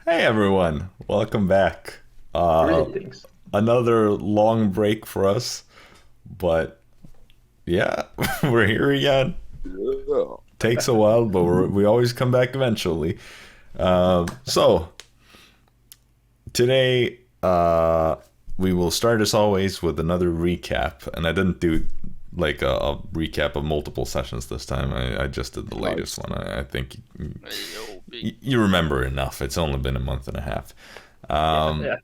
Hey everyone, welcome back. Uh, Greetings. Another long break for us, but yeah, we're here again. Yeah. Takes a while, but we always come back eventually. So today, we will start as always with another recap, and I didn't do like a recap of multiple sessions this time. I just did the latest Nice. one. I think Yo, big. you remember enough. It's only been a month and a half. Yeah, Um, yeah.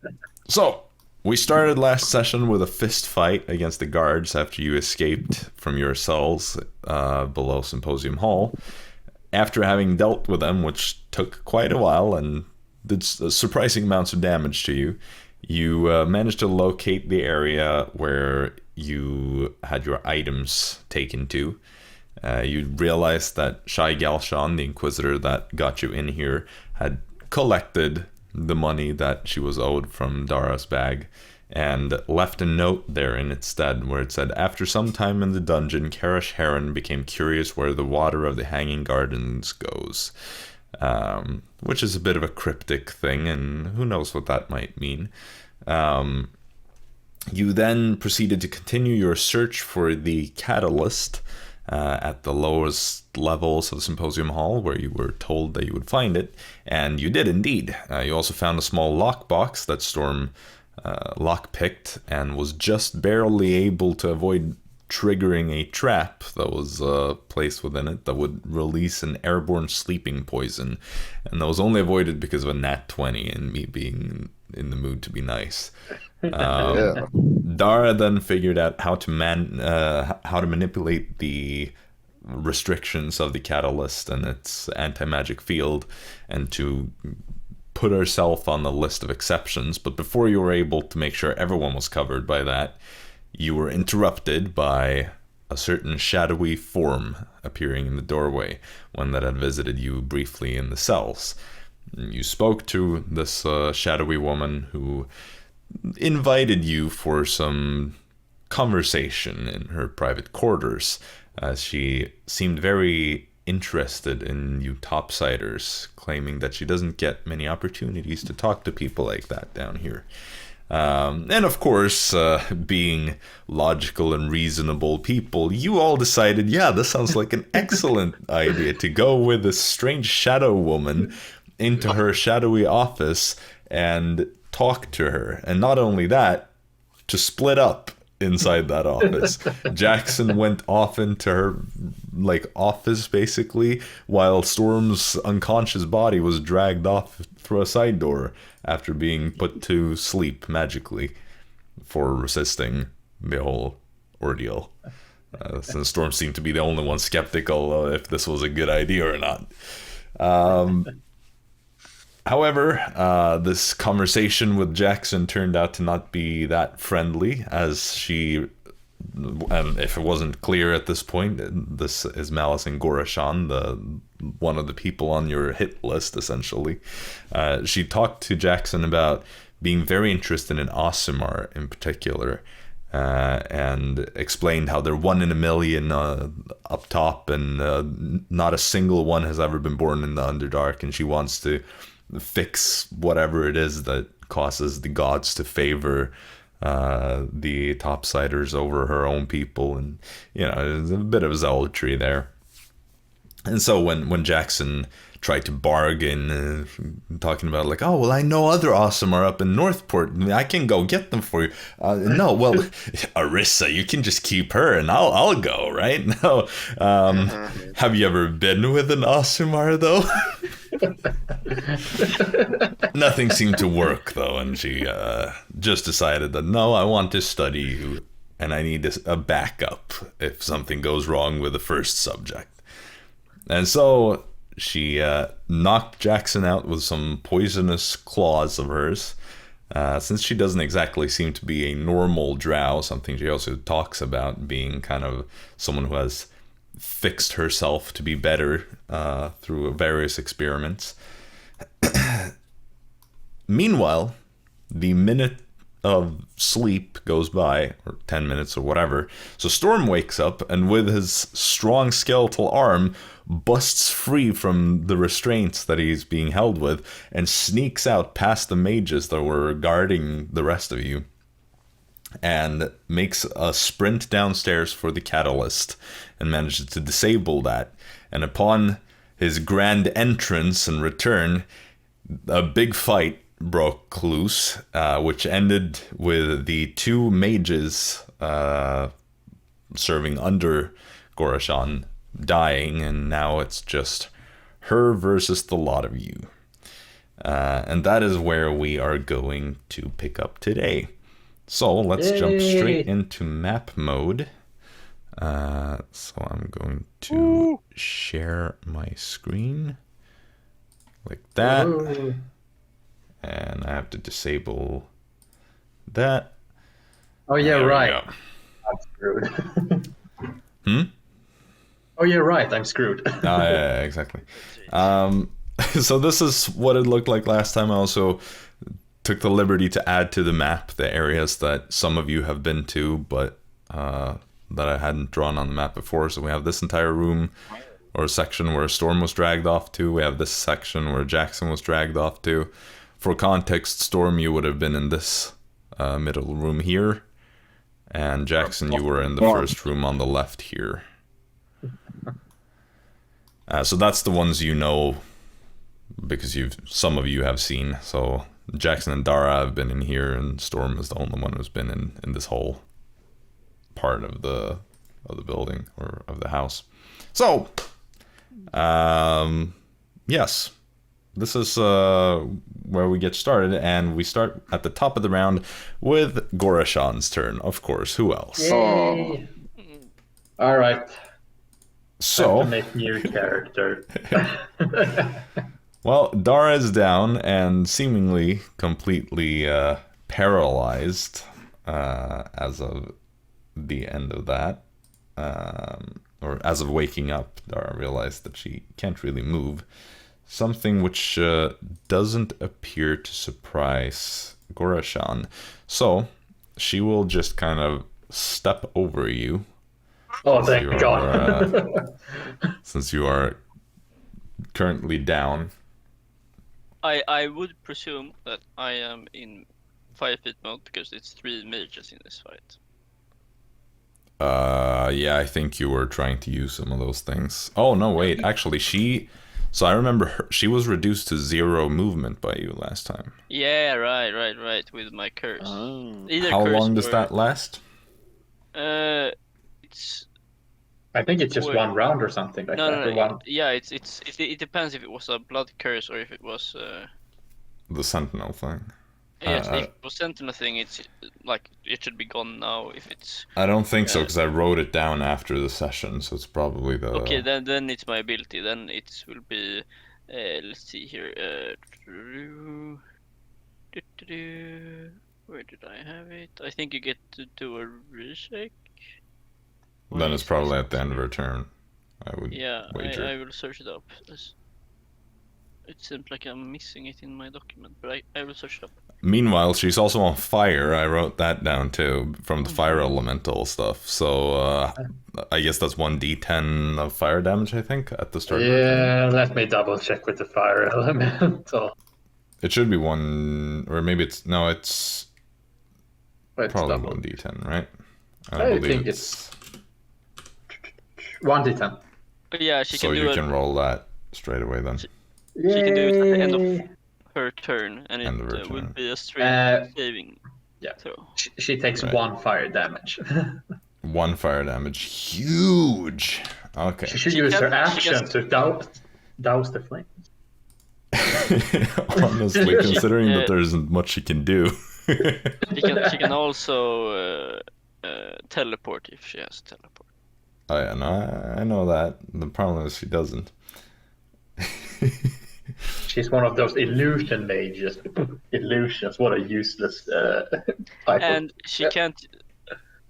So, we started last session with a fist fight against the guards after you escaped from your cells below Symposium Hall. After having dealt with them, which took quite a while and did surprising amounts of damage to you, you managed to locate the area where you had your items taken to. You realized that Shai Galshan, the Inquisitor that got you in here, had collected the money that she was owed from Dara's bag and left a note therein instead where it said, after some time in the dungeon, Karish Heron became curious where the water of the Hanging Gardens goes. Which is a bit of a cryptic thing, and who knows what that might mean. Um, you then proceeded to continue your search for the catalyst at the lowest levels of Symposium Hall, where you were told that you would find it, and you did indeed. You also found a small lockbox that Storm lockpicked and was just barely able to avoid triggering a trap that was placed within it that would release an airborne sleeping poison, and that was only avoided because of a nat 20 and me being in the mood to be nice. Um, Yeah. Dara then figured out how to manipulate the restrictions of the catalyst and its anti-magic field, and to put herself on the list of exceptions. But before you were able to make sure everyone was covered by that, you were interrupted by a certain shadowy form appearing in the doorway, one that had visited you briefly in the cells. You spoke to this shadowy woman who invited you for some conversation in her private quarters, as she seemed very interested in you topsiders, claiming that she doesn't get many opportunities to talk to people like that down here. And of course, being logical and reasonable people, you all decided, yeah, this sounds like an excellent idea to go with this strange shadow woman into her shadowy office and talk to her. And not only that, to split up inside that office. Jaxson went off into her office basically, while Storm's unconscious body was dragged off through a side door after being put to sleep magically for resisting the whole ordeal. Since Storm seemed to be the only one skeptical if this was a good idea or not. However, this conversation with Jaxson turned out to not be that friendly, as she, and if it wasn't clear at this point, this is Malice and Gorashan, one of the people on your hit list, essentially. She talked to Jaxson about being very interested in Aasimar in particular, and explained how they're one in a million up top, and not a single one has ever been born in the Underdark, and she wants to fix whatever it is that causes the gods to favor the topsiders over her own people. And there's a bit of zealotry there. And so when Jaxson tried to bargain, talking about like, oh well, I know other Aasimar up in Northport, I can go get them for you. No, well, Arisa, you can just keep her, and I'll go, right? No, have you ever been with an Aasimar though? Nothing seemed to work though, and she just decided that no, I want to study you, and I need a backup if something goes wrong with the first subject. And so she knocked Jaxson out with some poisonous claws of hers. Since she doesn't exactly seem to be a normal drow, something she also talks about being kind of someone who has fixed herself to be better through various experiments. Meanwhile, the minute of sleep goes by, or 10 minutes or whatever. So Storm wakes up and with his strong skeletal arm busts free from the restraints that he's being held with and sneaks out past the mages that were guarding the rest of you and makes a sprint downstairs for the catalyst and manages to disable that. And upon his grand entrance and return, a big fight broke loose, which ended with the two mages serving under Gorashan dying, and now it's just her versus the lot of you. And that is where we are going to pick up today. So let's jump straight into map mode. So I'm going to share my screen like that. Ooh. And I have to disable that. Oh yeah, There we right. go. I'm screwed. Hmm? Oh yeah, right. I'm screwed. Yeah, exactly. So this is what it looked like last time. I also took the liberty to add to the map the areas that some of you have been to, but that I hadn't drawn on the map before. So we have this entire room or section where Storm was dragged off to. We have this section where Jaxson was dragged off to. For context, Storm, you would have been in this middle room here, and Jaxson, you were in the first room on the left here. So that's the ones you know, because some of you have seen. So Jaxson and Dara have been in here, and Storm is the only one who's been in this whole part of the building or of the house. So, yes. This is where we get started, and we start at the top of the round with Gorashan's turn, of course. Who else? Yay. All right. So, Time to make new character. well, Dara is down and seemingly completely paralyzed as of the end of that. Or as of waking up, Dara realized that she can't really move. Something which doesn't appear to surprise Gorashan. So, she will just kind of step over you. Oh, thank God. Since you are currently down. I would presume that I am in 5 feet mode because it's 3 mages in this fight. Yeah, I think you were trying to use some of those things. Oh, no, wait. Actually, so I remember she was reduced to 0 movement by you last time. Yeah, right, with my curse. How long does that last? It's I think it's just one round or something like that. Or one... Yeah, it depends if it was a blood curse or if it was the sentinel thing. Yes, if it was sentinel thing, it's like it should be gone now. If it's I don't think so, because I wrote it down after the session, so it's probably the. Okay, then it's my ability. Then it will be. Let's see here. Where did I have it? I think you get to do a recheck. Then it's probably at the end of her turn. I would wager. I will search it up. It seems like I'm missing it in my document, but I will search it up. Meanwhile, she's also on fire. I wrote that down too, from the fire elemental stuff. So I guess that's 1d10 of fire damage, I think, at the start. Yeah, let me double check with the fire elemental. It should be 1, or maybe it's probably double. 1d10, right? I think it's 1d10. Yeah, she can so do you it. can roll that straight away then. She can do it at the end of her turn, and it will be a straight saving. Yeah. throw. She takes 1 fire damage. 1 fire damage. Huge! Okay. She should use her action to douse the flames. Honestly, considering that there isn't much she can do. She can also teleport if she has teleport. Oh yeah, no, I know that. The problem is she doesn't. She's one of those illusion mages. Illusions, what a useless type. And she can't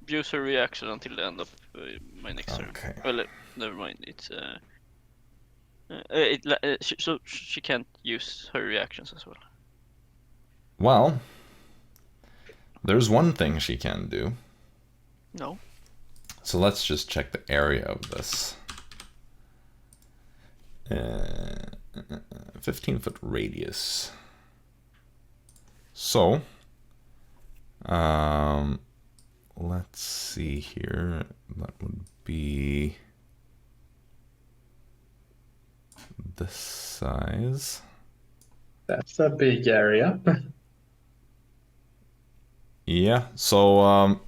use her reaction until the end of my next turn. Well, never mind. It's so she can't use her reactions as well. Well, There's one thing she can do. No. So let's just check the area of this. 15-foot radius. So, let's see here. That would be this size. That's a big area. Yeah, so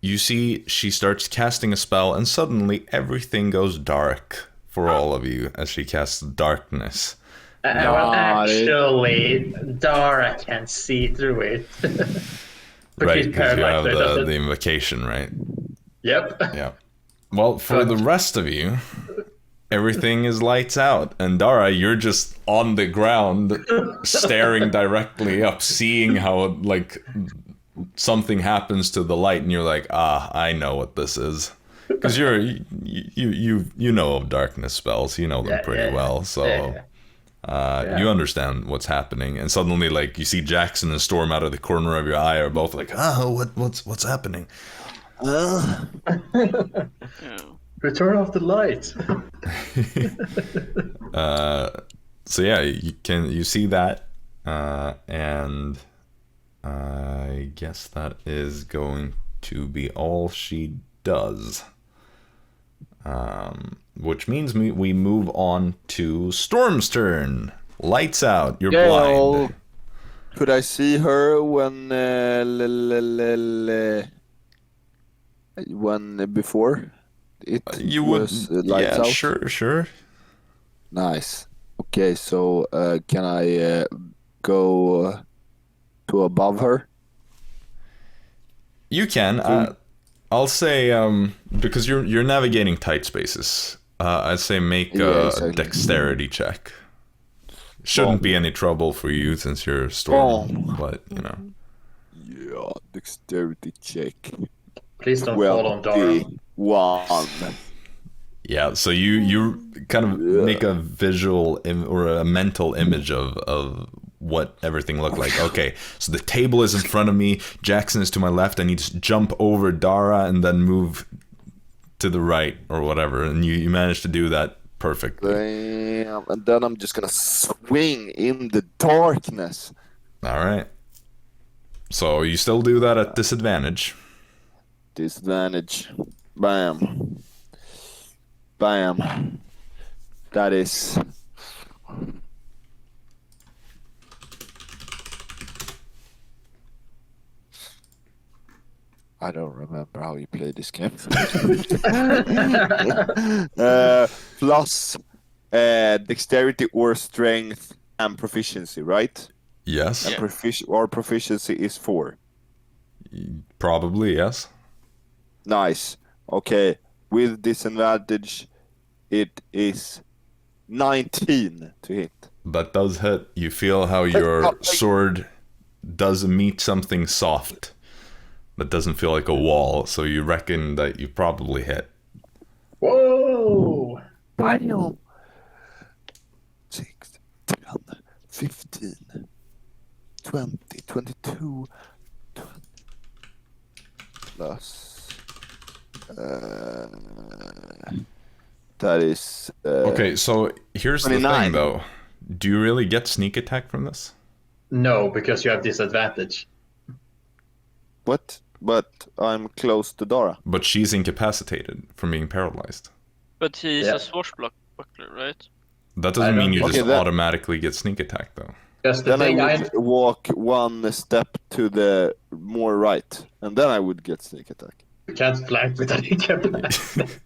you see she starts casting a spell and suddenly everything goes dark for all of you as she casts darkness. Well, actually, Dara can see through it. But Right, she's because you have paralyzed, so it the doesn't- invocation, right? Yep. Yeah. Well, for the rest of you, everything is lights out. And Dara, you're just on the ground, staring directly up, seeing how, like, something happens to the light, and you're like, I know what this is. Because you know of darkness spells, you know them pretty well, so you understand what's happening. And suddenly, like, you see Jaxson and Storm out of the corner of your eye are both like, what's happening? Yeah. Return off the light. So yeah, you see that, and I guess that is going to be all she does. Which means we move on to Storm's turn. Lights out. You're blind. Could I see her when before it You was would, lights yeah, out? sure. Nice. Okay, so can I go to above her? You can. I'll say because you're navigating tight spaces. I'd say make a exactly. dexterity check. Shouldn't be any trouble for you since you're Storm, but you know. Yeah, dexterity check. Please don't fall on Dara. 21. Yeah, so you kind of make a visual or a mental image of what everything looked like. Okay, so the table is in front of me, Jaxson is to my left, I need to jump over Dara and then move to the right or whatever, and you managed to do that perfectly. Damn. And then I'm just gonna swing in the darkness. Alright. So you still do that at disadvantage. Disadvantage. Bam. Bam. That is... I don't remember how you play this game. Plus dexterity or strength and proficiency, right? Yes. Yeah. Our proficiency is 4. Probably, yes. Nice. Okay. With disadvantage, it is 19 to hit. That does hit. You feel how your sword does meet something soft that doesn't feel like a wall, so you reckon that you probably hit. Whoa! 6, 10, 15, 20, 22, 20, plus... that is... Okay, so here's 29. the thing, though. Do you really get sneak attack from this? No, because you have disadvantage. What? But I'm close to Dara. But she's incapacitated from being paralyzed. But he's Yeah. a swashbuckler, right? That I doesn't mean don't- you Okay, just then- automatically get sneak attack, though. That's the Then thing. I would walk one step to the more right, and then I would get sneak attack. You can't flank with an incapacitated.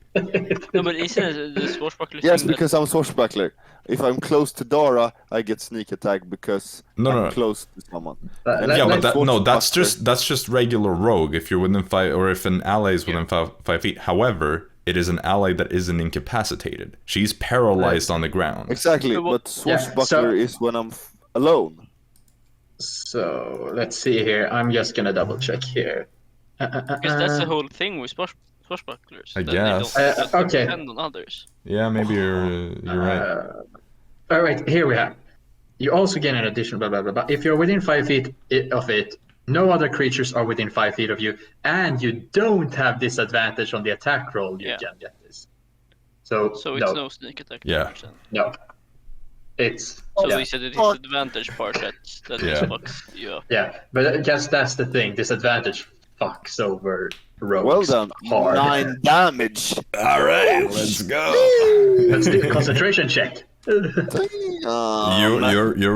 No, but isn't it the swashbuckler Yes, thing because I'm swashbuckler. If I'm close to Dara, I get sneak attack because No. I'm close to someone. Let- Yeah, let- but that's swashbuckler. just regular rogue if you're within 5, or if an ally is within 5 feet. However, it is an ally that isn't incapacitated. She's paralyzed on the ground. Exactly, But what- but swashbuckler is when I'm alone. So let's see here. I'm just gonna double check here. Because that's the whole thing with swashbucklers. I that guess. They don't Okay. depend on others. Yeah, maybe you're right. All right, here we have. You also get an additional blah blah blah. But if you're within 5 feet of it, no other creatures are within 5 feet of you, and you don't have disadvantage on the attack roll, you can get this. So it's no sneak attack damage then. No. It's so they said the disadvantage part that fucks you up. Yeah, but I guess that's the thing. Disadvantage fucks over rogues. Well done. Hard. 9 damage. All right, let's go. Let's do a concentration check. You're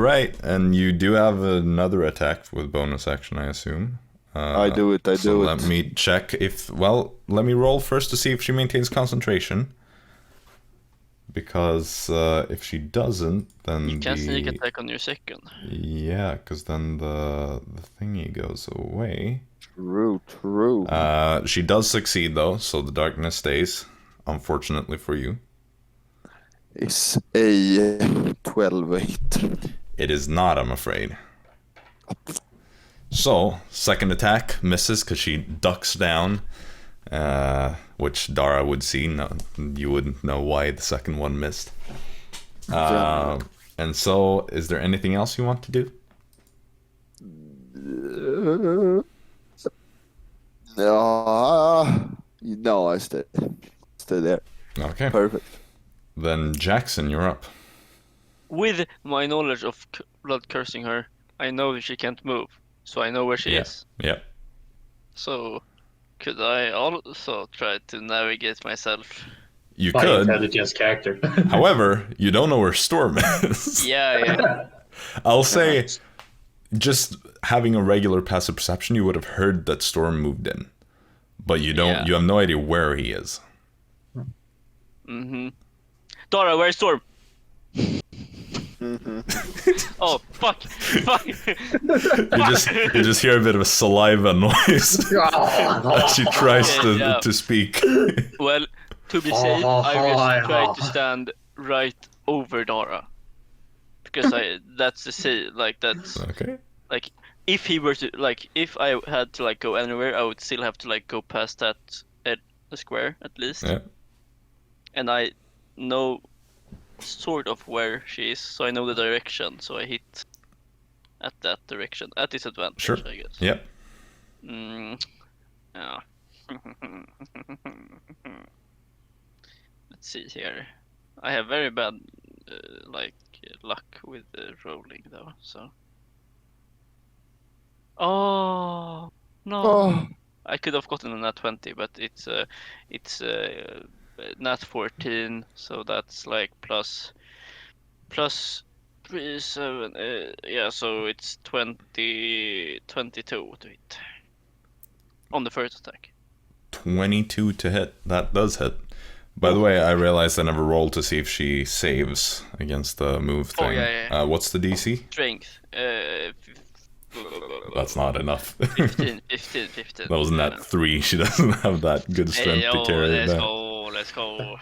right, and you do have another attack with bonus action, I assume. I do it. Let me check if. Well, let me roll first to see if she maintains concentration. Because if she doesn't, then you can sneak attack on your second. Yeah, because then the thingy goes away. True. She does succeed though, so the darkness stays. Unfortunately for you, it's a 12-8. it is not. I'm afraid. So second attack misses because she ducks down. Which Dara would see. No, you wouldn't know why the second one missed. And so, is there anything else you want to do? No, I stay there. Okay. Perfect. Then Jaxson, you're up. With my knowledge of blood cursing her, I know that she can't move, so I know where she is. Yeah. So, could I also try to navigate myself? You By could. Intelligence character. However, you don't know where Storm is. Yeah. I'll say, just having a regular passive perception, you would have heard that Storm moved in, but you don't. Yeah. You have no idea where he is. Dara, where's Storm? Oh, fuck. You just hear a bit of a saliva noise as she tries to speak. Well, to be safe, I will try to stand right over Dara. Because that's the say, like, that's... Okay. Like, if he were to, like, if I had to, like, go anywhere, I would still have to, like, go past that the square, at least. Yeah. And I know sort of where she is, so I know the direction, so I hit at that direction, at disadvantage, Sure. I guess. Yep. Yeah. Let's see here. I have very bad, luck with rolling, though, so... Oh, no. Oh. I could have gotten a nat 20, but it's nat 14, so that's like plus 3, 7, yeah, so it's 22 to hit on the first attack. 22 to hit. That does hit. By the way, I realized I never rolled to see if she saves against the move thing. Oh, yeah. What's the DC? Strength. That's not enough. 15. That was nat 3. She doesn't have that good strength to carry that. Let's go.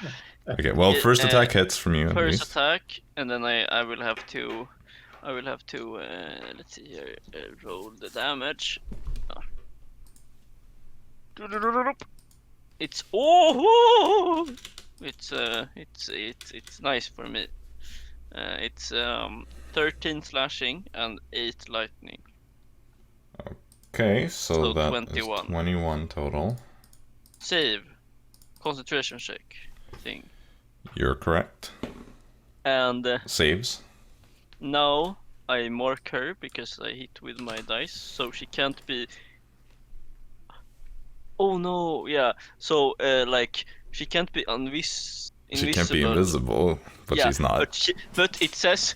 Okay, well, first attack hits from you. At First least. attack, and then I will have to let's see here, roll the damage. It's it's nice for me. It's 13 slashing and 8 lightning. Okay, so that 21. is 21 total. Save, concentration check thing. You're correct. And Saves. now I mark her because I hit with my dice, so she can't be. Oh no, yeah. So like she can't be invisible. She can't be invisible, but yeah, she's not. But it says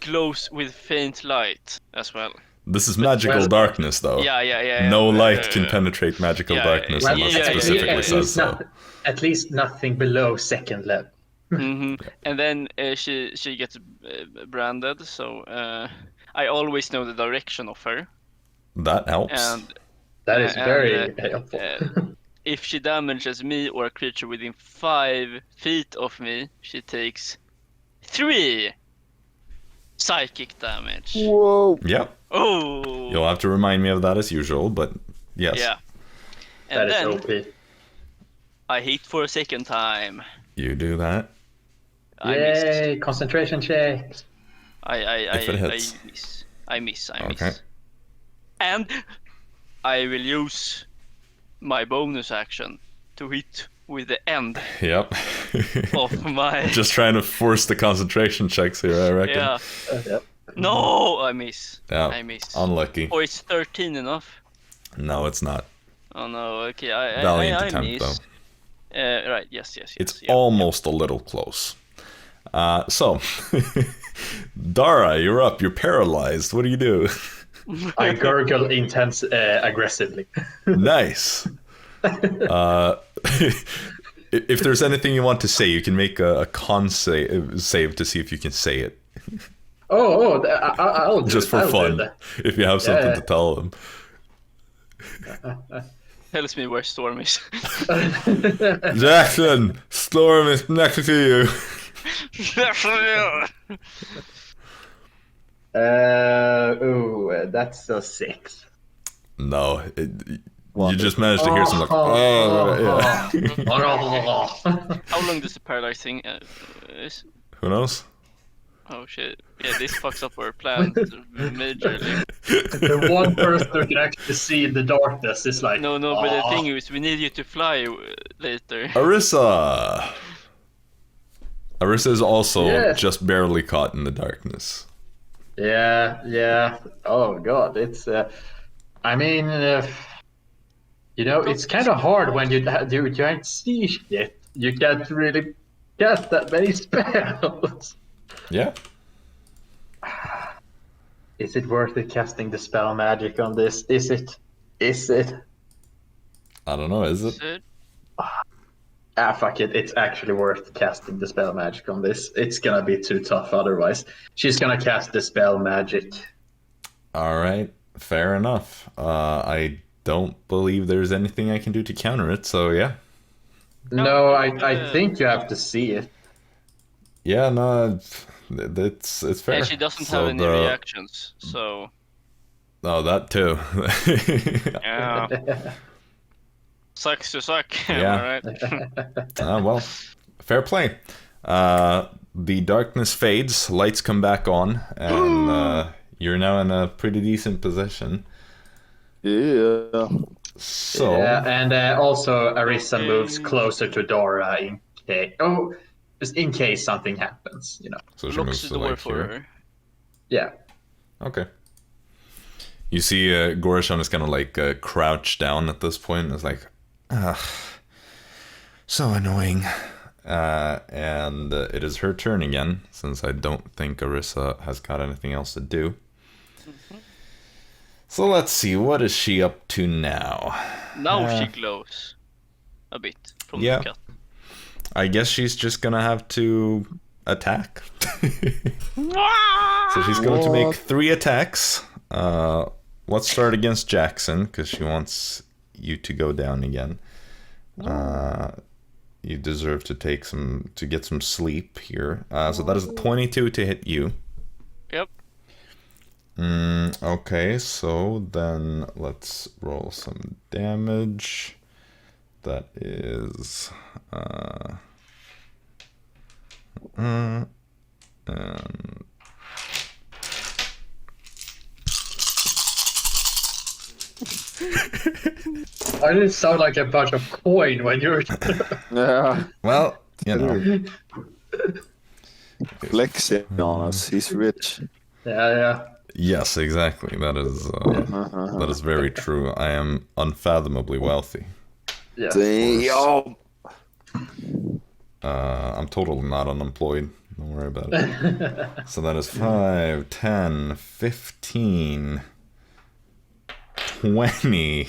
glows with faint light as well. This is magical darkness, though. Yeah. No light can penetrate magical darkness unless it specifically says so. At least nothing below second level. And then she gets branded, so I always know the direction of her. That helps. And that is very helpful. If she damages me or a creature within 5 feet of me, she takes 3 psychic damage. Whoa. Yep. Oh. You'll have to remind me of that as usual, but yes. Yeah. And that then is OP. I hit for a second time. You do that. Yay! Concentration check. If it hits. I miss. Okay. And I will use my bonus action to hit with the end Yep. of my... Just trying to force the concentration checks here, I reckon. Yeah. Yep. No, I miss. Yeah. I miss. Unlucky. Or it's 13 enough. No, it's not. Oh no, okay, I Valiant attempt, miss. though. Right, yes. It's yeah, almost a little close. So, Dara, you're up. You're paralyzed. What do you do? I gurgle aggressively. Nice. If there's anything you want to say, you can make a con save to see if you can say it. I'll do Just it. for I'll do fun, that. if you have something Yeah. to tell them. Tells me where Storm is. Jaxson, Storm is next to you. That's a 6. No, you just managed to hear some like, yeah. How long does the paralyze thing is? Who knows? Oh shit. Yeah, this fucks up our plan majorly. The one person who can actually see in the darkness is like... No, but the thing is, we need you to fly later. Arisa! Arisa is also Yes. just barely caught in the darkness. Yeah. Oh god, it's... I mean... it's kind of hard when you can't see shit. You can't really cast that many spells. Yeah? Is it worth it casting the spell magic on this? Is it? I don't know, is it? Shit. Fuck it. It's actually worth casting the spell magic on this. It's gonna be too tough otherwise. She's gonna cast the spell magic. Alright, fair enough. I don't believe there's anything I can do to counter it, so yeah. No, I think you have to see it. Yeah, no, it's fair. Yeah, she doesn't So have any reactions, so... Oh, that too. Yeah. Sucks to suck, Yeah. alright? Well, fair play. The darkness fades, lights come back on, and you're now in a pretty decent position. Yeah. So, Yeah, and also Arisa moves closer to Dara just in case something happens, so she Locks moves the to door like for here. her. Yeah. Okay. You see, Gorishon is kind of like crouched down at this point. It's like, so annoying. And it is her turn again, since I don't think Arisa has got anything else to do. So let's see, what is she up to now? Now she glows a bit from Yeah. the cut. I guess she's just gonna have to attack. So she's going to make 3 attacks. Let's start against Jaxson, because she wants you to go down again. You deserve to get some sleep here. So that is a 22 to hit you. Yep. Okay, so then let's roll some damage. That is and I didn't sound like a bunch of coin when you were... Yeah. well, you know. Flexing on us. He's rich. Yeah. Yes, exactly. That is very true. I am unfathomably wealthy. Yeah. Damn. I'm totally not unemployed. Don't worry about it. So that is 5, 10, 15, 20.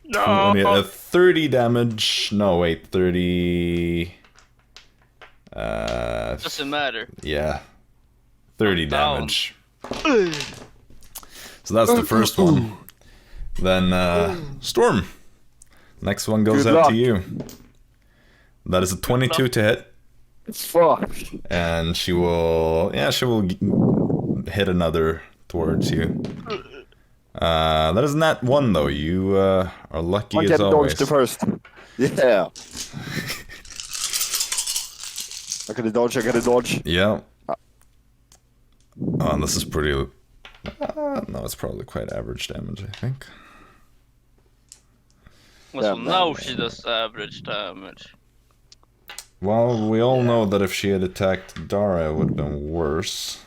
No. 20, 30 damage. No, wait, 30. Doesn't matter. Yeah. 30 I'm down. damage. So that's the first one. Then, Storm. Next one goes Good out luck. to you. That is a 22 to hit. Fuck. And she will hit another towards you. That is not one though. You are lucky I as get always. dodged the first. Yeah. I gotta dodge. Yeah. Oh, and this is pretty. No, it's probably quite average damage, I think. So now she does average damage. Well, we all know that if she had attacked Dara, it would have been worse.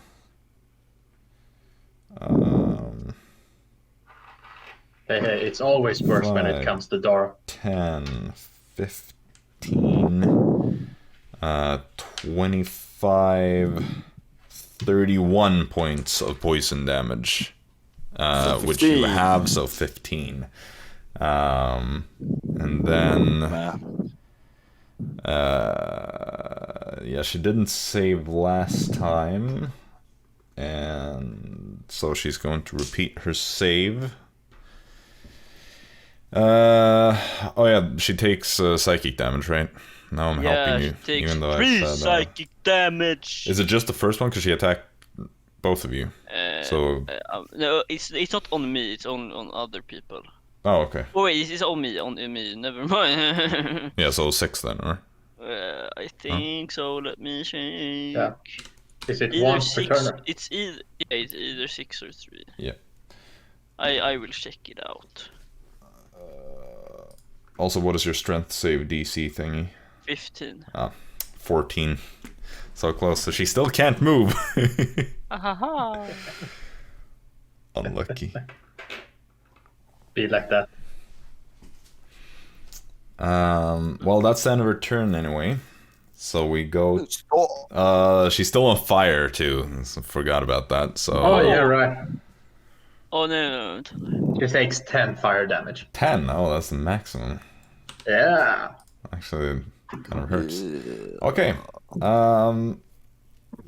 Hey, it's always worse when it 5, comes to Dara. 10, 15, 25, 31 points of poison damage. Which you have, so 15. And then... yeah, she didn't save last time. And so she's going to repeat her save. Oh yeah, she takes psychic damage, right? Now I'm helping you, she takes even though 3 I said, psychic damage. Is it just the first one? Because she attacked both of you. So no, it's not on me. It's on other people. oh, okay. Oh wait, it's on me. On me. Never mind. Yeah, so 6 then, or? I think so. Let me check. Yeah. Is it Either once per 6. turn? It's either 6 or 3. Yeah. I will check it out. Also, what is your strength save DC thingy? 15. 14. So close, so she still can't move. Ahaha. Unlucky. Be like that. Well, that's the end of her turn anyway. So we go. She's still on fire too. So forgot about that. So. Oh yeah, right. Oh no. She takes 10 fire damage. 10. Oh, that's the maximum. Yeah. Actually, it kind of hurts. Okay.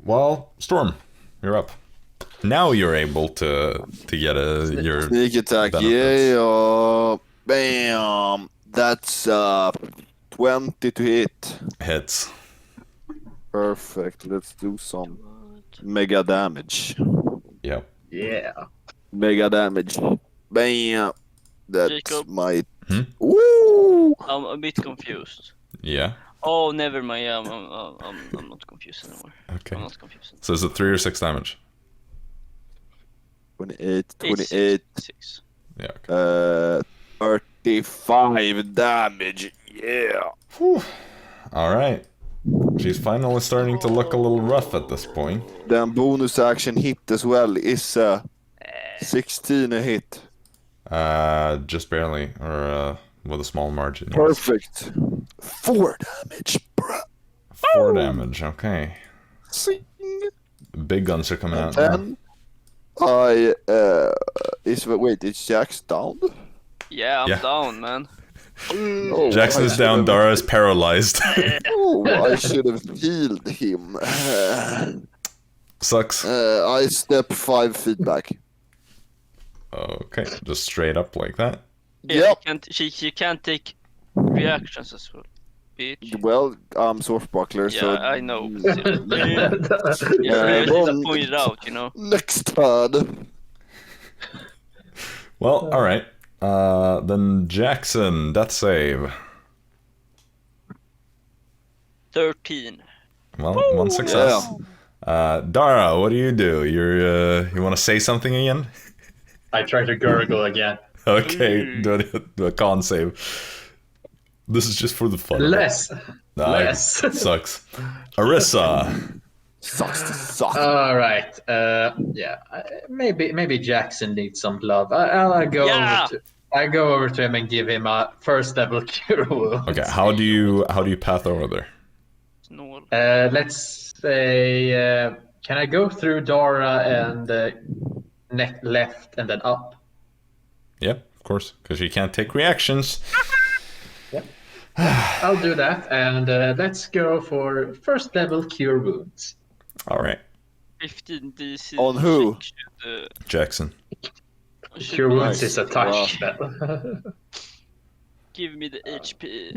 Well, Storm, you're up. Now you're able to get your sneak attack. benefits. Yeah, bam. That's 20 to hit. Hits. Perfect. Let's do some mega damage. Yep. Yeah. Mega damage. Bam. That's Jacob. my. Hmm? Woo! I'm a bit confused. Yeah. Oh, never mind. Yeah, I'm not confused anymore. Okay. I'm not confused. So is it 3 or 6 damage? 28, It's 28. 6. Yeah. Okay. 35 damage. Yeah. Whew. All right. She's finally starting to look a little rough at this point. Then bonus action hit as well is 16 a hit. Just barely, or with a small margin. Yes. Perfect. 4 damage, bruh. 4 damage. Okay. Sing. Big guns are coming out. Then wait, is Jax down? Yeah, I'm Yeah. down, man. Oh, Jaxson is down. Dara is paralyzed. Oh, I should have healed him. Sucks. I step 5 feet back. Okay, just straight up like that. Yeah, Yep. she can't take reactions as well, bitch. Well, I'm Swashbuckler, Yeah, so I know. Yeah, well, pointed out, you know. next turn. Well, all right. Then Jaxson, death save. 13. Well, 1 success. Dara, what do? You want to say something again? I try to gurgle again. Okay, do a con save. This is just for the fun. of it. Less. Nah, Less. it sucks. Arisa. Sucks to suck. All right. Yeah. Maybe Jaxson needs some love. I go over to him and give him a first level cure wound. Okay, how do you path over there? Snål. Let's say. Can I go through Dara and neck left and then up? Yep, of course, because you can't take reactions. Yep. I'll do that, and let's go for first level cure wounds. All right, 15 DC. On who? Jaxson. Cure wounds is a touch Wow. spell. Give me the HP.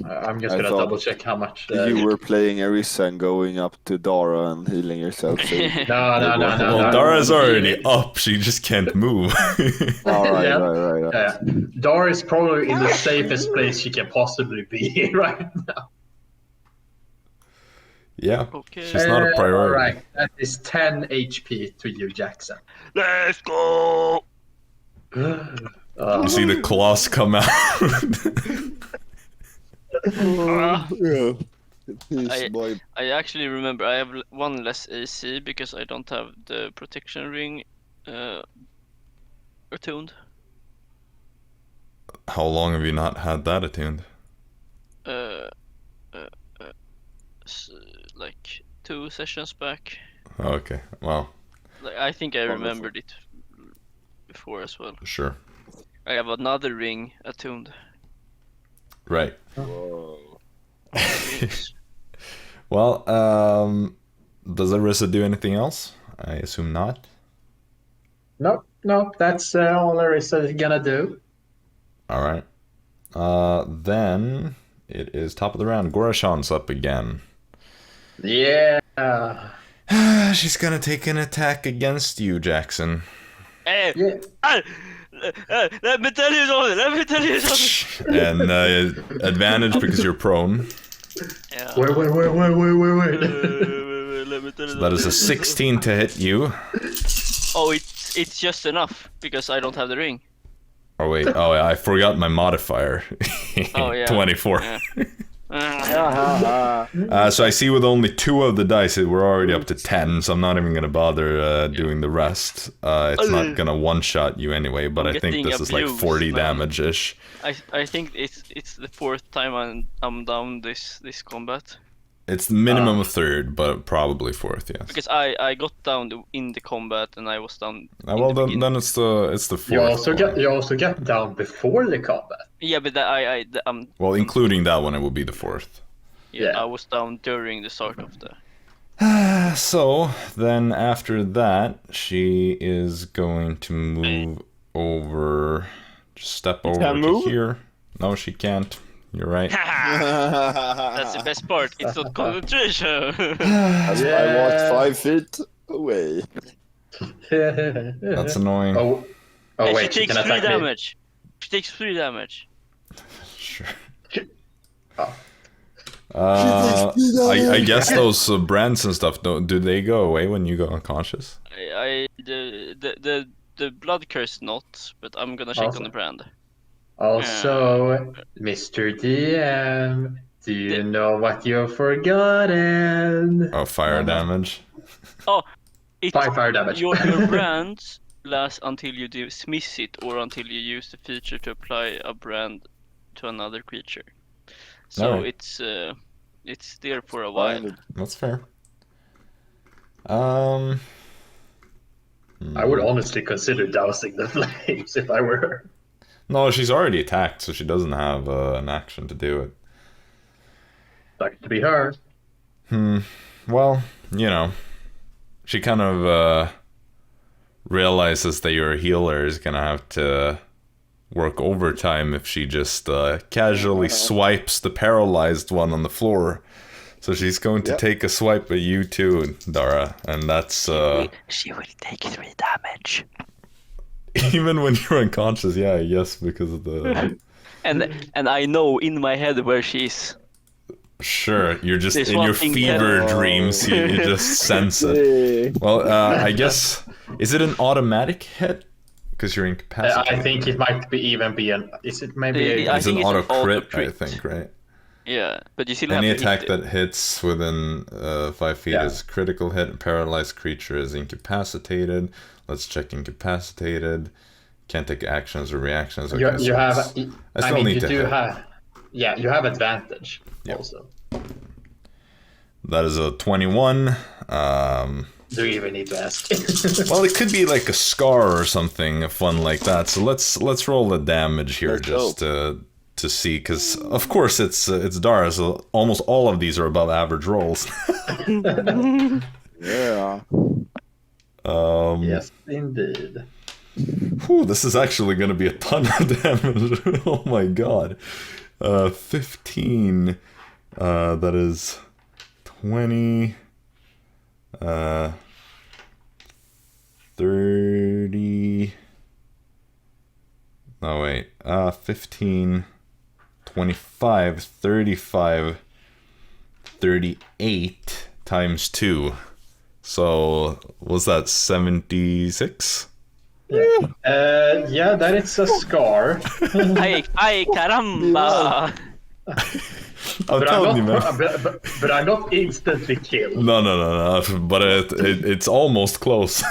I'm just I gonna thought double check how much. You were playing Arisa and going up to Dara and healing yourself. So... No. Well, Dara's already up. She just can't move. All right, Yeah. right. Dara is probably in the safest place she can possibly be right now. Yeah, Okay. she's not a priority. All right, that is 10 HP to you, Jaxson. Let's go! You see the claws come out. Yeah. He's my I actually remember I have one less AC because I don't have the protection ring attuned. How long have you not had that attuned? Like 2 sessions back. Okay, well, Like I think I Wonderful. remembered it before as well. sure. I have another ring attuned. Right. Whoa. Well, does Arisa do anything else? I assume not. Nope, that's all Arisa is gonna do. All right. Then it is top of the round. Gorashan's up again. Yeah. She's gonna take an attack against you, Jaxson. Hey, Yeah. let me tell you something. And advantage because you're prone. Yeah. Wait. Let me tell you That is a 16 to hit you. Oh, it's just enough because I don't have the ring. Oh wait, I forgot my modifier. Oh yeah. 24. Yeah. So I see with only 2 of the dice, we're already up to 10, so I'm not even gonna bother doing the rest. It's not gonna one-shot you anyway, but I'm I think getting this is like abused, 40 man. damage-ish. I think it's the 4th time I'm down this combat. It's the minimum 3rd, but probably 4th, yes. Because I got down in the combat and I was down. Well, then it's the 4th. You also get down before the combat. Yeah, but Well, including that one, it will be the 4th. yeah, Yeah. I was down during the start of the. So, then after that, she is going to move over, just step over can't to move? here. No, she can't. You're right. That's the best part. It's not concentration. As I walked 5 feet away. That's annoying. Oh And wait, she she takes can 3 attack me. damage. She takes 3 damage. Sure. Oh. I guess those brands and stuff, do they go away when you go unconscious? The blood curse not, but I'm gonna check on the brand. Also, Mr. DM, do you know what you've forgotten? Oh, fire damage. Oh, it, 5 fire damage. Your brand lasts until you dismiss it or until you use the feature to apply a brand to another creature. So Alright. it's there for a while. That's fair. I would honestly consider dousing the flames if I were her. No, she's already attacked, so she doesn't have an action to do it. Like to be her. Well, she kind of realizes that your healer is gonna have to work overtime if she just casually swipes the paralyzed one on the floor. So she's going to take a swipe at you too, Dara, and that's She will take 3 damage. even when you're unconscious. Yeah, yes, because of the And I know in my head where she is. sure, you're just There's in one your thing fever that- dreams. You just sense it. Well, I guess, is it an automatic hit? Because you're incapacitated. I think it might even be an. Is it maybe? I It's an think it's an auto crit, I auto-crit. think, right? Yeah, but you still Any have to attack hit it. that hits within 5 feet Yeah. is critical hit. Paralyzed creature is incapacitated. Let's check incapacitated. Can't take actions or reactions. Okay, You have. I still need you to do hit. have. Yeah, you have advantage also. That is a 21. Do you even need to ask? Well, it could be like a scar or something, a fun like that. So let's roll the damage here Let's just to see, because of course it's Dara, so almost all of these are above average rolls. Yeah. Yes, indeed. Whew, this is actually going to be a ton of damage. Oh my god. 15. That is 20. 30. Oh wait. 15. 25. 35. 38 times 2. So, was that 76? Yeah. Yeah, that is a scar. Ay, caramba! I'm telling you, man. But I'm not instantly killed. No. But it's almost close.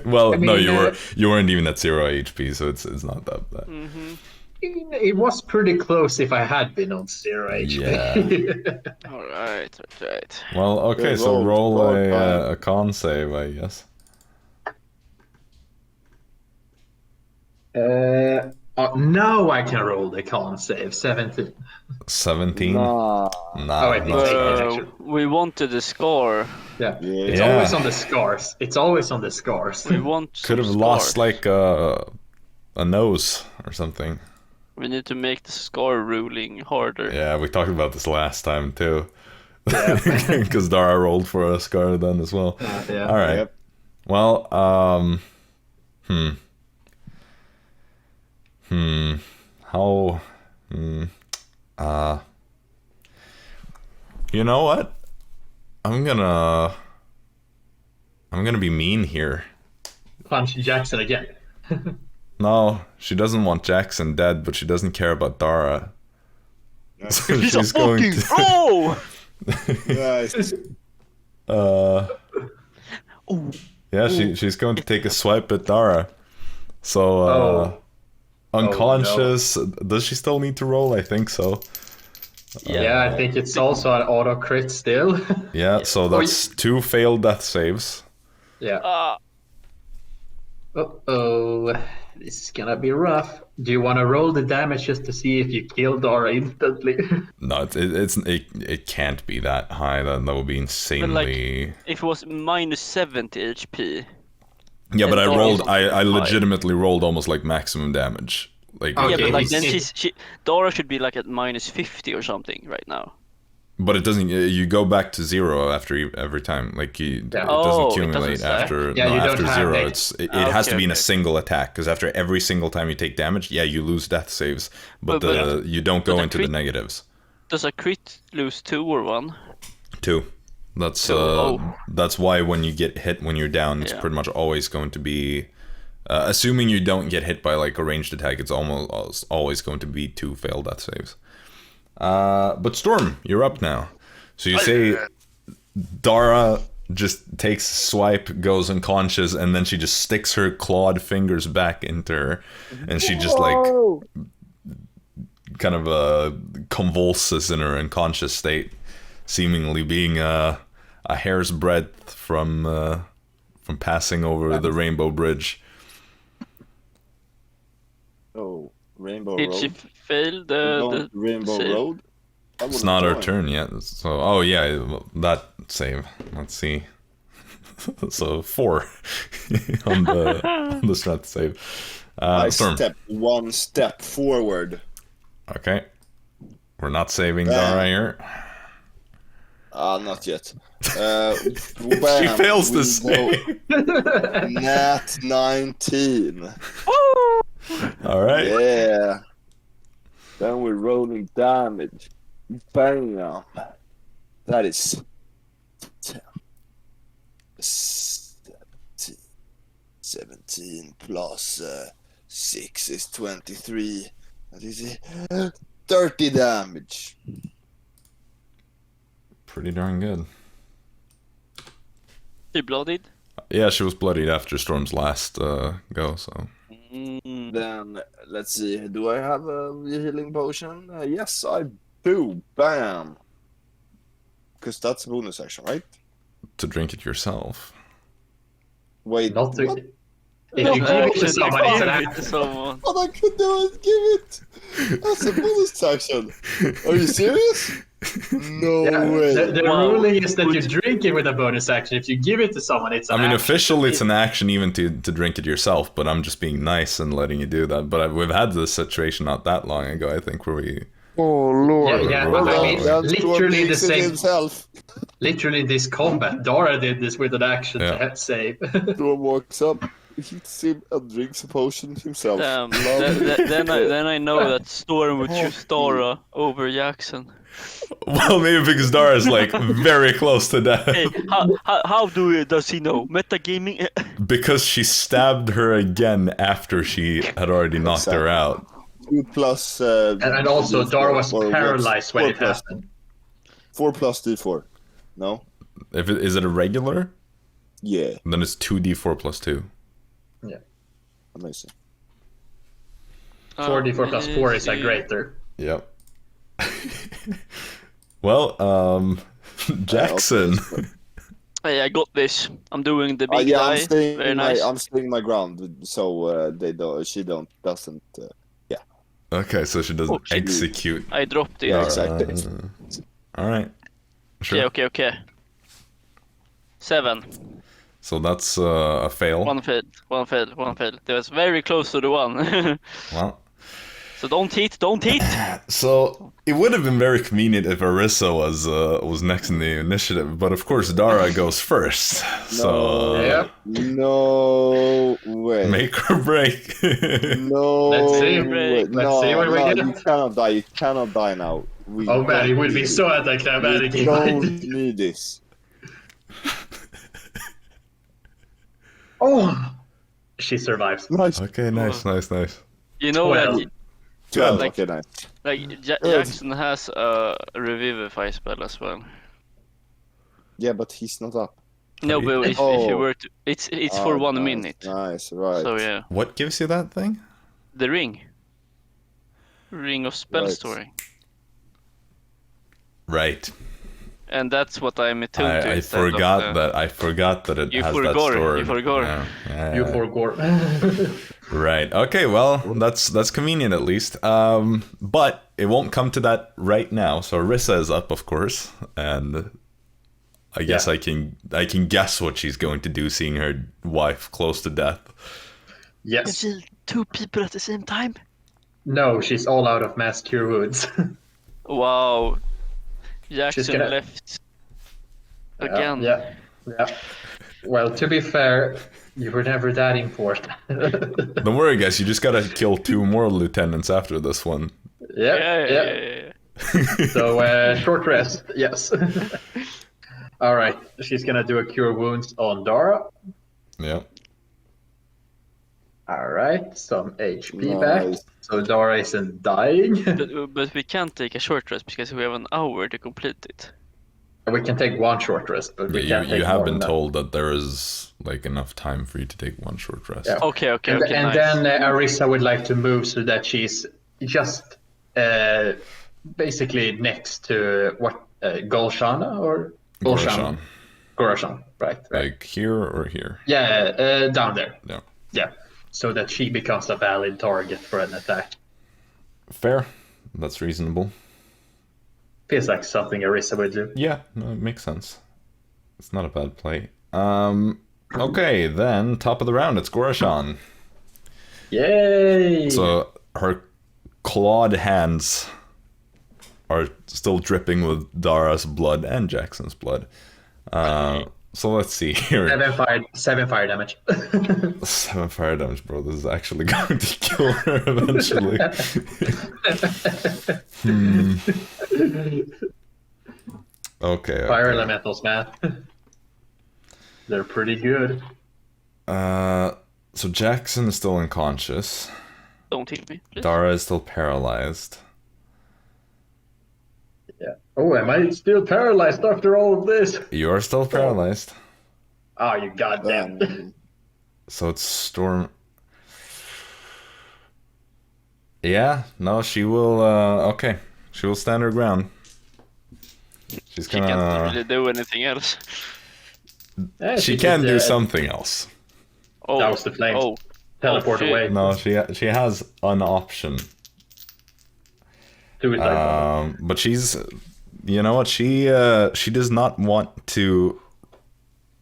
Well, I mean, no, you weren't even at 0 HP, so it's not that bad. Mm-hmm. It was pretty close if I had been on 0 HP. Yeah. All right. Well, okay, Good so roll roll. a con save, I guess. Now I can roll the con save. 17. 17. Nah. Nah, Oh, wait, not it's bad. 18 actually. We wanted the score. Yeah. Yeah. It's always on the scars. It's always on the scars. We want some Could have scores. lost like a nose or something. We need to make the score ruling harder. Yeah, we talked about this last time too. Yeah. Because Dara rolled for a scar then as well. Yeah. All right. Yep. Well, how, you know what? I'm gonna be mean here. Punch Jaxson again. No, she doesn't want Jaxson dead, but she doesn't care about Dara. So He's a she's going fucking to. pro! Nice. Yeah, she's going to take a swipe at Dara. So unconscious. Does she still need to roll? I think so. Yeah, I think it's also an auto crit still. Yeah, so that's 2 failed death saves. Yeah. Uh-oh. This is gonna be rough. Do you want to roll the damage just to see if you kill Dara instantly? No, it can't be that high. That would be insanely. If it was minus 70 HP. Yeah, but I Dara rolled. is I legitimately rolled almost like maximum damage. Like, Okay. Yeah, but like it's- then Dara should be like at minus 50 or something right now. but it doesn't. You go back to 0 after every time. Like it Yeah. doesn't Oh, it accumulate doesn't stack? after. Yeah, no, you don't after have 0. it. It has to Okay, be in a okay. single attack because after every single time you take damage, yeah, you lose death saves, but But- you don't go but the into the crit- negatives. Does a crit lose 2 or 1? 2. That's So, that's why when you get hit when you're down, it's Yeah. pretty much always going to be. Assuming you don't get hit by like a ranged attack, it's almost always going to be 2 failed death saves. But Storm, you're up now. So you say Dara just takes a swipe, goes unconscious, and then she just sticks her clawed fingers back into her, and she just like kind of convulses in her unconscious state, seemingly being a hair's breadth from passing over the Rainbow Bridge. Oh, Rainbow Did she Road. fail Going the Rainbow save? Road. I It's would've not her joined. turn yet. So, oh yeah, that save. Let's see. So 4 on the strength save. I Storm. step 1 step forward. Okay. We're not saving Bam. Dara here. Not yet. She fails we to save. go Nat 19. All right. Yeah. Then we're rolling damage. Bam. That is 10. 17 plus 6 is 23. That is 30 damage. Pretty darn good. She bloodied? Yeah, she was bloodied after Storm's last go, so. Then let's see. Do I have a healing potion? Yes, I do. Bam. Because that's a bonus action, right? To drink it yourself. Wait. Not to. what? If you give it to someone, it's an Give it to action. someone. What I could do is give it. That's a bonus action. Are you serious? No Yeah, way. the Wow. ruling is that you drink it with a bonus action. If you give it to someone, it's I an mean, action. officially it's an action even to drink it yourself, but I'm just being nice and letting you do that. But we've had this situation not that long ago, I think, where we. Oh lord. Yeah, Well, I mean, That's literally the what same. himself. Literally this combat, Dara did this with an action Yeah. to save. Storm walks up. hits him and drinks a potion himself. Then I know that Storm would choose Dara over Jaxson. Well, maybe because Dara's like very close to death. Hey, does he know? Metagaming? Because she stabbed her again after she had already knocked her out. 2 plus... and also Dara was paralyzed when it 4 plus- happened. 4 plus d4. No? Is it a regular? Yeah. Then it's 2d4 plus 2. Yeah. Amazing. 4d4 plus 4 is a greater. Yep. Well, Jaxson. Hey, I got this. I'm doing the big yeah, guy. Very nice. I'm staying my ground, so she doesn't. Yeah. Okay, so she doesn't execute. I dropped it. Yeah, exactly. All right. Sure. Okay. 7. So that's a fail. One fail. That was very close to the 1. Well. So don't hit. So it would have been very convenient if Arisa was next in the initiative, but of course Dara goes first. So no way. Make or break. No. Let's see. Way. Let's see what we get. You cannot die. You cannot die now. Oh man, it would be so anticlimactic. We don't need this. Oh, she survives. Nice. Okay, nice. You know that 12. like- Okay, nice. Jaxson has a revivify spell as well. Yeah, but he's not up. No, but if you were to, it's for 1 minute. Nice, right. So yeah, What gives you that thing? the ring of spell Right. storing, Right. and that's what I'm attuned to. I instead of forgot the- that. I forgot that it You has forgot that it, stored. you forgot it. Yeah. You forgot. Right. Okay. Well, that's convenient at least. But it won't come to that right now. So Arisa is up, of course, and I guess I can guess what she's going to do, seeing her wife close to death. Yes. 2 people at the same time. No, she's all out of mass cure wounds. Wow, Jaxson gonna- left again. Yeah. Well, to be fair, you were never that important. Don't worry, guys. You just gotta kill 2 more lieutenants after this one. Yeah. So, short rest, yes. All right, she's gonna do a cure wounds on Dara. Yeah. All right, some HP Nice. back. So Dara isn't dying. But we can't take a short rest because we have an hour to complete it. We can take 1 short rest, but we can't take You have more been than told that there is like enough time for you to take 1 short rest. Yeah. Okay, And nice. then Arisa would like to move so that she's just basically next to Golshana or Gorashan. Gorashan, right. Like here or here? Yeah, down there. Yeah. Yeah, so that she becomes a valid target for an attack. Fair. That's reasonable. Feels like something Arisa would do. Yeah, no, it makes sense. It's not a bad play. Okay, then top of the round, it's Gorashan. Yay! So her clawed hands are still dripping with Dara's blood and Jackson's blood. So let's see here. 7 fire damage. 7 fire damage, bro. This is actually going to kill her eventually. Okay. Fire elementals, man. They're pretty good. So Jaxson is still unconscious. Don't hit me, please. Dara is still paralyzed. Yeah. Oh, am I still paralyzed after all of this? You are still paralyzed. Oh, you goddamn. So it's Storm. Yeah, no, she will. Okay, she will stand her ground. She's She can't really do anything else. Yeah, She could can just, do something else. Oh, That was the flames. Oh, Teleport shit. away. No, she has an option. Do it like But she's, you know what? She does not want to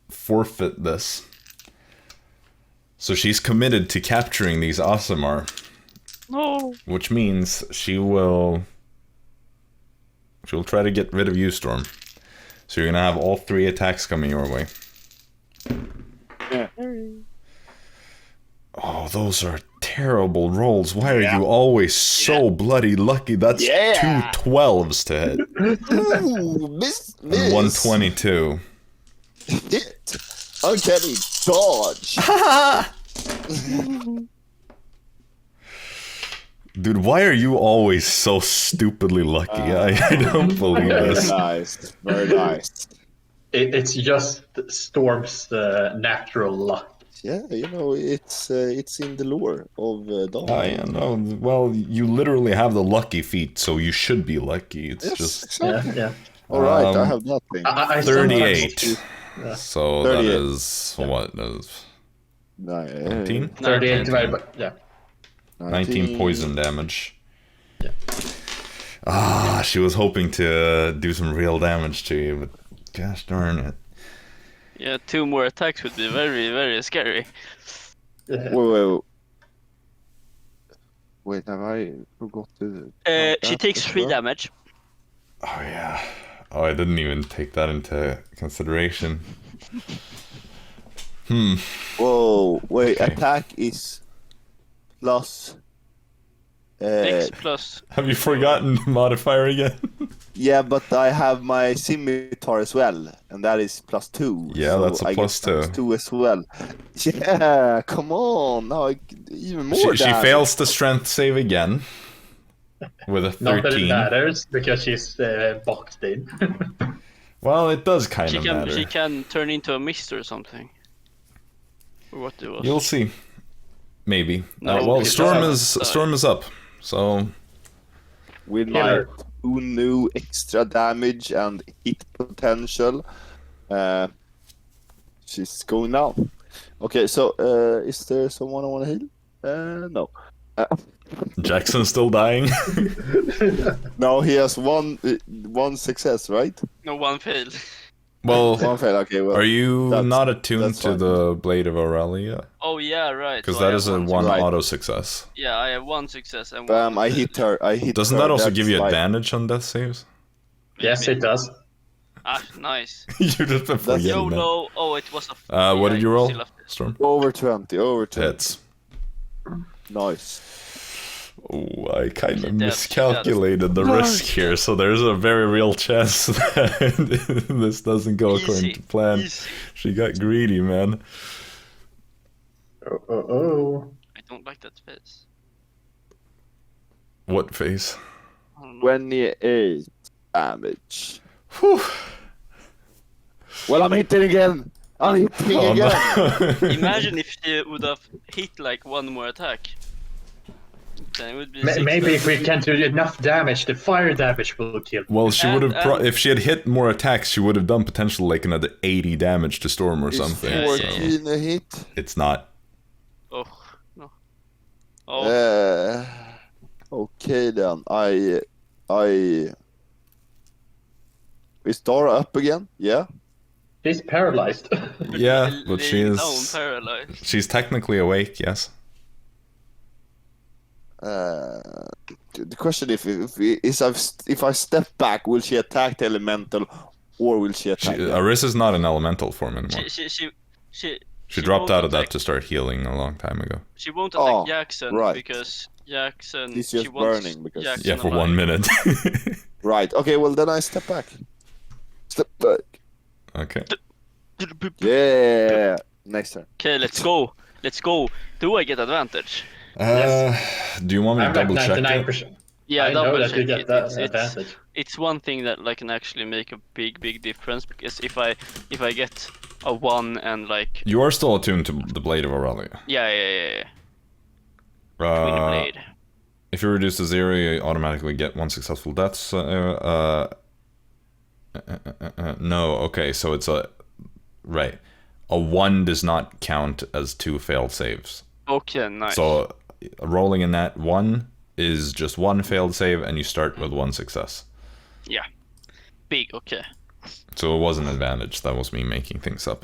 forfeit this. So she's committed to capturing these Aasimar, No. which means she'll try to get rid of you, Storm. So you're gonna have all 3 attacks coming your way. Yeah. Oh, those are terrible rolls. Why are you always so bloody lucky? That's 2 12s to hit. Ooh, miss. And 122. Hit. Uncanny dodge. Dude, why are you always so stupidly lucky? I don't believe this. Very nice. It's just Storm's natural luck. Yeah, you know, it's in the lore of Dara. I know. Well, you literally have the lucky feat, so you should be lucky. It's just exactly. Yeah. All right, I have nothing. I 38. Yeah. So 38. that is what is 19? 38 divided by 19 poison damage. Yeah. She was hoping to do some real damage to you, but gosh darn it. Yeah, 2 more attacks would be very, very scary. Wait, have I forgot to... She takes 3 damage. Oh yeah. Oh, I didn't even take that into consideration. Whoa, wait, Okay. attack is plus... X plus. Have you forgotten the modifier again? Yeah, but I have my scimitar as well, and that is +2. Yeah, so that's a I plus get 2. +2 as well. Yeah, come on, now even more She damage. fails the strength save again with a Not that it 13. matters because she's boxed in. Well, it does kind She of can matter. she can turn into a mist or something. Or what it was. You'll see. Maybe. No, Well, because Storm is up. So With Kill my her. 2 new extra damage and hit potential, she's going down. Okay, so is there someone I want to heal? No. Jackson's still dying. No, he has one success, right? No, 1 failed. Well, One fail. Okay, well, are you that's- not attuned that's to fine. the Blade of Aurelia? Oh yeah, right. Because So I that have is a one one Right. auto success. Yeah, I have 1 success and 1 bam! I fail. hit her. Doesn't her. that also That's give you like- advantage on death saves? Yes, it does. Ah, nice. You just been forgetting that. YOLO. Oh, it was a. What yeah, did you I roll, still have this. Storm? Over 20. Over 20. Hits. Nice. Oh, I kind of She does, miscalculated the risk here, so there's a very real chance that this doesn't go according to plan. Easy. She got greedy, man. Oh. I don't like that face. What face? I don't know. 28 damage. Whew. Well, I'm hitting again. I'm hitting Oh, again. no. Imagine if she would have hit like 1 more attack. Then it would be. 6 Maybe if we plus- can do enough damage, the fire damage will kill. Well, she would have And- if she had hit more attacks, she would have done potentially like another 80 damage to Storm or Is something. Yeah, so yeah, 14 a hit. it's not. Oh no. Oh. Okay then. Is Dara up again? Yeah. She's paralyzed. Yeah, but she Laying is. down paralyzed. She's technically awake. Yes. The question if I step back, will she attack the elemental, or will she attack? them? Arisa's not an elemental form anymore. She dropped won't out of that attack- to start healing a long time ago. She won't attack Oh, Jaxson right. because Jaxson. He's just she wants burning because- Jaxson Yeah, for alive. 1 minute. Right. Okay. Well, then I step back. Step back. Okay. Yeah. Next turn. Okay, let's go. Let's go. Do I get advantage? Do you want me to I'm like double check it? 99%. Yeah, I know double that you check get it. that It's- advantage. It's one thing that like can actually make a big difference because if I get a 1 and like You are still attuned to the Blade of Aurelia. yeah. Twin blade. If you reduce to 0, you automatically get 1 successful death. No, okay, so it's a... Right. A 1 does not count as 2 failed saves. Okay, nice. So rolling in that 1 is just 1 failed save, and you start with 1 success. yeah, big. Okay, So it was an advantage. That was me making things up.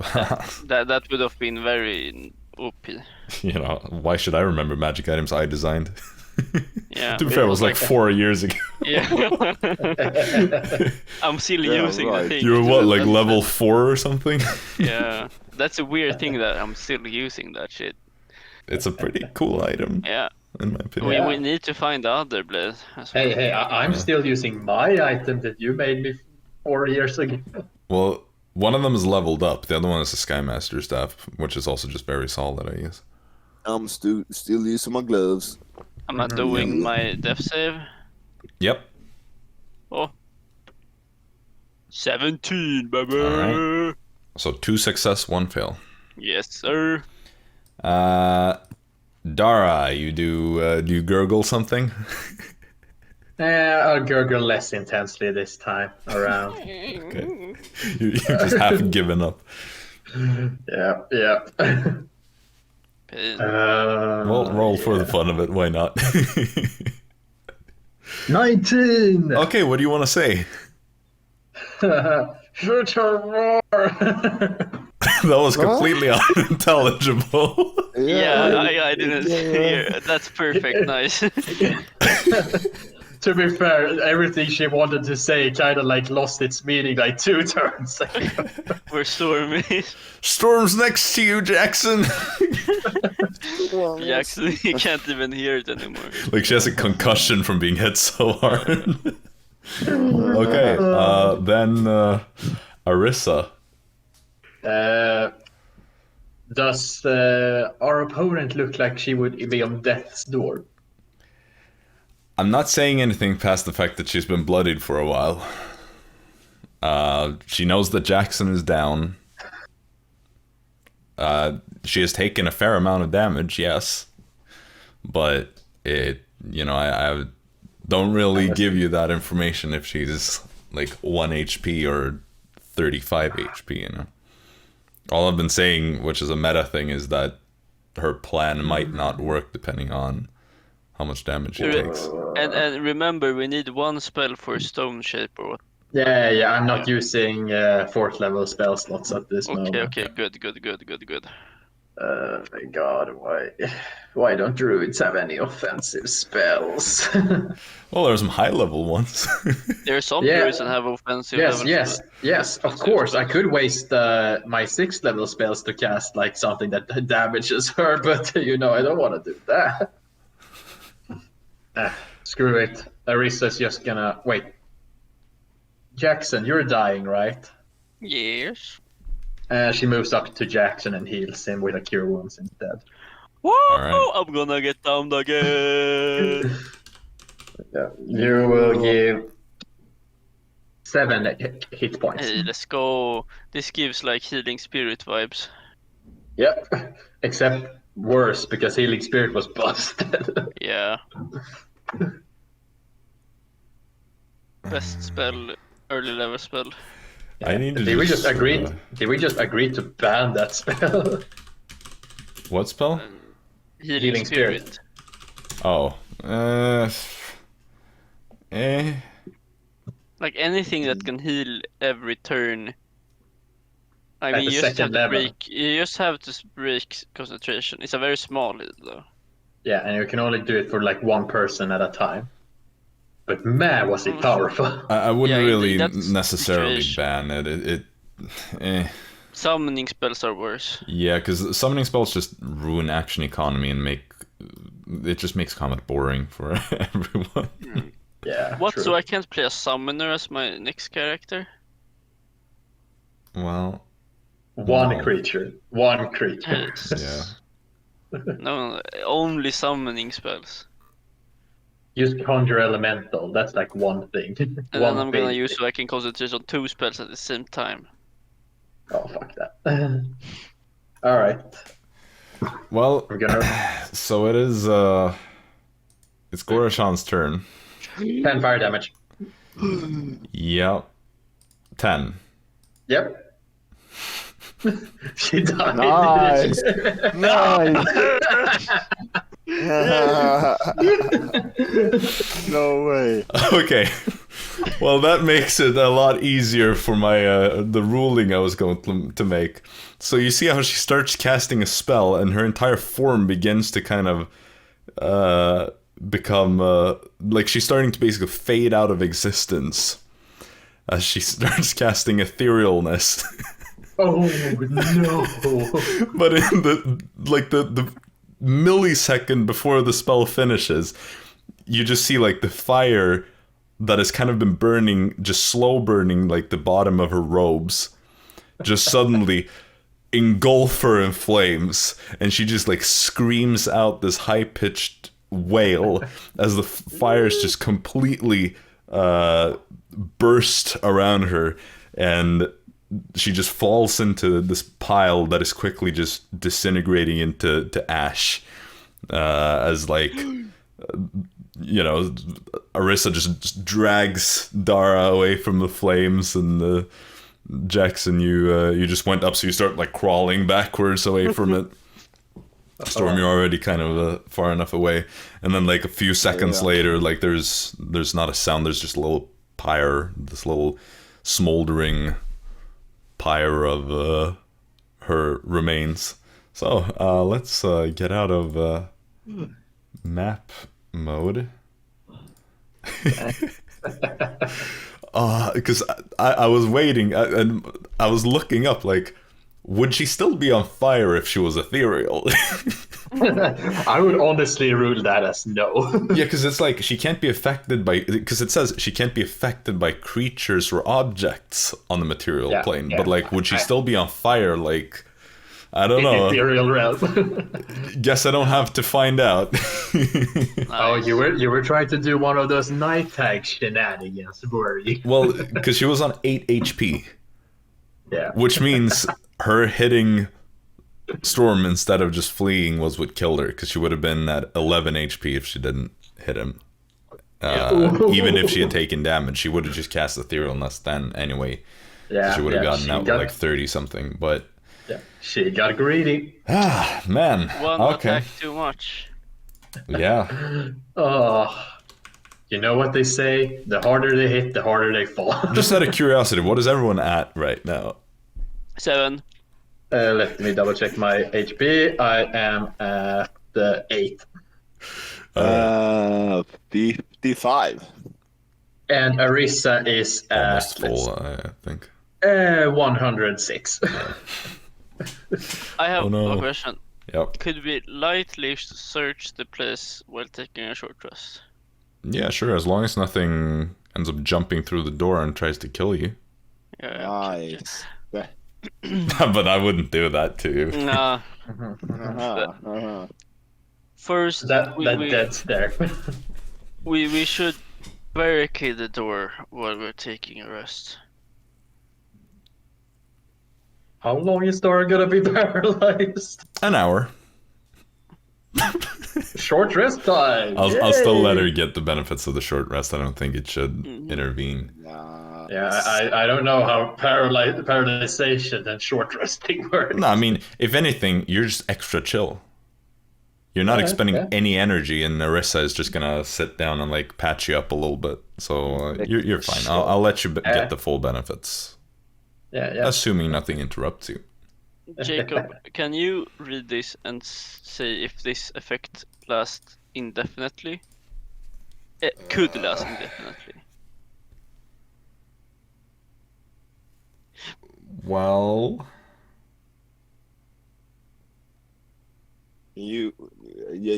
that would have been very OP. You know, why should I remember magic items I designed? Yeah. To be fair, it was like 4 years ago. Yeah. I'm still Yeah, using right. the thing. You were what, like level 4 or something? Yeah, that's a weird thing that I'm still using that shit. It's a pretty cool item, Yeah. in my opinion. We need to find the other blade. as well. Hey, I'm still using my item that you made me 4 years ago. Well, one of them is leveled up. The other one is the Skymaster staff, which is also just very solid, I guess. I'm still using my gloves. I'm not doing my death save. Yep. Oh. 17, baby. Alright. So 2 success, 1 fail. Yes, sir. Dara, you do you gurgle something? I'll gurgle less intensely this time around. Okay. You just haven't given up. Yeah. Pain. Roll for the fun of it, why not? 19! Okay, what do you want to say? Future war! That was completely unintelligible. I didn't hear. That's perfect. Nice. To be fair, everything she wanted to say kind of like lost its meaning like 2 turns ago. We're stormy. Storm's next to you, Jaxson. Jaxson, you can't even hear it anymore. Like she has a concussion from being hit so hard. Okay, then Arisa. Does our opponent look like she would be on death's door? I'm not saying anything past the fact that she's been bloodied for a while. She knows that Jaxson is down. She has taken a fair amount of damage, yes. But I don't really give you that information if she's like 1 HP or 35 HP, you know. All I've been saying, which is a meta thing, is that her plan might not work depending on how much damage she takes. And remember, we need 1 spell for stone shape or what? Yeah, I'm not using 4th level spell slots at this moment. Okay, good. My god, why don't druids have any offensive spells? Well, there are some high level ones. There are some Yeah. druids that have offensive levels. Yes, of course. I could waste my 6th level spells to cast like something that damages her, but I don't want to do that. Screw it. Arisa's just gonna... Wait. Jaxson, you're dying, right? Yes. She moves up to Jaxson and heals him with a Cure Wounds instead. Whoa! Alright. I'm gonna get downed again. Yeah, you will give 7 hit points. Hey, let's go. This gives like healing spirit vibes. Yep, except worse because Healing Spirit was busted. Yeah. Best spell, early level spell. I need to Did we just agree? Did we just agree to ban that spell? What spell? Healing spirit. Oh. Like anything that can heal every turn. I At mean, the you just have second to level. break. You just have to break concentration. It's a very small heal, though. Yeah, and you can only do it for like 1 person at a time. But man, was it powerful! I wouldn't Yeah, really that's necessarily situation. ban it. Summoning spells are worse. Yeah, because summoning spells just ruin action economy and it just makes combat boring for everyone. Yeah. What? True. So I can't play a summoner as my next character? Well, One No. creature. One creature. yeah. No, only summoning spells. Use Conjure Elemental. That's like one thing. And then I'm gonna use so I can concentrate on 2 spells at the same time. Oh fuck that. All right. Well, We're gonna so it is. It's Gorashan's turn. 10 fire damage. Yep. 10. Yep. She died. Nice. Nice. No way. Okay. Well, that makes it a lot easier for my the ruling I was going to make. So you see how she starts casting a spell, and her entire form begins to kind of become like she's starting to basically fade out of existence as she starts casting etherealness. Oh no. But in the millisecond before the spell finishes, you just see like the fire that has kind of been burning, just slow burning, like the bottom of her robes, just suddenly engulf her in flames, and she just like screams out this high-pitched wail as the fires just completely burst around her, and she just falls into this pile that is quickly just disintegrating into ash, as like Arisa just drags Dara away from the flames, and Jaxson, you just went up, so you start like crawling backwards away from it. Storm, you're already kind of far enough away, and then like a few seconds later, like there's not a sound. There's just a little pyre, this little smoldering pyre of her remains. So let's get out of map mode. Because I was waiting and I was looking up, like, would she still be on fire if she was ethereal? I would honestly rule that as no. Yeah, because it's like she can't be affected by, because it says she can't be affected by creatures or objects on the material plane. But like, would she still be on fire? Like, I don't know. Ethereal realm. Guess I don't have to find out. Oh, you were trying to do one of those night tag shenanigans, were you? Well, because she was on 8 HP. Yeah. Which means her hitting Storm instead of just fleeing was what killed her, because she would have been at 11 HP if she didn't hit him. Even if she had taken damage, she would have just cast Etherealness then anyway. Yeah, she would have gotten out with like 30 something, but... Yeah, she got greedy. Ah, man. One okay. attack too much. Yeah. Oh, you know what they say? The harder they hit, the harder they fall. Just out of curiosity, what is everyone at right now? 7. Let me double check my HP. I am at 8. 55. And Arisa is Almost full, I think. 106. I have a question. Yep. Could we lightly search the place while taking a short rest? Yeah, sure, as long as nothing ends up jumping through the door and tries to kill you. Yeah, Nice. But I wouldn't do that to you. Nah. First, that dead's there. we should barricade the door while we're taking a rest. How long is Dara gonna be paralyzed? An hour. Short rest time. I'll still let her get the benefits of the short rest. I don't think it should intervene. Yeah, I don't know how paralyzation and short resting works. No, I mean, if anything, you're just extra chill. You're not expending any energy, and Arisa is just gonna sit down and like patch you up a little bit. So you're fine. I'll let you get the full benefits. Yeah. Assuming nothing interrupts you. Jacob, can you read this and say if this effect lasts indefinitely? It could last indefinitely. Well, You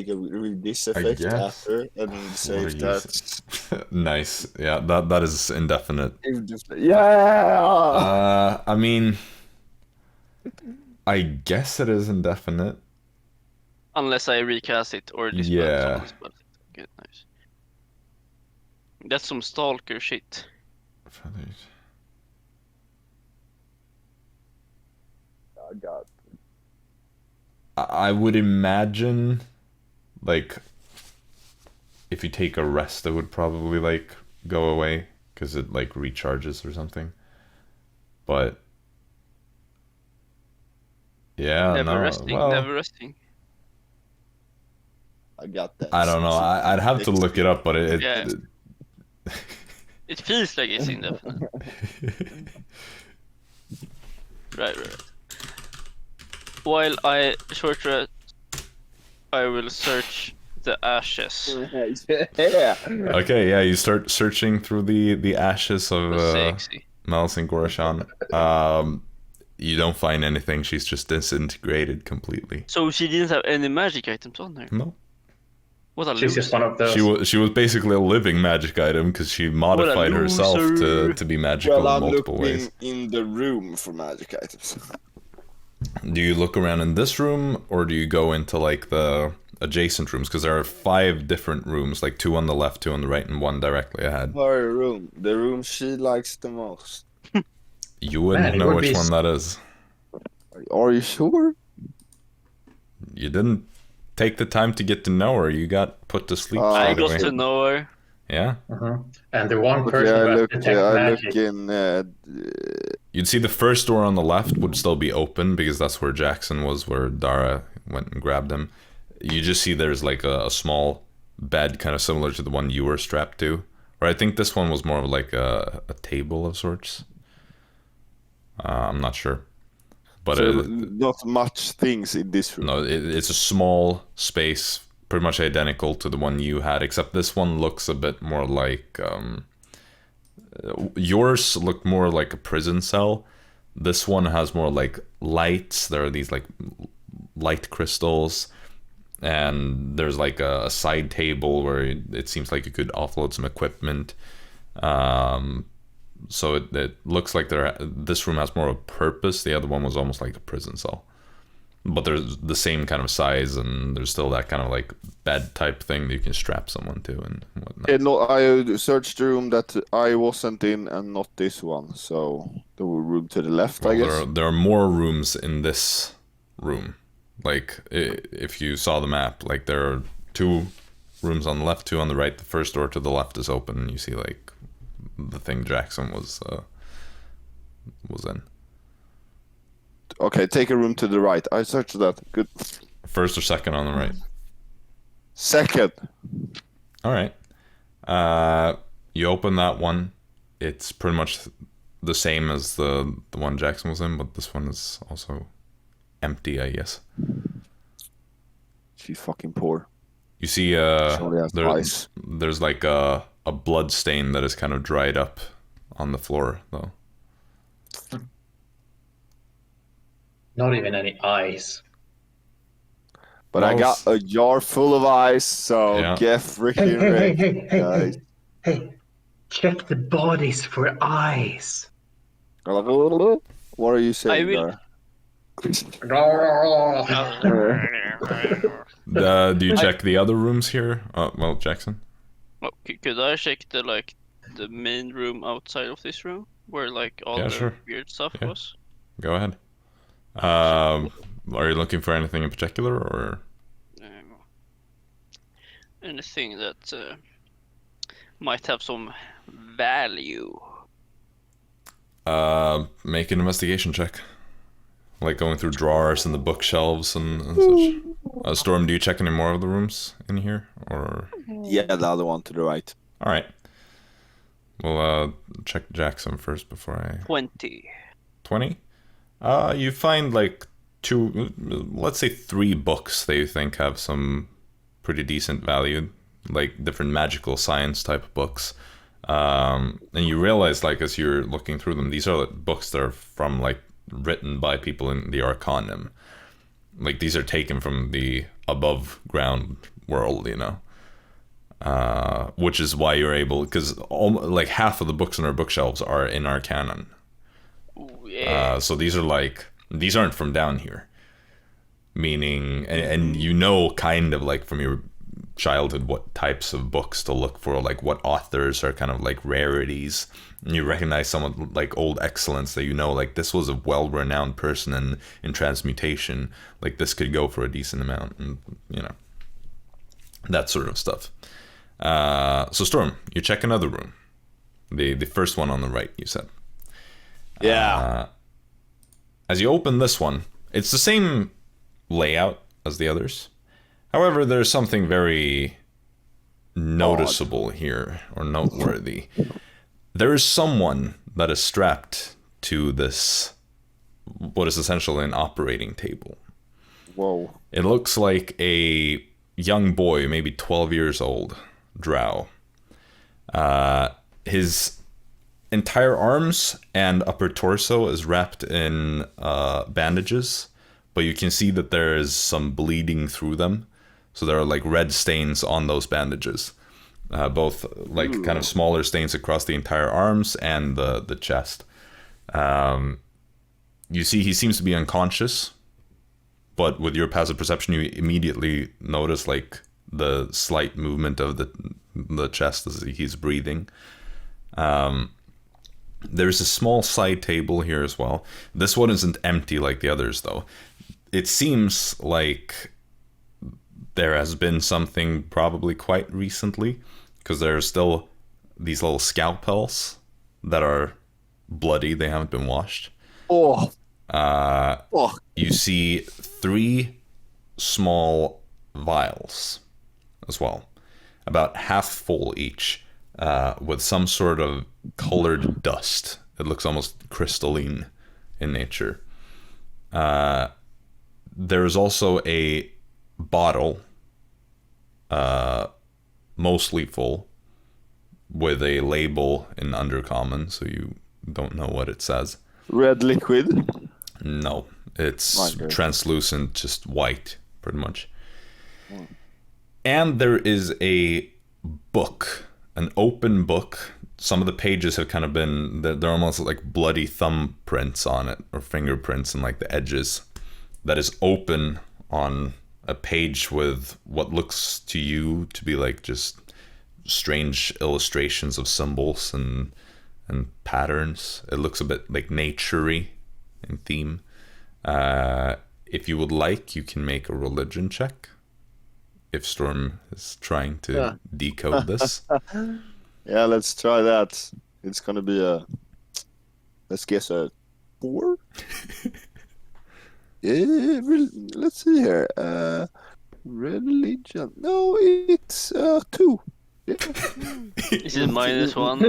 can read this effect after and say if that's nice. Yeah, that is indefinite. Yeah. I mean, I guess it is indefinite. Unless I recast it or dispel someone's spell. Okay, nice. That's some stalker shit. I got. I would imagine, like, if you take a rest, it would probably, like, go away, because it, like, recharges or something. But, yeah, never resting. I got that. I don't know, I'd have to look it up, but it it feels like it's indefinite. Right. While I short rest, I will search the ashes. Yeah. Okay, yeah, you start searching through the ashes of Malus and Gorashan. You don't find anything. She's just disintegrated completely. So she didn't have any magic items on her. No. What a She's just loser. one of those. She was basically a living magic item because she modified herself to be magical Well, in I'm multiple looking ways. in the room for magic items. Do you look around in this room, or do you go into like the adjacent rooms? Because there are 5 different rooms, like 2 on the left, 2 on the right, and 1 directly ahead. Her room, the room she likes the most. You wouldn't Man, it know would which be one that is. Are you sure? You didn't take the time to get to know her. You got put to sleep I straight got away. to know her. Yeah. And the one Okay, person who I has look. detect I magic. look in. You'd see the first door on the left would still be open because that's where Jaxson was, where Dara went and grabbed him. You just see there's like a small bed, kind of similar to the one you were strapped to. Or I think this one was more of like a table of sorts. I'm not sure. But So not much things in this room. no, it's a small space, pretty much identical to the one you had, except this one looks a bit more like... yours looked more like a prison cell. This one has more like lights. There are these like light crystals, and there's like a side table where it seems like you could offload some equipment. So it looks like this room has more of a purpose. The other one was almost like a prison cell, but there's the same kind of size, and there's still that kind of like bed type thing that you can strap someone to and whatnot. Okay, no, I searched the room that I wasn't in, and not this one. So the room to the left, I guess. There are more rooms in this room. Like, if you saw the map, like there are 2 rooms on the left, 2 on the right. The first door to the left is open, and you see like the thing Jaxson was in. Okay, take a room to the right. I searched that. Good. First or second on the right. Second. All right. You open that one. It's pretty much the same as the one Jaxson was in, but this one is also empty, I guess. She's fucking poor. You see, Surely has eyes. there's like a blood stain that is kind of dried up on the floor, though. Not even any eyes. But I got a jar full of ice, so Yeah. get freaking ready, guys. Hey, check the bodies for eyes. What are you saying, I will- Dara? Do you check the other rooms here? Well, Jaxson? Oh, could I check the main room outside of this room where like all Yeah, the sure. weird stuff Yeah. was? Go ahead. Are you looking for anything in particular, or? Anything that might have some value. Make an investigation check. Like going through drawers and the bookshelves and such. Storm, do you check any more of the rooms in here, or? Yeah, the other one to the right. All right. We'll check Jaxson first before I. 20. 20. You find like 2, let's say 3 books that you think have some pretty decent value, like different magical science type of books. And you realize, like, as you're looking through them, these are books that are from like written by people in the Arcanum. Like, these are taken from the above ground world, you know. Which is why you're able, because like half of the books on our bookshelves are in Arcanum. Ooh, yeah. So these aren't from down here. Meaning, and you know, kind of like from your childhood what types of books to look for, like what authors are kind of like rarities. And you recognize someone like old excellence that you know, like this was a well-renowned person in transmutation. Like this could go for a decent amount, and you know, that sort of stuff. So Storm, you check another room. The first one on the right, you said. Yeah. As you open this one, it's the same layout as the others. However, there's something very noticeable here, or noteworthy. There is someone that is strapped to this, what is essentially an operating table. Whoa. It looks like a young boy, maybe 12 years old, Drow. And entire arms and upper torso is wrapped in bandages, but you can see that there is some bleeding through them. So there are like red stains on those bandages. Both like kind of smaller stains across the entire arms and the chest. You see he seems to be unconscious, but with your passive perception, you immediately notice like the slight movement of the chest as he's breathing. There's a small side table here as well. This one isn't empty like the others, though. It seems like there has been something probably quite recently, because there are still these little scalpels that are bloody. They haven't been washed. Oh. You see 3 small vials as well, about half full each, with some sort of colored dust. It looks almost crystalline in nature. There's also a bottle, mostly full, with a label in Undercommon, so you don't know what it says. Red liquid? No, it's translucent, just white, pretty much. And there is a book, an open book. Some of the pages have kind of been, they're almost like bloody thumbprints on it, or fingerprints in like the edges, that is open on a page with what looks to you to be like just strange illustrations of symbols and patterns. It looks a bit like nature-y in theme. If you would like, you can make a religion check if Storm is trying to decode this. Yeah, let's try that. It's gonna be let's guess a 4? Yeah, let's see here. Religion. No, it's 2. Yeah. Is it -1?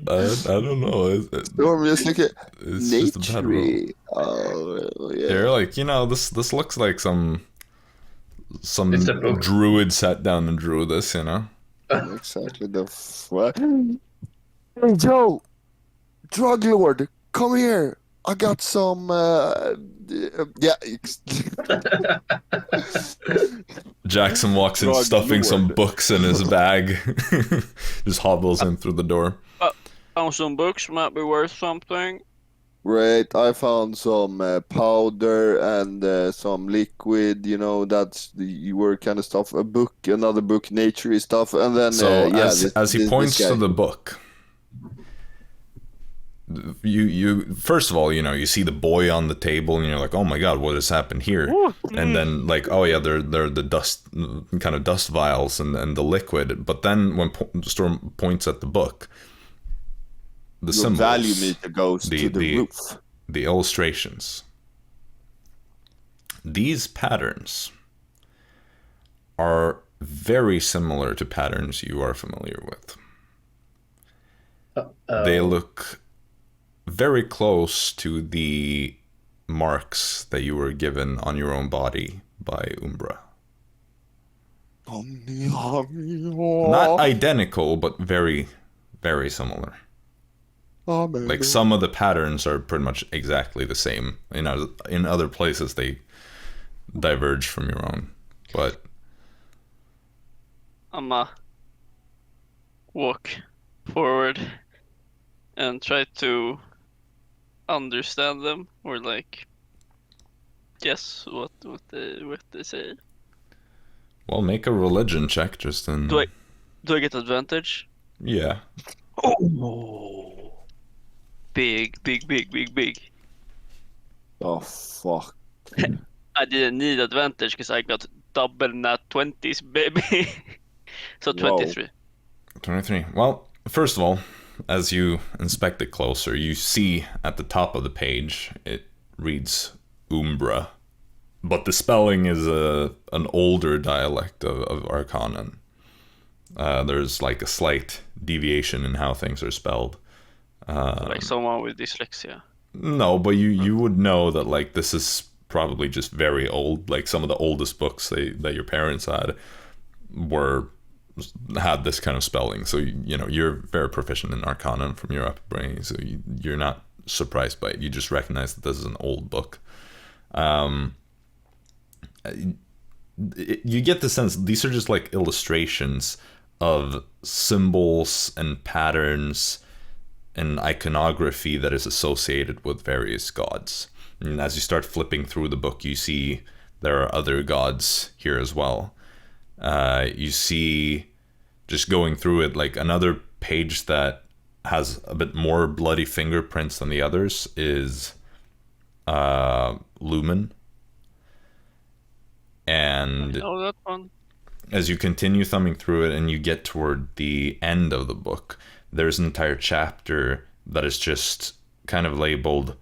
I don't know. Storm just look at It's just a bad roll. nature. Oh, yeah. They're like, this looks like some It's a book. druid sat down and drew this, Exactly the fuck. Hey, Joe, drug lord, come here. I got some. Jaxson walks in, Drug stuffing some lord. books in his bag. Just hobbles in through the door. Found some books, might be worth something. Great, I found some powder and some liquid. That's the work kind of stuff. A book, another book, nature stuff, and then So this he points guy. to the book, you first of all, you see the boy on the table, and you're like, oh my god, what has happened here? And then like, oh yeah, they're the dust, kind of dust vials and the liquid. But then when Storm points at the book, the Your symbols, value meter goes to the roof. the illustrations, these patterns are very similar to patterns you are familiar with. They look very close to the marks that you were given on your own body by Umbra. Not identical, but very, very similar. Like some of the patterns are pretty much exactly the same. In other places they diverge from your own, but I'ma walk forward and try to understand them, or like guess what they say. well, make a religion check just in. Do I get advantage? Yeah. Oh, big. Oh fuck! I didn't need advantage because I got double nat 20s, baby. So 23. 23. Well, first of all, as you inspect it closer, you see at the top of the page it reads Umbra, but the spelling is an older dialect of Arcanan. There's like a slight deviation in how things are spelled. Like someone with dyslexia. No, but you would know that like this is probably just very old. Like some of the oldest books that your parents had were had this kind of spelling, so you're very proficient in Arcana from your upbringing, so you're not surprised by it. You just recognize that this is an old book. You get the sense these are just like illustrations of symbols and patterns and iconography that is associated with various gods. And as you start flipping through the book, you see there are other gods here as well. You see, just going through it, like another page that has a bit more bloody fingerprints than the others is Lumen. And that one. As you continue thumbing through it and you get toward the end of the book, there's an entire chapter that is just kind of labeled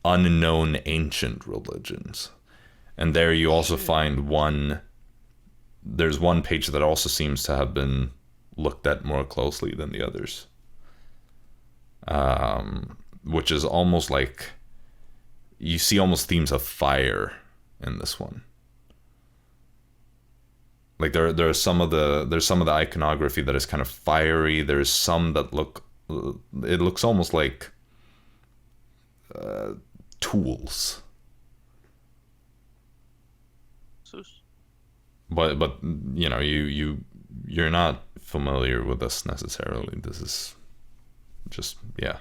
Unknown Ancient Religions. And there you also find there's one page that also seems to have been looked at more closely than the others. Which is almost like, you see almost themes of fire in this one. Like there's some of the iconography that is kind of fiery. There's some that looks almost like tools. But you're not familiar with this necessarily. This is just, yeah.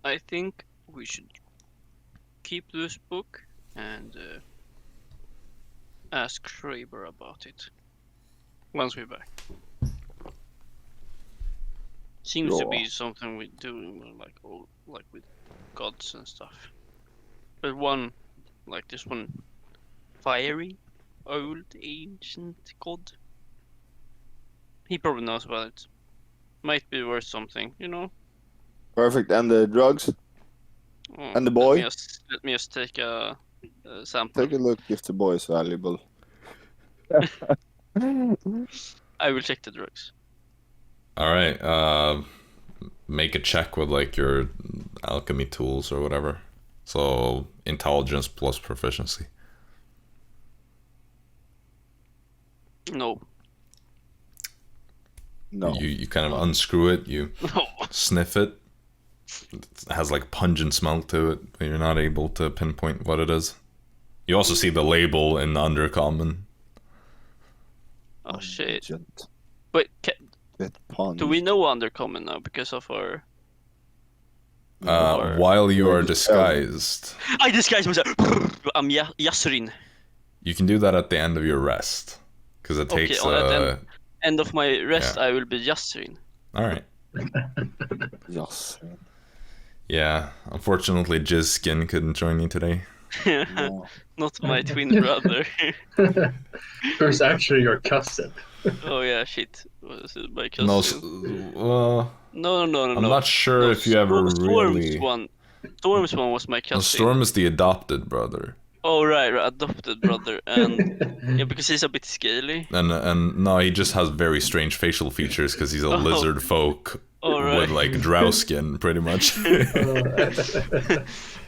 I think we should keep this book and ask Schreiber about it once we're back. Seems to be something we do like with gods and stuff. But this one fiery, old, ancient god. He probably knows about it. Might be worth something, Perfect. And the drugs? And the boy? Let me just take a sample. Take a look if the boy is valuable. I will check the drugs. All right. Make a check with like your alchemy tools or whatever. So intelligence plus proficiency. No. You kind of unscrew it. You sniff it. It has like pungent smell to it, but you're not able to pinpoint what it is. You also see the label in the Undercommon. Oh shit! But do we know Undercommon now because of our? While you are disguised, I disguise myself. I'm Yasrin. You can do that at the end of your rest, because it takes. At the end of my rest, I will be Yasrin. All right. Yasrin. Yeah, unfortunately, Jizskin couldn't join me today. No. Not my twin brother. Who's actually your cousin? Oh yeah, shit. Was it my cousin? No. No. I'm not sure if you ever really. Storm's one was my cousin. Storm is the adopted brother. Oh right, adopted brother, and yeah, because he's a bit scaly. And no, he just has very strange facial features because he's a lizard folk with like drow skin, pretty much.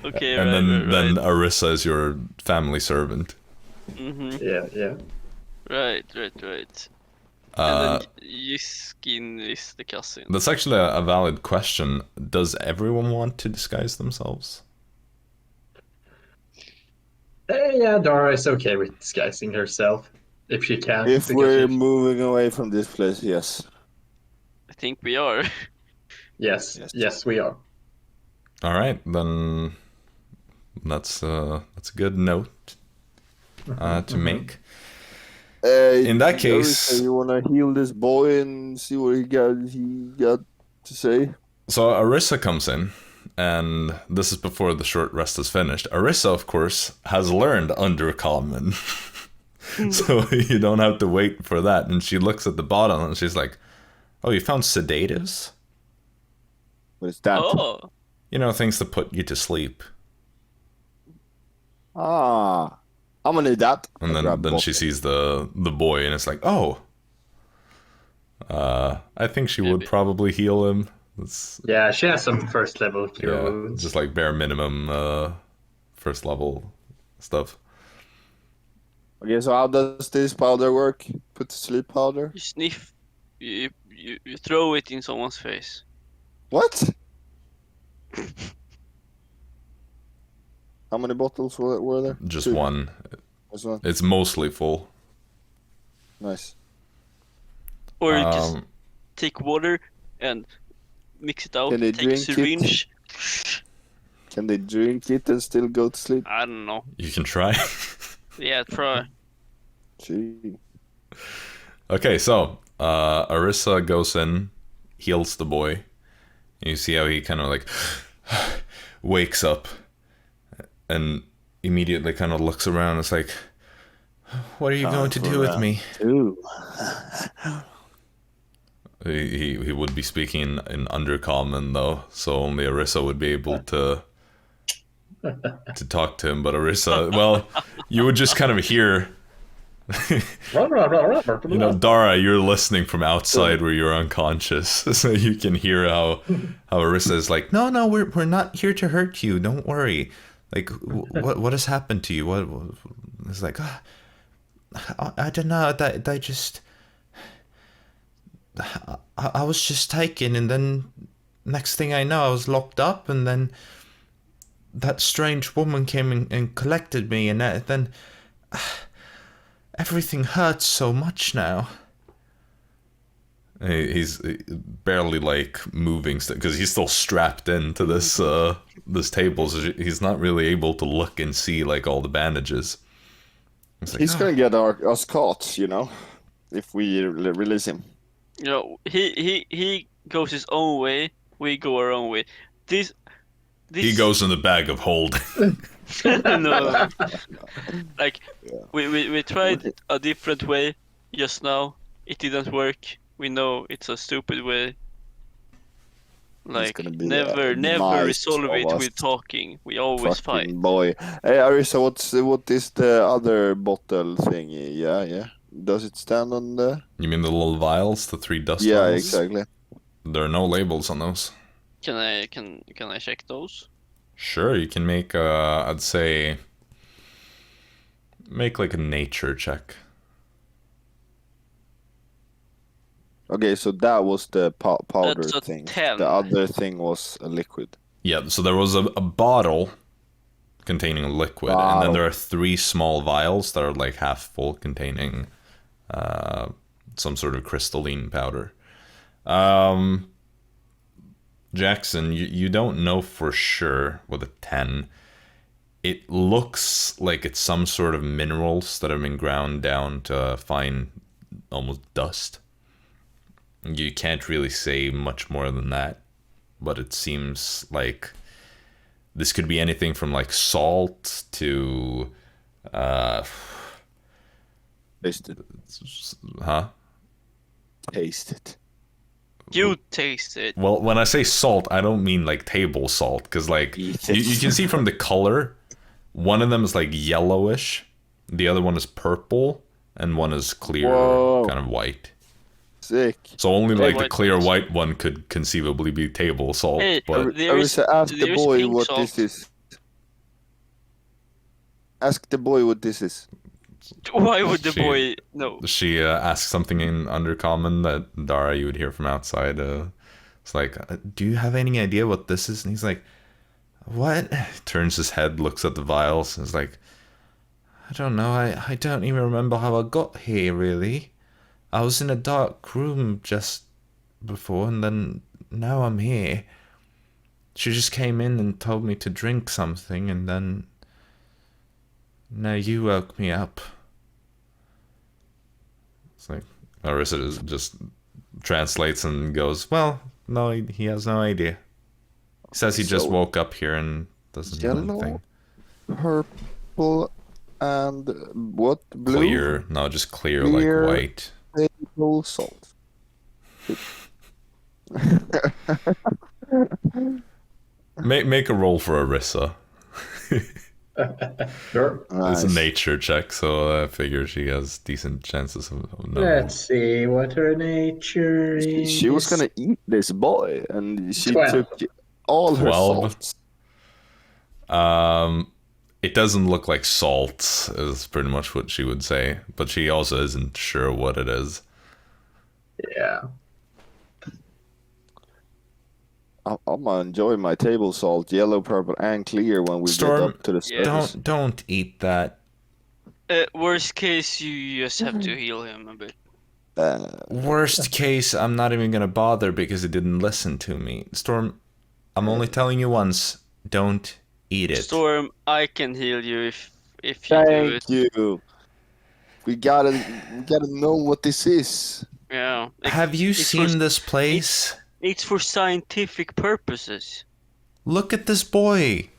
Okay. And then Arisa is your family servant. Mm-hmm. Yeah. Right. And then Yiskin is the cousin. That's actually a valid question. Does everyone want to disguise themselves? Yeah, Dara is okay with disguising herself if she can. If we're moving away from this place, yes. I think we are. Yes, we are. All right, then that's a good note to make. In that case, you wanna heal this boy and see what he got to say. So Arisa comes in, and this is before the short rest is finished. Arisa, of course, has learned Undercommon, so you don't have to wait for that. And she looks at the bottom, and she's like, "Oh, you found sedatives? What is that? Oh. Things that put you to sleep." Ah, I'm gonna need that. And then she sees the boy, and it's like, "Oh, I think she would probably heal him." Yeah, she has some first level cure wounds. Just like bare minimum first level stuff. Okay, so how does this powder work? Put to sleep powder? You sniff, you throw it in someone's face. What? How many bottles were there? Just 2. one. Just one. It's mostly full. Nice. Or you just take water and mix it out, Can they take a drink syringe. Can they drink it and still go to sleep? I don't know. You can try. Yeah, try. Gee. Okay, so Arisa goes in, heals the boy. You see how he kind of like wakes up and immediately kind of looks around. It's like, what are you going to do with me? Ooh. He would be speaking in Undercommon though, so only Arisa would be able to talk to him. But Arisa, well, you would just kind of hear. You know, Dara, you're listening from outside where you're unconscious, so you can hear how Arisa is like, no, we're not here to hurt you. Don't worry. Like, what has happened to you? What it's like? I don't know. They just. I was just taken, and then next thing I know, I was locked up, and then that strange woman came and collected me, and then. Everything hurts so much now. He's barely like moving because he's still strapped into this this table, so he's not really able to look and see like all the bandages. Like, he's gonna get us caught, you know, if we release him. You know, he goes his own way. We go our own way. This he goes in the bag of holding. No. Like, we tried a different way just now. It didn't work. We know it's a stupid way. Like, never resolve it with talking. We always fight. Boy. Hey, Arisa, what is the other bottle thingy? Yeah. Does it stand on the... You mean the little vials, the 3 dust vials? Yeah, exactly. There are no labels on those. Can I check those? Sure, you can make I'd say make like a nature check. Okay, so that was the powder That's a thing. 10. The other thing was a liquid. Yeah, so there was a bottle containing a liquid, and then there are 3 small vials that are like half full, containing some sort of crystalline powder. Jaxson, you don't know for sure with a 10. It looks like it's some sort of minerals that have been ground down to fine, almost dust. You can't really say much more than that, but it seems like this could be anything from like salt to Taste it. Huh? Taste it. You taste it. Well, when I say salt, I don't mean like table salt, because like you can see from the color, one of them is like yellowish, the other one is purple, and one is clear, kind of white. Sick. So only like the white clear ones. white one could conceivably be table salt. Hey, but Arisa, ask the boy pink what salt. this is. Ask the boy what this is. Why would the boy know? She asks something in Undercommon that Dara you would hear from outside. It's like, do you have any idea what this is? And he's like, what? Turns his head, looks at the vials, and is like, I don't know. I don't even remember how I got here, really. I was in a dark room just before, and then now I'm here. She just came in and told me to drink something, and then now you woke me up. It's like Arisa just translates and goes, well, no, he has no idea. He says he just woke up here and doesn't know anything. Purple, and what? Blue? Clear. No, just clear like white. Table salt. Make a roll for Arisa. Sure. Nice. It's a nature check, so I figure she has decent chances of knowing. Let's see what her nature is. She was gonna eat this boy, and she 12. took all her 12. salts. it doesn't look like salt, is pretty much what she would say. But she also isn't sure what it is. Yeah. I'm gonna enjoy my table salt, yellow, purple, and clear when we Storm, get up to the surface. Don't eat that. Worst case, you just have to heal him a bit. Worst case, I'm not even gonna bother because it didn't listen to me. Storm, I'm only telling you once. Don't eat it. Storm, I can heal you if you do it. Thank you. We gotta know what this is. Yeah. Have you seen this place? It's for scientific purposes. Look at this boy.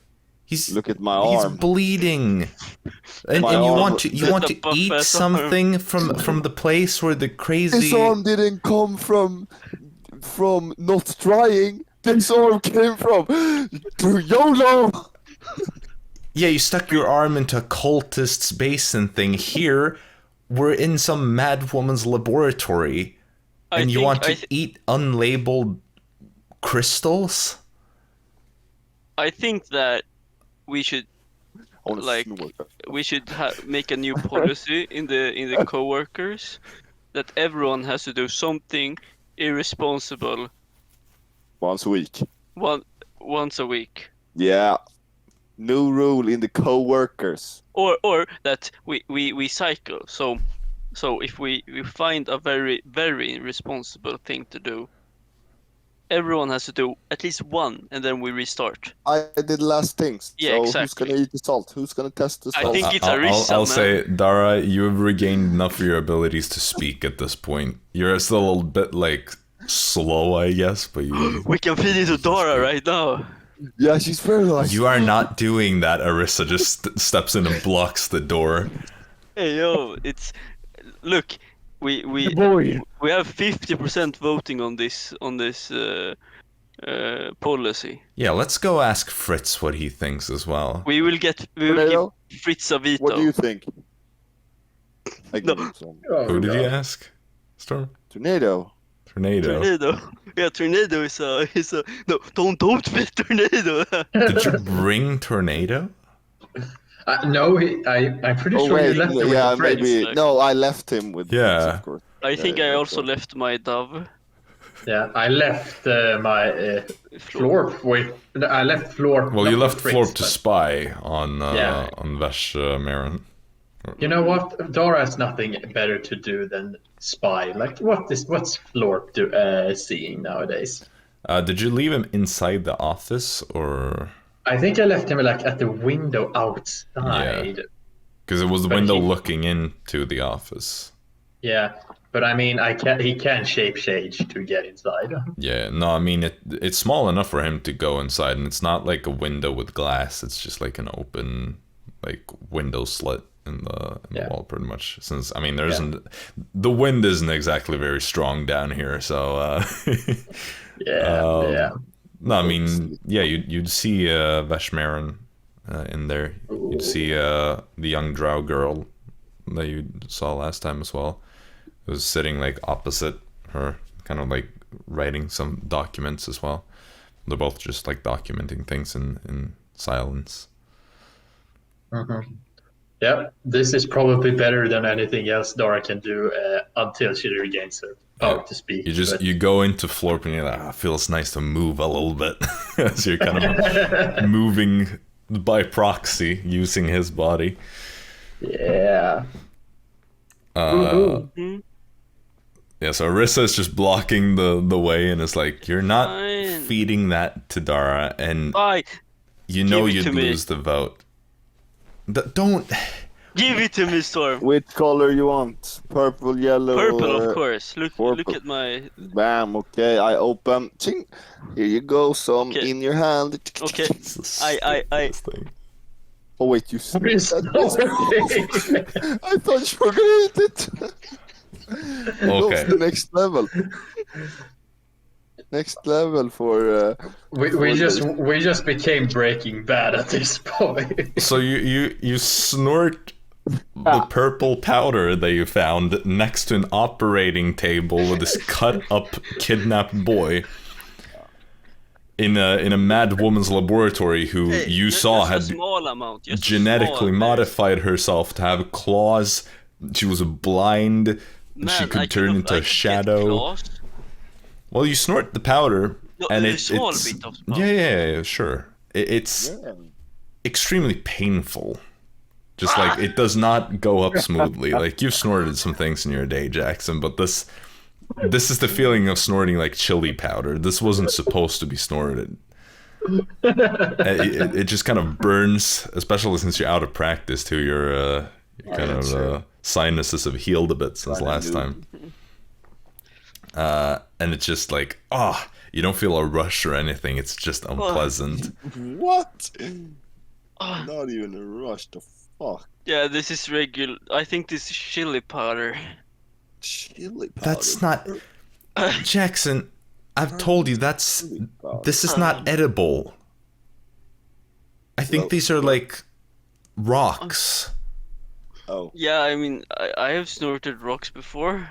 Look at my He's arm. bleeding. And My you arm. want to eat buffet something from the place where the crazy This arm didn't come from not trying. This arm came from YOLO. Yeah, you stuck your arm into a cultist's basin thing. Here, we're in some mad woman's laboratory. And you want to eat unlabeled crystals? I think that we should make a new policy in the coworkers that everyone has to do something irresponsible Once a week. once a week. Yeah. New rule in the co-workers. Or that we cycle. So if we find a very, very irresponsible thing to do, everyone has to do at least one, and then we restart. I did last things. Yeah, so exactly. Who's gonna eat the salt? Who's gonna test the salt? I think it's Arisa, I'll man. say, Dara, you have regained enough of your abilities to speak at this point. You're still a little bit, like, slow, I guess, but you... We can feed it to Dara right now. Yeah, she's paralyzed. You are not doing that. Arisa just steps in and blocks the door. Hey yo, look, we have 50% voting on this policy. Yeah, let's go ask Fritz what he thinks as well. We will give Fritz a veto. What do you think? I No. give him some. Who did you ask? Storm? Tornado. Tornado. Yeah, Tornado is a no. Don't fit Tornado. Did you bring Tornado? No, I'm pretty sure you left him with yeah, the friends. maybe. No, I left him with Yeah. friends, of course. I think I also left my dove. Yeah, I left my Florp with. I left Florp. Well, you not left Fritz, Florp to but- spy on Yeah. Vesh Marin. You know what? Dara has nothing better to do than spy. Like, what's Florp seeing nowadays? Did you leave him inside the office or? I think I left him like at the window outside. Because it was the But window he- looking into the office. Yeah, but I mean, he can shape shade to get inside. Yeah, no, I mean it's small enough for him to go inside, and it's not like a window with glass. It's just like an open, like window slit in the wall, pretty much. Since I mean, there isn't the wind isn't exactly very strong down here, so. Yeah. No, I mean, yeah, you'd see Vashmarin in there. You'd see the young Drow girl that you saw last time as well. It was sitting like opposite her, kind of like writing some documents as well. They're both just like documenting things in silence. Mm-hmm. Yeah, this is probably better than anything else Dara can do until she regains her power to speak. You go into Florp and you're like, it feels nice to move a little bit. So you're kind of moving by proxy using his body. Yeah. Yeah, so Arisa is just blocking the way and it's like, you're not Fine. feeding that to Dara, and Bye. you know Give it you'd to me. lose the vote. Don't... Give it to me, Storm. Which color you want? Purple, yellow, Purple, or... of course. Look purple. at my. Bam, okay, I open. Ching. Here you go, some Okay. in your hand. Okay. Jesus, I- this thing. Oh wait, you What is I thought you were gonna eat it. Okay. The next level. Next level for we just became Breaking Bad at this point. So you snort the purple powder that you found next to an operating table with this cut up kidnapped boy. in a mad woman's laboratory who you saw had genetically modified herself to have claws. She was blind. Man, she could turn into a shadow. Well, you snort the powder, and it's a bit of smoke. Yeah, sure. It's extremely painful. Just like it does not go up smoothly. Like you've snorted some things in your day, Jaxson, but this is the feeling of snorting like chili powder. This wasn't supposed to be snorted. It just kind of burns, especially since you're out of practice too. Your kind of sinuses have healed a bit since last time. And it's just like, you don't feel a rush or anything. It's just unpleasant. What? Not even a rush. The fuck? Yeah, this is regular. I think this is chili powder. Chili powder? That's not... Jaxson, I've told you this is not edible. I think these are like rocks. Oh. Yeah, I mean, I have snorted rocks before.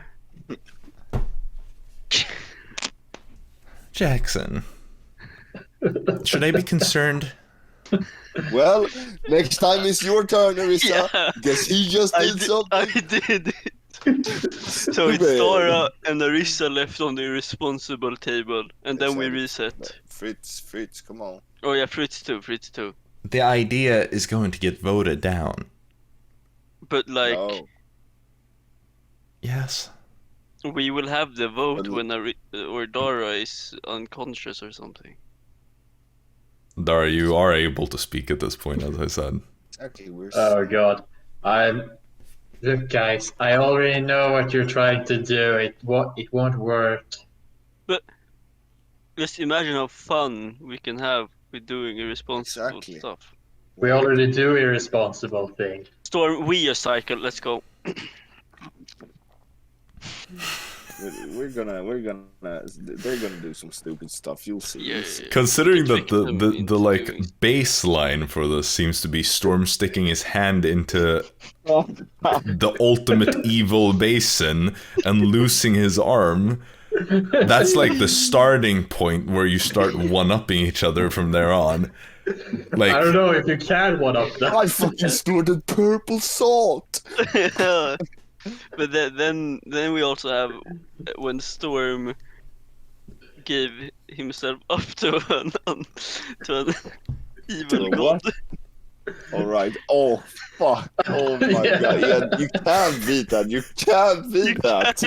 Jaxson, should I be concerned? Well, next time it's your turn, Arisa. Yeah. Guess he just did something. I did it. So it's Dara and Arisa left on the irresponsible table, and then we reset. Fritz, come on. Oh yeah, Fritz too. The idea is going to get voted down. But like... No. Yes. We will have the vote when Dara is unconscious or something. Dara, you are able to speak at this point, as I said. Exactly. Oh god. Look, guys, I already know what you're trying to do. It won't work. But just imagine how fun we can have with doing irresponsible stuff. We already do irresponsible things. Storm, we a cycle. Let's go. They're gonna do some stupid stuff. You'll see. Yeah. Considering that the like baseline for this seems to be Storm sticking his hand into the ultimate evil basin and loosing his arm, that's like the starting point where you start one-upping each other from there on. Like, I don't know if you can one-up that. I fucking snorted purple salt. But then we also have when Storm gave himself up to an evil god. Alright. Oh fuck. Oh my god. Yeah, you can't beat that. You can't beat that.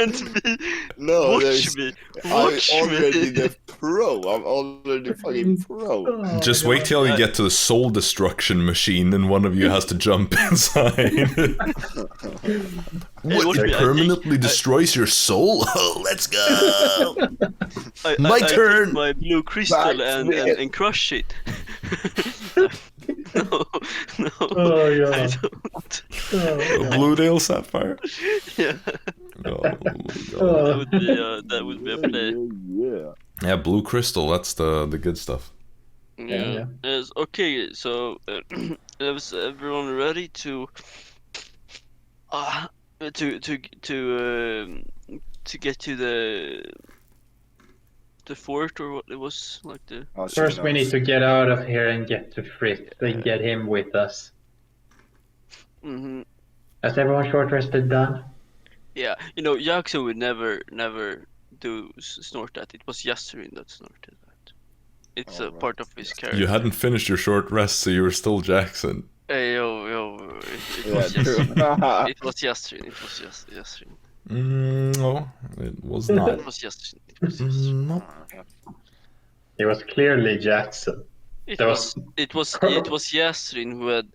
No, Watch me. I'm already the pro. I'm already fucking pro. Just wait till you get to the soul destruction machine, and one of you has to jump inside. What, it permanently destroys your soul? Oh, let's go! My turn! My blue crystal and crush it. No. Oh yeah. I don't. A Blue Dale Sapphire? Yeah. Oh my god. That would be a play. Yeah, blue crystal, that's the good stuff. Yeah. Yes, okay, so is everyone ready to get to the fort, or what it was like the... First we need to get out of here and get to Fritz and get him with us. Mm-hmm. Has everyone short rested done? Yeah, you know, Jaxson would never do snort that. It was Yassrin that snorted that. It's a part of his character. You hadn't finished your short rest, so you were still Jaxson. Hey, yo, it was Yassrin. It was Yassrin. It was Yassrin. No, it was not. It was Yassrin. No. It was clearly Jaxson. It was Yassrin who had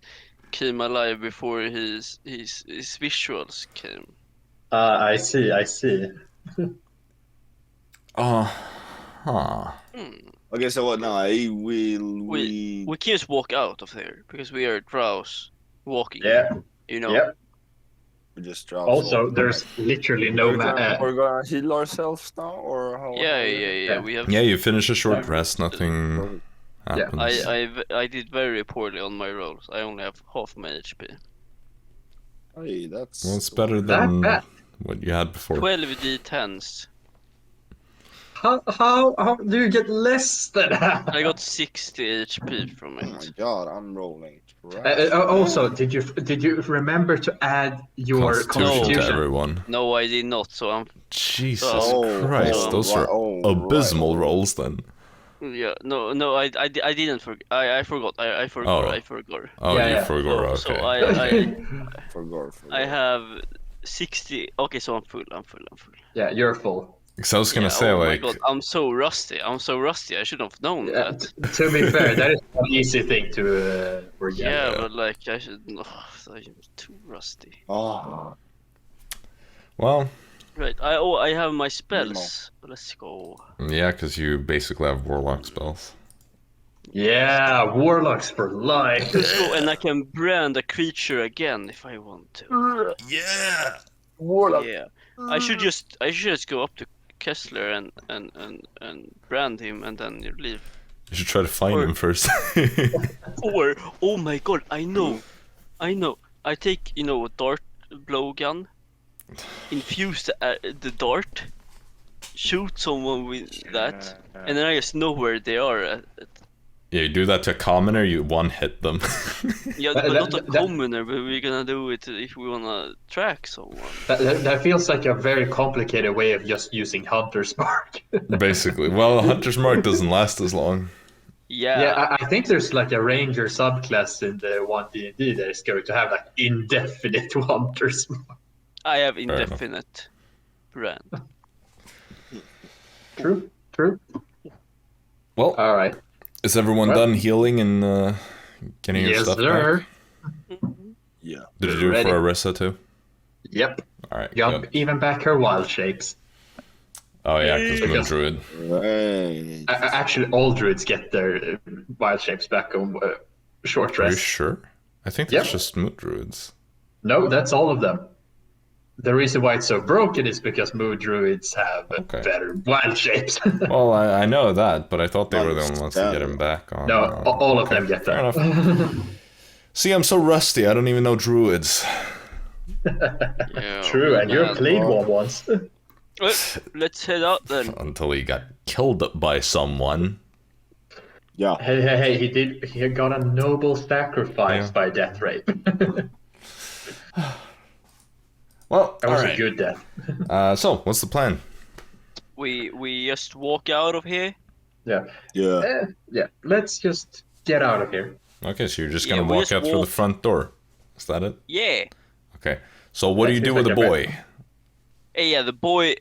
came alive before his visuals came. I see. Okay, so what now? We can just walk out of there because we are Drows walking. Yeah. You know. Yep. We just drop. Also, there's literally no We're gonna heal ourselves now, or how? Yeah. We have. Yeah, you finish a short rest, nothing happens. I did very poorly on my rolls. I only have half my HP. Hey, that's... Well, it's better than what you had before. 12 d10s. How do you get less than half? I got 60 HP from Oh my it. god, I'm rolling trash. Also, did you remember to add your Constitution to No. everyone. No, I did not. So I'm. Jesus Oh, Christ, those are abysmal rolls then. Yeah. No. I didn't forget. I forgot. I forgot. Oh. I forgot. Oh, Yeah, you yeah. forgot, okay. So Forgot. I have 60. Okay, so I'm full. Yeah, you're full. So I was gonna say, oh like, my god, I'm so rusty. I should have known Yeah, that. to be fair, that is an easy thing to forget. Yeah, Yeah. but like I should. I'm too rusty. Oh, well, Right. I have my spells. Let's go. yeah, because you basically have Warlock spells. Yeah, warlocks for life. Let's go, and I can brand a creature again if I want to. Yeah! Warlock. Yeah. I should just go up to Kessler and brand him and then you leave. You should try to find him first. Or oh my god, I know. I take a dart blowgun, infuse the dart, shoot someone with that, and then I just know where they are. Yeah, you do that to a commoner, you one-hit them. Yeah, but not a commoner, but we're gonna do it if we wanna track someone. That feels like a very complicated way of just using Hunter's Mark. Basically. Well, Hunter's Mark doesn't last as long. Yeah. Yeah, I think there's like a ranger subclass in the 1D&D that is going to have like indefinite Hunter's Mark. I have enough. indefinite brand. True. Well, All right. is everyone done healing and getting your Yes, stuff sir. back? Yeah. Did you do it Ready. for Arisa too? Yep. Alright, Got good. even back her wild shapes. Oh yeah, because Moon Because- Druid. Right. Actually, all druids get their wild shapes back on short Are you rest. sure? I think that's Yep. just Moon Druids. No, that's all of them. The reason why it's so broken is because moon druids have Okay. better wild shapes. Well, I know that, but I thought they were the only Understand. ones to get him back on. No, all of okay, them get fair that. enough. See, I'm so rusty, I don't even know druids. Yeah, True, and you man. played one once. Well, let's head out then. Until he got killed by someone. Yeah. Hey, he got a noble sacrifice Yeah. by death rape. Well, That was alright. a good death. So, what's the plan? We just walk out of here. Yeah. Yeah. Yeah, let's just get out of here. Okay, so you're just Yeah, gonna we walk just out through the walk. front door. Is that it? Yeah. Okay. So what do you That do seems with the like a boy? Hey, yeah, the boy.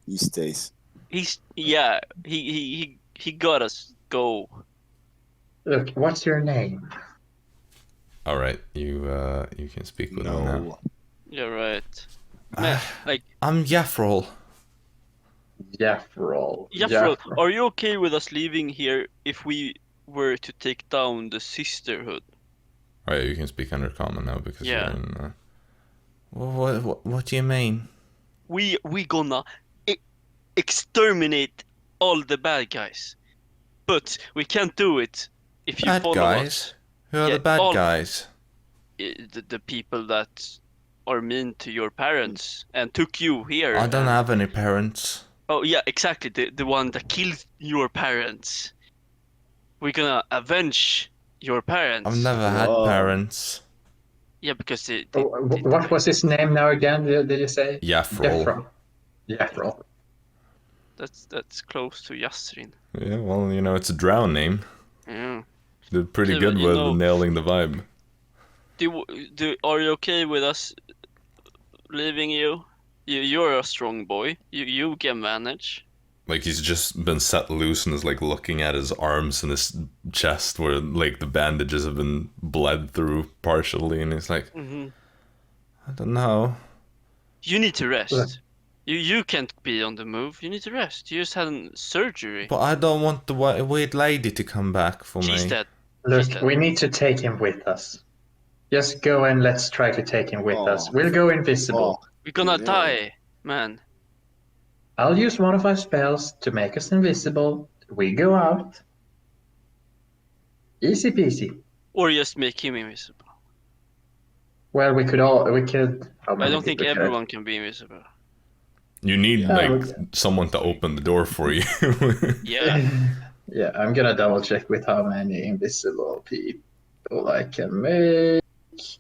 He stays. He got us go. Look, what's your name? All right, you can speak with him now. No. Yeah, right. Man, like, I'm Yafrol. Jafrol. Jafrol, are you okay with us leaving here if we were to take down the sisterhood? Oh yeah, you can speak under common now because Yeah. you're in. What do you mean? We gonna exterminate all the bad guys, but we can't do it if you Bad follow guys? us. Who are Yeah, the bad all- guys? The people that are mean to your parents and took you here. I don't and- have any parents. Oh yeah, exactly. The one that killed your parents. We're gonna avenge your parents. I've never had Whoa. parents. Yeah, because What was his name now again? Did you say? Yafrol. Jafrol. that's close to Jaxson. Yeah, well, you know, it's a Drow name. Yeah. Did pretty Yeah, good but you with know- nailing the vibe. Are you okay with us leaving you? You're a strong boy. You can manage. Like he's just been set loose and is like looking at his arms and his chest where like the bandages have been bled through partially, and he's like, Hmm. I don't know. You need to rest. Yeah. You can't be on the move. You need to rest. You just had surgery. But I don't want the weird lady to come back for She's me. dead. Look, dead. we need to take him with us. Just go and let's try to take him with Oh. us. We'll go invisible. We're gonna Yeah. die, man. I'll use one of our spells to make us invisible. We go out. Easy peasy. Or just make him invisible. Well, we could. How I many don't think people could- everyone can be invisible. You need someone to open the door for you. Yeah. Yeah, I'm gonna double check with how many invisible people I can make.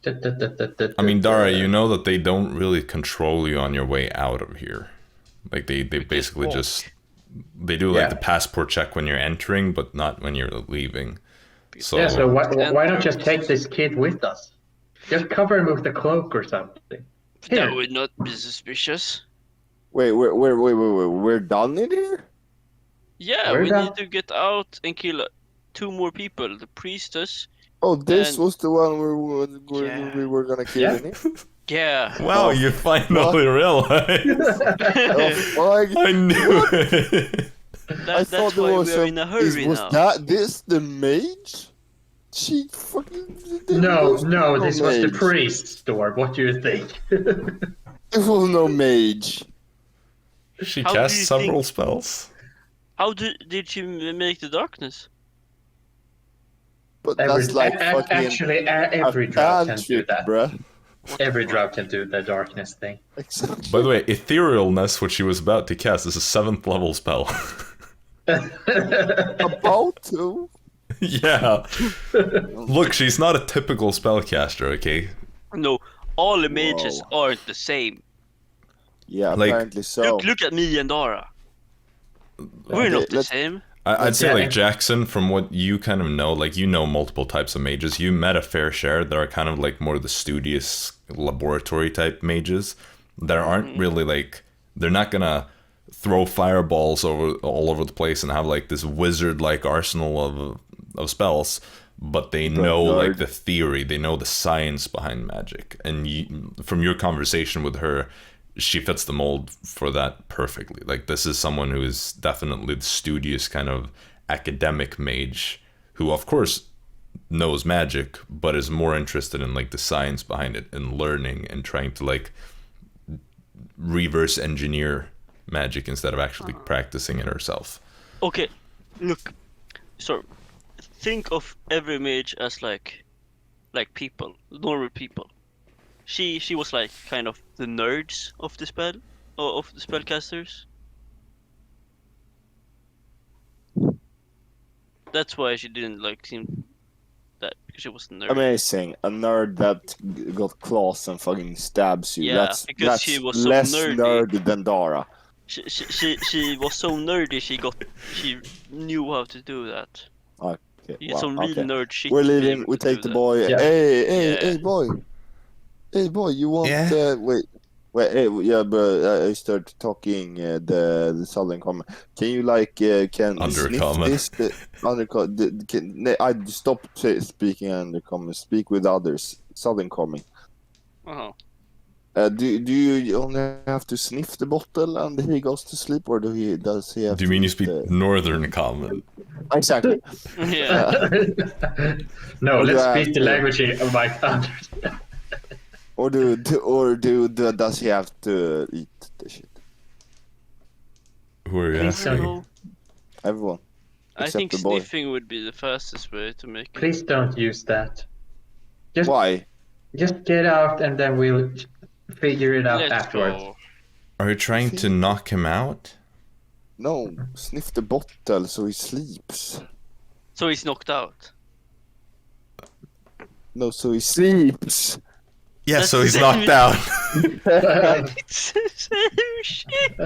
I mean, Dara, you know that they don't really control you on your way out of here. Like they basically just they do like the passport check when you're entering, but not when you're leaving. So yeah, so why don't just take this kid with us? Just cover him with the cloak or something. Here. That would not be suspicious. Wait, we're done in here? Yeah, we need to get out and kill 2 more people. The priestess. Oh, this was the one we were gonna kill in here? Yeah. wow, you finally realized. I knew it. That's why we're in a hurry was now. Was this the mage? She fucking... No, this was the priest's door. What do you think? There was no mage. She cast several spells. How did she make the darkness? But that's like fucking... Actually, every drow can do that. Bruh. Every drow can do the darkness thing. Exactly. By the way, Etherealness, which she was about to cast, is a 7th level spell. About to? Yeah. Look, she's not a typical spellcaster, okay? No, all the mages aren't the same. Yeah, apparently so. Look at me and Dara. We're not the same. I'd say like Jaxson, from what you kind of know, like you know multiple types of mages. You met a fair share that are kind of like more the studious laboratory type mages that aren't really like, they're not gonna throw fireballs all over the place and have like this wizard like arsenal of spells, but they know like the theory, they know the science behind magic, and from your conversation with her, she fits the mold for that perfectly. Like this is someone who is definitely the studious kind of academic mage who of course knows magic, but is more interested in like the science behind it and learning and trying to like reverse engineer magic instead of actually practicing it herself. Okay, look. So think of every mage as like people, normal people. She was like kind of the nerds of the spell, or of the spellcasters. That's why she didn't like seem that, because she was a nerd. Amazing, a nerd that got claws and fucking stabs you. Yeah, because she was so less nerdy. nerdy than Dara. She was so nerdy. She knew how to do that. Okay, Some real nerd shit. We're leaving. We take the boy. Yeah. Hey, boy. Hey, boy. You want? Wait. But I started talking the southern common. Can you like can undercommon? Sniff this? I stop speaking undercommon. Speak with others. Southern common. Oh. Do you only have to sniff the bottle and he goes to sleep, or does he have? Do you mean you speak Northern Common? Exactly. Yeah. No, let's speak the language of my understand. Or does he have to eat the shit? Who are you asking? Everyone. I think the boy. sniffing would be the fastest way to make it. Please don't use that. Why? Just get out and then we'll figure it out afterwards. Go. Are you trying to knock him out? No, sniff the bottle so he sleeps. So he's knocked out. No, so he sleeps. Yeah, That's so he's the knocked out. It's the same shit.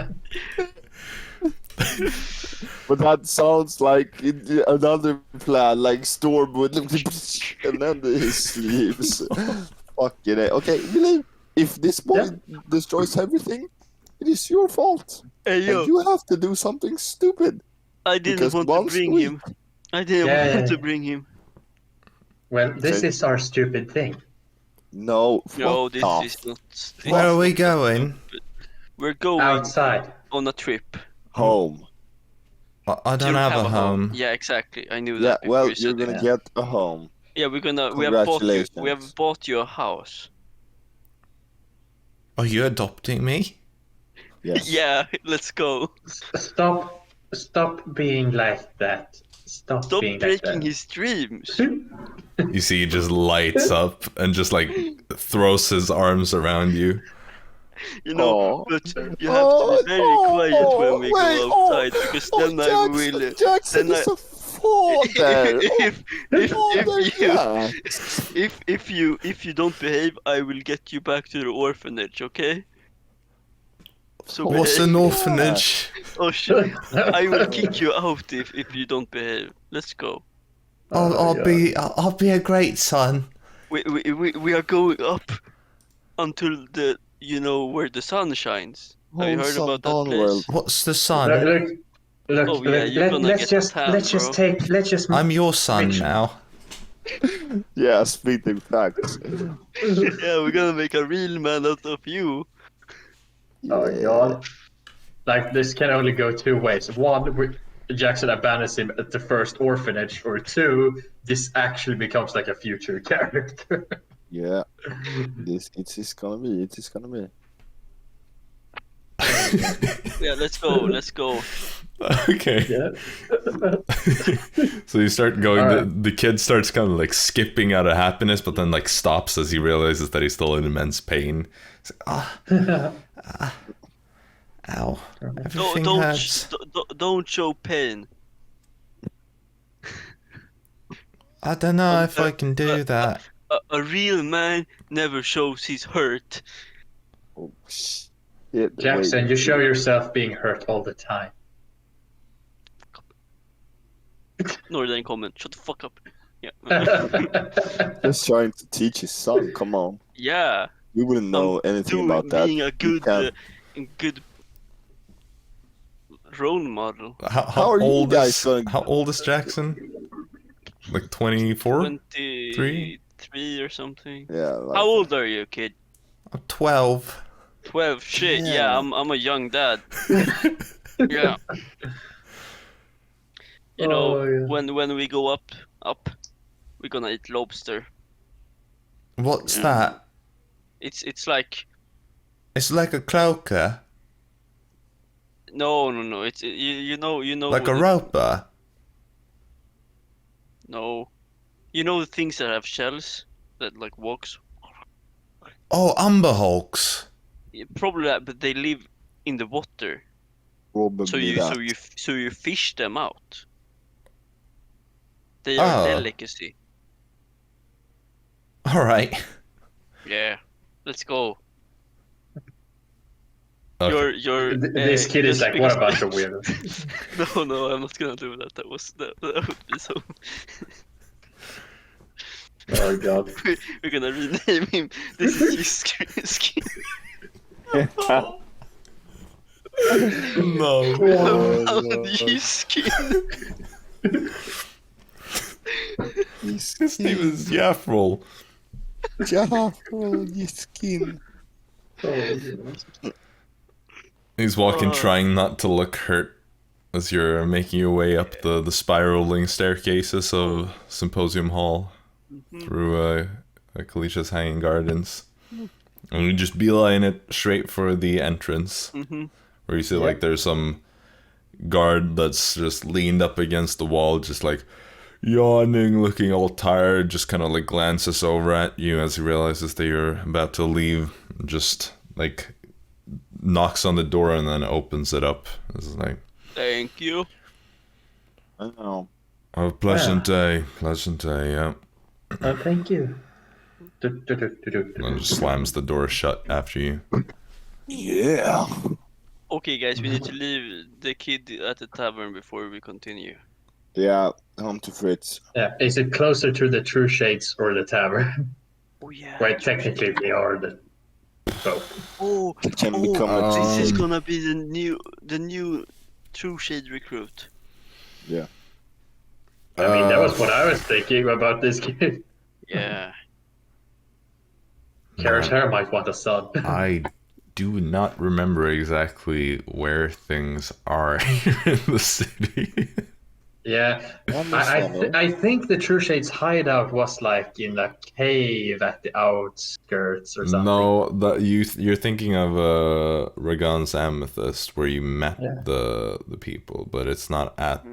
But that sounds like another plan, like Storm would, and then he sleeps. Fucking A. Okay, we leave. If this boy destroys everything, it is your fault. Hey, yo. And you have to do something stupid. I didn't want to bring him. I didn't want to bring him. Well, this is our stupid thing. No, this is not. Where are we going? We're going outside on a trip. Home. I don't have a home. Yeah, exactly. I knew that. Yeah, well, you're gonna get a home. Yeah, we have bought you a house. Are you adopting me? Yes. Yeah, let's go. Stop being like that. Stop being like that. breaking his dreams. You see, he just lights up and just like throws his arms around you. You know, Oh. but you have to be very quiet when we go outside because then I will. Jaxson Then is a father. If you don't behave, I will get you back to the orphanage. Okay? So What's behave. an orphanage? Oh shit! I will kick you out if you don't behave. Let's go. I'll be a great son. We are going up until where the sun shines. Have you heard about that place? What's the sun? Look, Oh yeah, you're gonna let's get just a tan, bro. let's just. I'm your son now. Yeah, speaking facts. Yeah, we're gonna make a real man out of you. Oh my god! Like this can only go two ways. One, Jaxson abandons him at the first orphanage, or two, this actually becomes like a future character. Yeah, it's gonna be. Yeah, let's go. Okay. Yeah. So you start going. Alright. The kid starts kind of like skipping out of happiness, but then like stops as he realizes that he's still in immense pain. It's like, ow, everything hurts. Don't show pain. I don't know if I can do that. A real man never shows he's hurt. Oh shit! Jaxson, you show yourself being hurt all the time. Northern comment. Shut the fuck up. Yeah. Just trying to teach his son. Come on. Yeah. We wouldn't know anything about that. Being a good role model. How are you old guys is going- How old is Jaxson? Like 24? 23 or something. Yeah. Like, How old are you, kid? I'm 12. 12. Shit. Yeah. Yeah, I'm a young dad. Yeah. You know, Oh, yeah. when we go up, we're gonna eat lobster. What's Yeah. that? It's like It's like a cloaker, no. It's you know like a roper. No, you know the things that have shells that like walks. Oh, umber hulks. Yeah, probably that, but they live in the water. probably that. So you fish them out. They are Oh. delicacy. All right. Yeah, let's go. Okay. You're This kid is just like, what a because- bunch of weirdos. No, I'm not gonna do that. That would be so. Oh god. We're gonna rename him. This is his skin. No. no. His skin. His name is Yafrol. Your skin. He's walking, trying not to look hurt as you're making your way up the spiraling staircases of Symposium Hall through Kalicia's Hanging Gardens. And you just beeline it straight for the entrance, where you see like there's some guard that's just leaned up against the wall, just like yawning, looking all tired, just kind of like glances over at you as he realizes that you're about to leave, just like knocks on the door and then opens it up. It's like, Thank you. I know. oh, pleasant day, yeah. Oh, thank you. And then just slams the door shut after you. Yeah. Okay, guys, we need to leave the kid at the tavern before we continue. Yeah. Home to Fritz. Yeah, is it closer to the True Shades or the tavern? Oh yeah. Right, technically they are the both. Oh, It can become a this is team. gonna be the new True Shade recruit. Yeah. I mean, that was what I was thinking about this kid. Yeah. Kara's hair might want a son. I do not remember exactly where things are here in the city. Yeah, I think the True Shades hideout was like in a cave at the outskirts or something. No, you're thinking of Ragan's Amethyst, where you met the people, but it's not at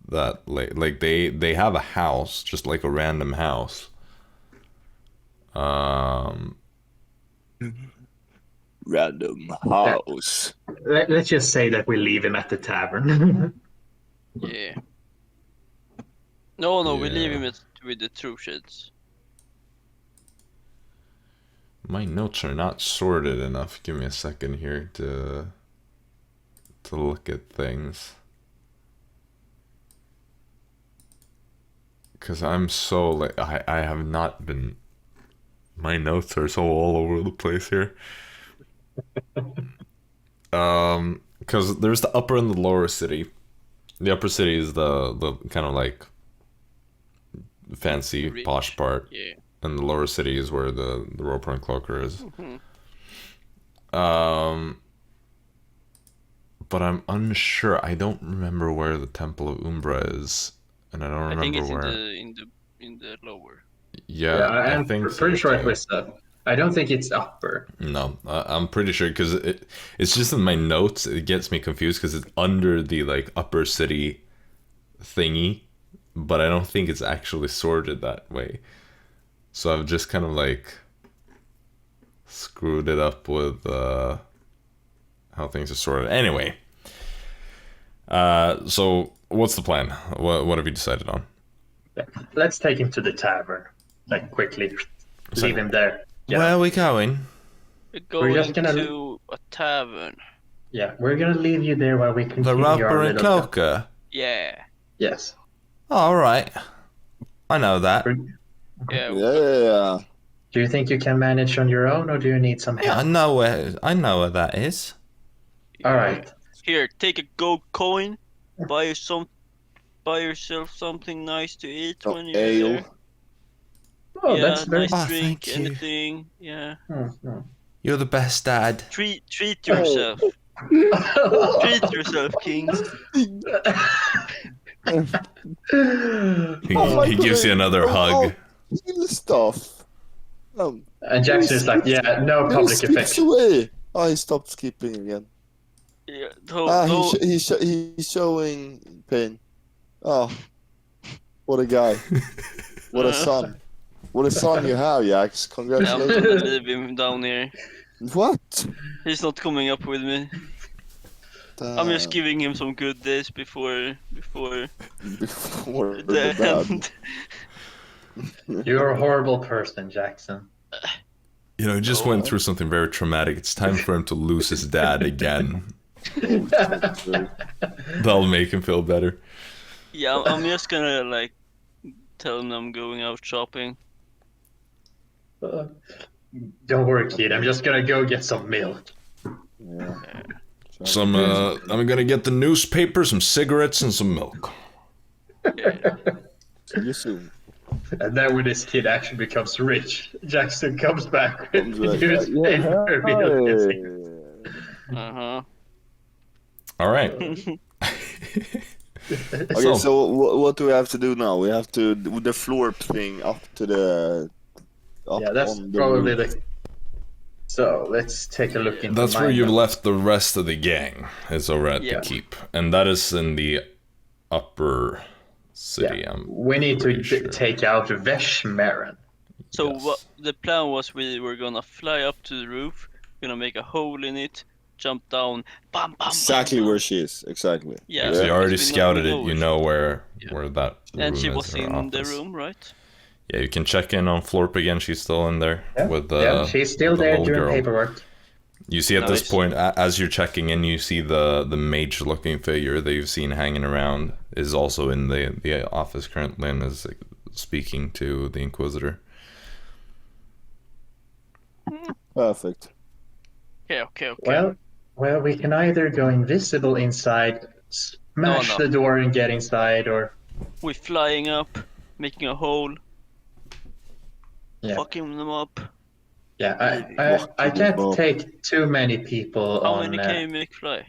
that late. Like they have a house, just like a random house. random house. Let's just say that we leave him at the tavern. Yeah. No, we leave Yeah. him with the true shits. My notes are not sorted enough. Give me a second here to look at things. Because I'm so like I have not been. My notes are so all over the place here. Because there's the upper and the lower city. The upper city is the kind of like fancy Rich. posh part, Yeah. and the lower city is where the roper and cloaker is. But I'm unsure. I don't remember where the Temple of Umbra is, and I don't remember I think it's where. in the lower. Yeah, I'm I think pretty so, sure it too. was I don't think it's upper. No, I'm pretty sure because it's just in my notes. It gets me confused because it's under the like upper city thingy, but I don't think it's actually sorted that way. So I've just kind of like screwed it up with how things are sorted. Anyway, so what's the plan? What have you decided on? Let's take him to the tavern, like quickly. Leave him there. Where are we going? We're We're going just gonna- to a tavern. Yeah, we're gonna leave you there while we continue The our roper and little... cloaker. Yeah. Yes. All right, I know that. Yeah. Yeah. Do you think you can manage on your own, or do you need some Yeah, help? I know where that is. All right. Here, take a gold coin. Buy yourself something nice to eat Some when you're ale. there. Oh, Yeah, that's very... nice Oh, drink, thank you. anything. Yeah. You're the best dad. Treat yourself. Treat yourself, King. He gives you another hug. Kill stuff. And Jaxson is like, yeah, no public skips affection. away. Oh, he stopped skipping again. Yeah, He's showing pain. Oh, what a guy. What a son. What a son you have, Jax. I'm gonna Congratulations. leave him down here. What? He's not coming up with me. I'm just giving him some good days before Before the the bad. end. You're a horrible person, Jaxson. You know, he just went through something very traumatic. It's time for him to lose his dad again. That'll make him feel better. Yeah, I'm just gonna like tell him I'm going out shopping. Don't worry, kid. I'm just gonna go get some milk. Yeah. I'm gonna get the newspaper, some cigarettes, and some milk. See you soon. And then when this kid actually becomes rich, Jaxson comes back with the Right. newspaper milk and cigarettes. Uh-huh. All right. Okay, so what do we have to do now? We have to do the floor thing up to the... Up Yeah, that's on the probably roof. the... So, let's take a look into That's my where you've notes. left the rest of the gang. Is over at Yeah. the keep, and that is in the upper city. Yeah. I'm We need to pretty sure. take out Veshmeren. So Yes. what the plan was, we were gonna fly up to the roof, gonna make a hole in it, jump down, bam, bam, Exactly bam, where bam. she is. Exactly. Yeah. So you already because we scouted know it. You know where that And room she is, was her in the office. room, right? Yeah, you can check in on Florp again. She's still in there with the. Yeah, she's still with the there little doing girl. paperwork. You see at this Nice. point, as you're checking in, you see the mage-looking figure that you've seen hanging around is also in the office currently and is like, speaking to the Inquisitor. Perfect. Okay. Well, we can either go invisible inside, smash No. the door and get inside, or We're flying up, making a hole, Yeah. fucking them up. yeah, I can't take too many people How on. many can you make fly?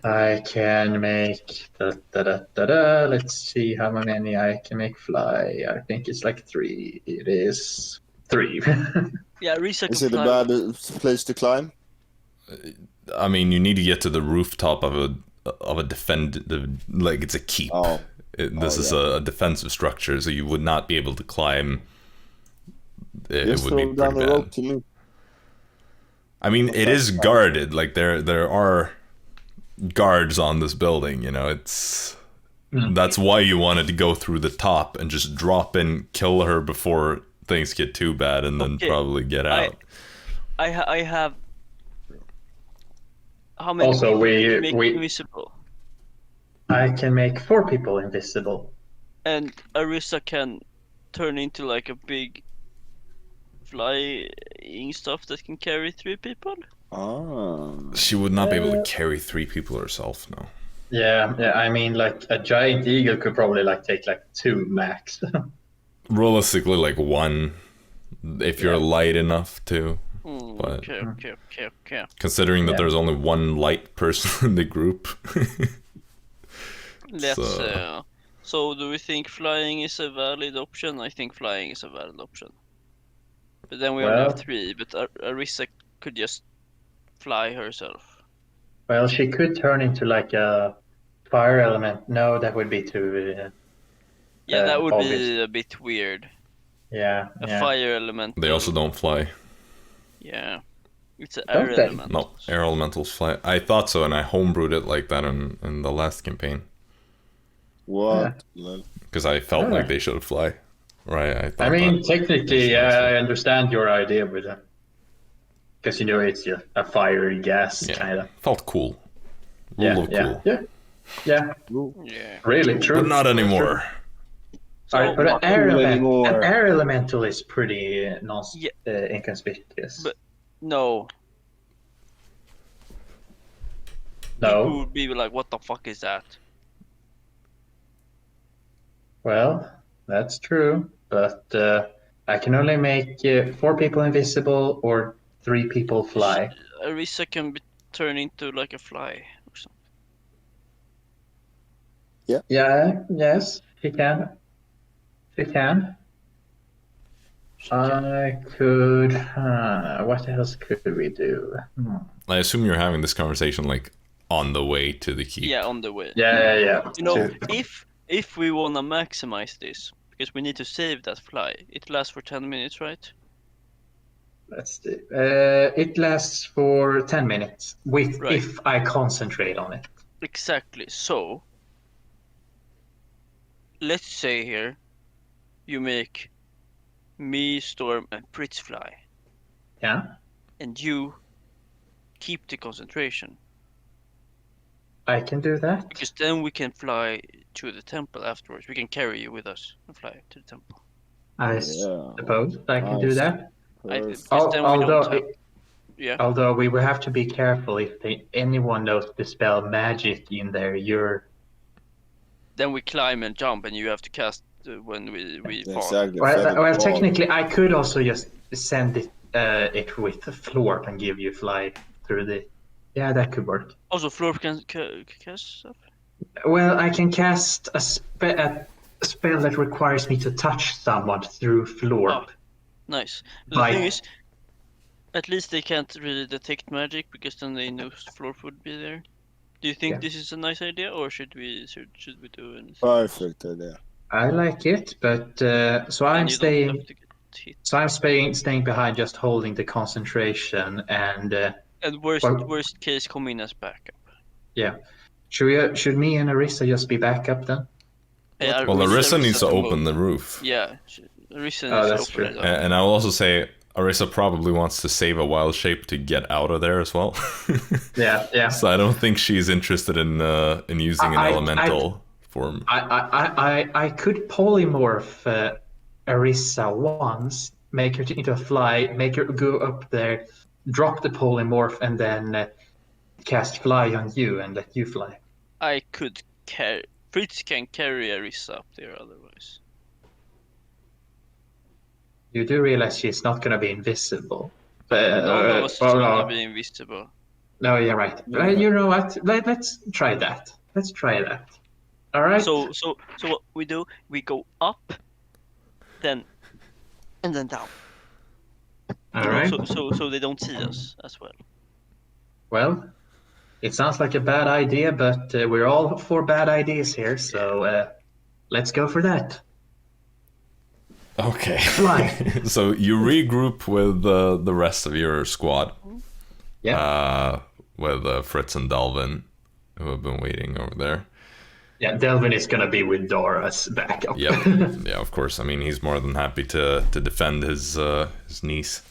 I can make Let's see how many I can make fly. I think it's like 3. It is 3. Yeah, Arisa can Is it a fly. bad place to climb? I mean, you need to get to the rooftop of a like it's a keep. Oh. This is a defensive structure, so you would not be able to climb. It Just would be throw down pretty the bad. rope to me. I mean, it is guarded. Like there are guards on this building. You know, it's that's why you wanted to go through the top and just drop in, kill her before things get too bad, and then probably get out. I have. How many Also, people we- can you make we- invisible? I can make 4 people invisible. And Arisa can turn into like a big flying stuff that can carry 3 people? Ah. She would not be able to carry 3 people herself, no. Yeah, I mean, like a giant eagle could probably like take like 2 max. Realistically, like 1, if you're light enough to. But Okay. considering that there's only 1 light person in the group. Let's. So do we think flying is a valid option? I think flying is a valid option. But then we only have 3. But Arisa could just fly herself. Well, she could turn into like a fire element. No, that would be too. Yeah, that would obvious. be a bit weird. Yeah. A fire element. They also don't fly. Yeah. It's an Don't air they? element. No, air elementals fly. I thought so, and I homebrewed it like that in the last campaign. What? Because I felt like they should fly. Right, I thought I mean, that. technically, I understand your idea with that. Because you know it's a fiery gas kind of. Felt cool. Rule of cool. Yeah. Yeah. Really true. But not anymore. Alright, but an air, anymore. an air elemental is pretty inconspicuous. But no. No. People would be like, what the fuck is that? Well, that's true. But I can only make 4 people invisible or 3 people fly. Arisa can be turned into like a fly or something. Yeah, yes, she can. She can. I could. What else could we do? I assume you're having this conversation like on the way to the keep. Yeah, on the way. Yeah. You know, if we wanna maximize this, because we need to save that fly, it lasts for 10 minutes, right? Let's do. It lasts for 10 minutes Right. if I concentrate on it. Exactly. So, let's say here, you make me, Storm, and Fritz fly, Yeah, and you keep the concentration, I can do that. because then we can fly to the temple afterwards. We can carry you with us and fly to the temple. I suppose I can do that. Because then we don't have... Yeah. Although we will have to be careful if anyone knows to spell magic in there. Then we climb and jump, and you have to cast when we fall. Exactly. Well, technically, I could also just send it with the floor and give you fly through the. Yeah, that could work. Also, Floor can cast stuff. Well, I can cast a spell that requires me to touch someone through floor. Oh, nice. The thing is, at least they can't really detect magic, because then they know Floor would be there. Do you think this is a nice idea, or should we do anything? Perfect idea. I like it, but so I'm staying. So I'm staying behind, just holding the concentration and. And worst case, come in as backup. Yeah. Should me and Arisa just be backup then? Yeah, Well, Arisa needs to open the roof. Yeah, Arisa that's needs to true. open it up. And I will also say, Arisa probably wants to save a wild shape to get out of there as well. Yeah. So I don't think she's interested in using an elemental form. I could polymorph Arisa once, make her into a fly, make her go up there, drop the polymorph, and then cast fly on you and let you fly. I could carry. Fritz can carry Arisa up there otherwise. You do realize she's not going to be invisible. None of us is gonna be invisible. No, you're right. You know what? Let's try that. All right. So what we do? We go up, and then down. All right. So they don't see us as well. Well, it sounds like a bad idea, but we're all for bad ideas here, so let's go for that. Okay. Fly. So you regroup with the rest of your squad. with Fritz and Delvin, who have been waiting over there. Yeah, Delvin is gonna be with Dara's backup. Yeah, yeah, of course. I mean, he's more than happy to defend his niece.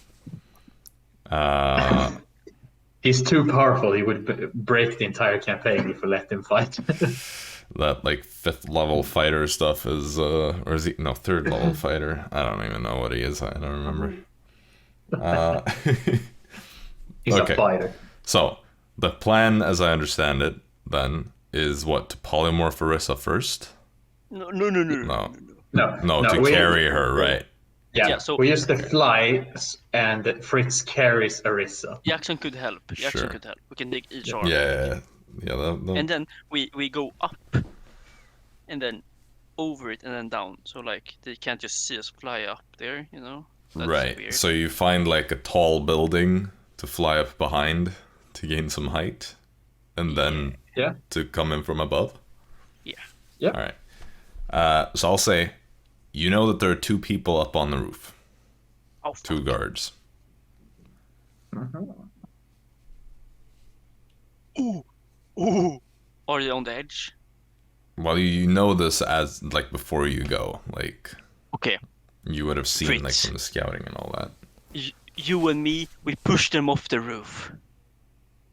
He's too powerful. He would break the entire campaign if we let him fight. That like 5th level fighter stuff is, or is he? No, 3rd level fighter. I don't even know what he is. I don't remember. He's a fighter. So the plan, as I understand it, then is what, to polymorph Arisa first? No. No, to carry her, right? Yeah, so we use the fly, and Fritz carries Arisa. Jaxson could help. Sure. Could help. We can take each arm. Yeah. And then we go up, and then over it, and then down. So like they can't just see us fly up there, you know? That's right. weird. So you find like a tall building to fly up behind to gain some height, and then to come in from above. Yeah. All right. So I'll say, you know that there are 2 people up on the roof. Oh, 2 guards. Ooh. Are they on the edge? Well, you know this as like before you go, like. Okay. You would have seen Fritz. like from the scouting and all that. You and me, we push them off the roof.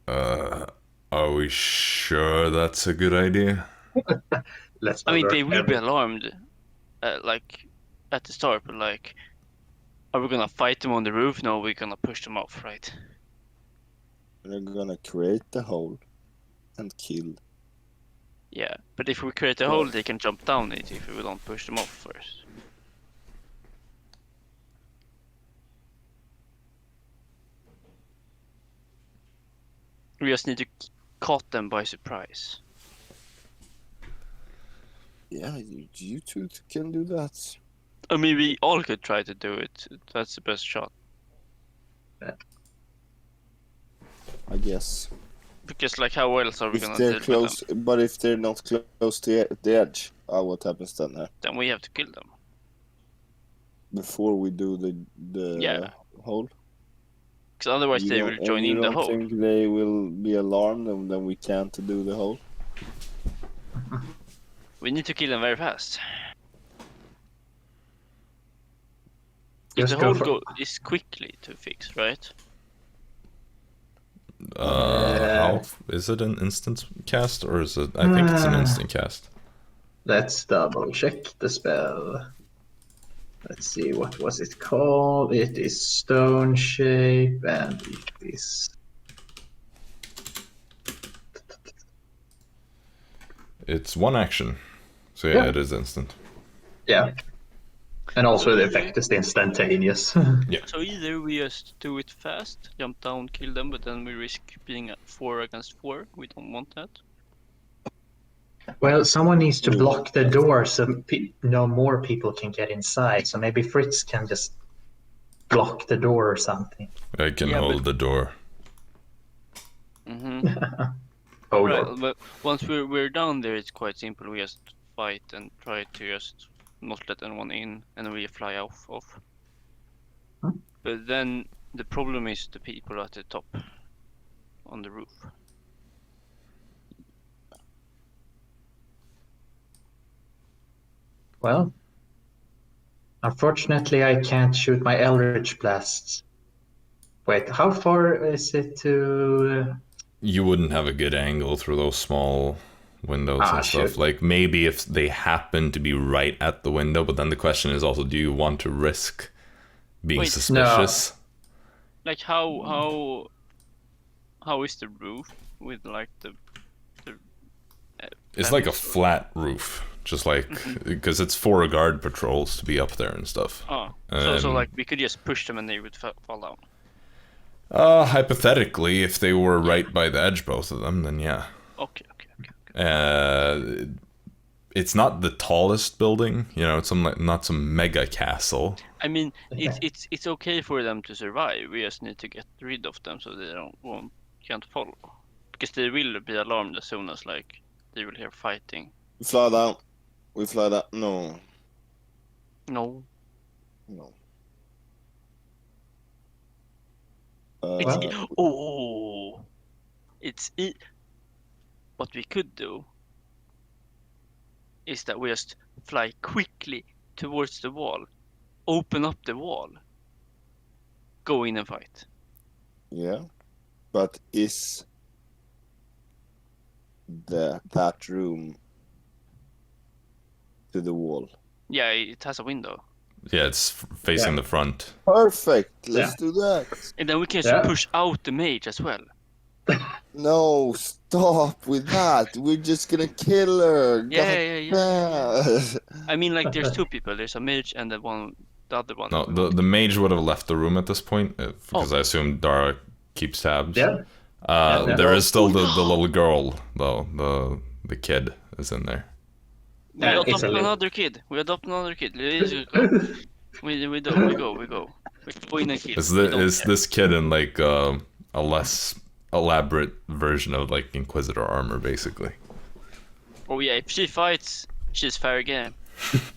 Are we sure that's a good idea? I mean, they will be alarmed, like at the start, but like, are we gonna fight them on the roof? No, we're gonna push them off, right? They're gonna create the hole and kill. Yeah, but if we create a hole, they can jump down it if we don't push them off first. We just need to caught them by surprise. Yeah, you 2 can do that. I mean, we all could try to do it. That's the best shot. I guess. Because, like, how else are we gonna If deal they're close, with them? but if they're not close to the edge, what happens then? Then we have to kill them. Before we do the hole? Because otherwise they will join in the hole. You don't think they will be alarmed and then we can't do the hole? We need to kill them very fast. Just the go hole is quickly to fix, right? How is it an instant cast or is it? I think it's an instant cast. Let's double check the spell. Let's see, what was it called? It is Stone Shape, and it is... It's 1 action. So yeah, it is instant. Yeah. And also the effect is instantaneous. Yeah. So either we just do it fast, jump down, kill them, but then we risk being at 4 against 4. We don't want that. Well, someone needs to block the door so no more people can get inside. So maybe Fritz can just block the door or something. I can hold the door. Right, but once we're down there, it's quite simple. We just fight and try to just not let anyone in, and then we fly off. But then the problem is the people at the top on the roof. Well, unfortunately, I can't shoot my Eldritch Blasts. Wait, how far is it to... You wouldn't have a good angle through those small windows and stuff. Shit. Like, maybe if they happen to be right at the window, but then the question is also, do you want to risk being suspicious? No. Like, how is the roof with, like, the it's like a flat roof. Just like, because it's 4 guard patrols to be up there and stuff. Oh, so like we could just push them and they would fall down. Hypothetically, if they were right by the edge, both of them, then yeah. Okay. It's not the tallest building, you know. It's not some mega castle. I mean, it's okay for them to survive. We just need to get rid of them so they can't follow, because they will be alarmed as soon as like they will hear fighting. We fly down. No. What we could do is that we just fly quickly towards the wall, open up the wall, go in and fight. Yeah, but is that room to the wall? Yeah, it has a window. Yeah, it's facing the front. Perfect. Let's do that. And then we can just push out the mage as well. No, stop with that. We're just gonna kill her. Yeah. I mean, like, there's two people. There's a mage and the other one. No, the mage would have left the room at this point because I assume Dara keeps tabs. Yeah. There is still the little girl though. The kid is in there. We adopt another kid. We go. We go. We go in and kill. Is this kid in like a less elaborate version of like Inquisitor armor, basically? Oh yeah, if she fights, she's fair game.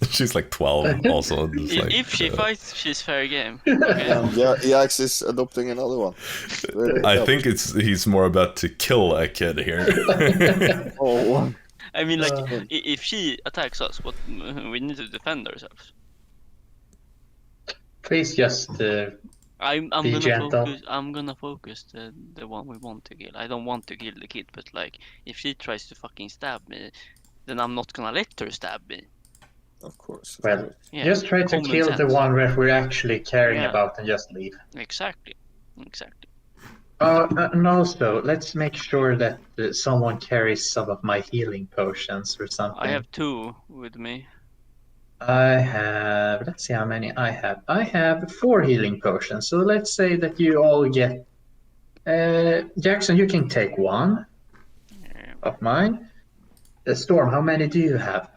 She's like 12 also. If she fights, she's fair game. Yeah, Jax is adopting another one. I think he's more about to kill a kid here. Oh. I mean, like, if she attacks us, we need to defend ourselves. Please just I'm be gonna gentle. focus. I'm gonna focus the one we want to kill. I don't want to kill the kid, but like, if she tries to fucking stab me, then I'm not gonna let her stab me. Of course. Well, Yeah, just try to common kill the sense. one that we're actually caring about and just leave. Exactly. And also, let's make sure that someone carries some of my healing potions or something. I have 2 with me. Let's see how many I have. I have 4 healing potions. So let's say that you all get. Jaxson, you can take 1 of mine. Storm, how many do you have?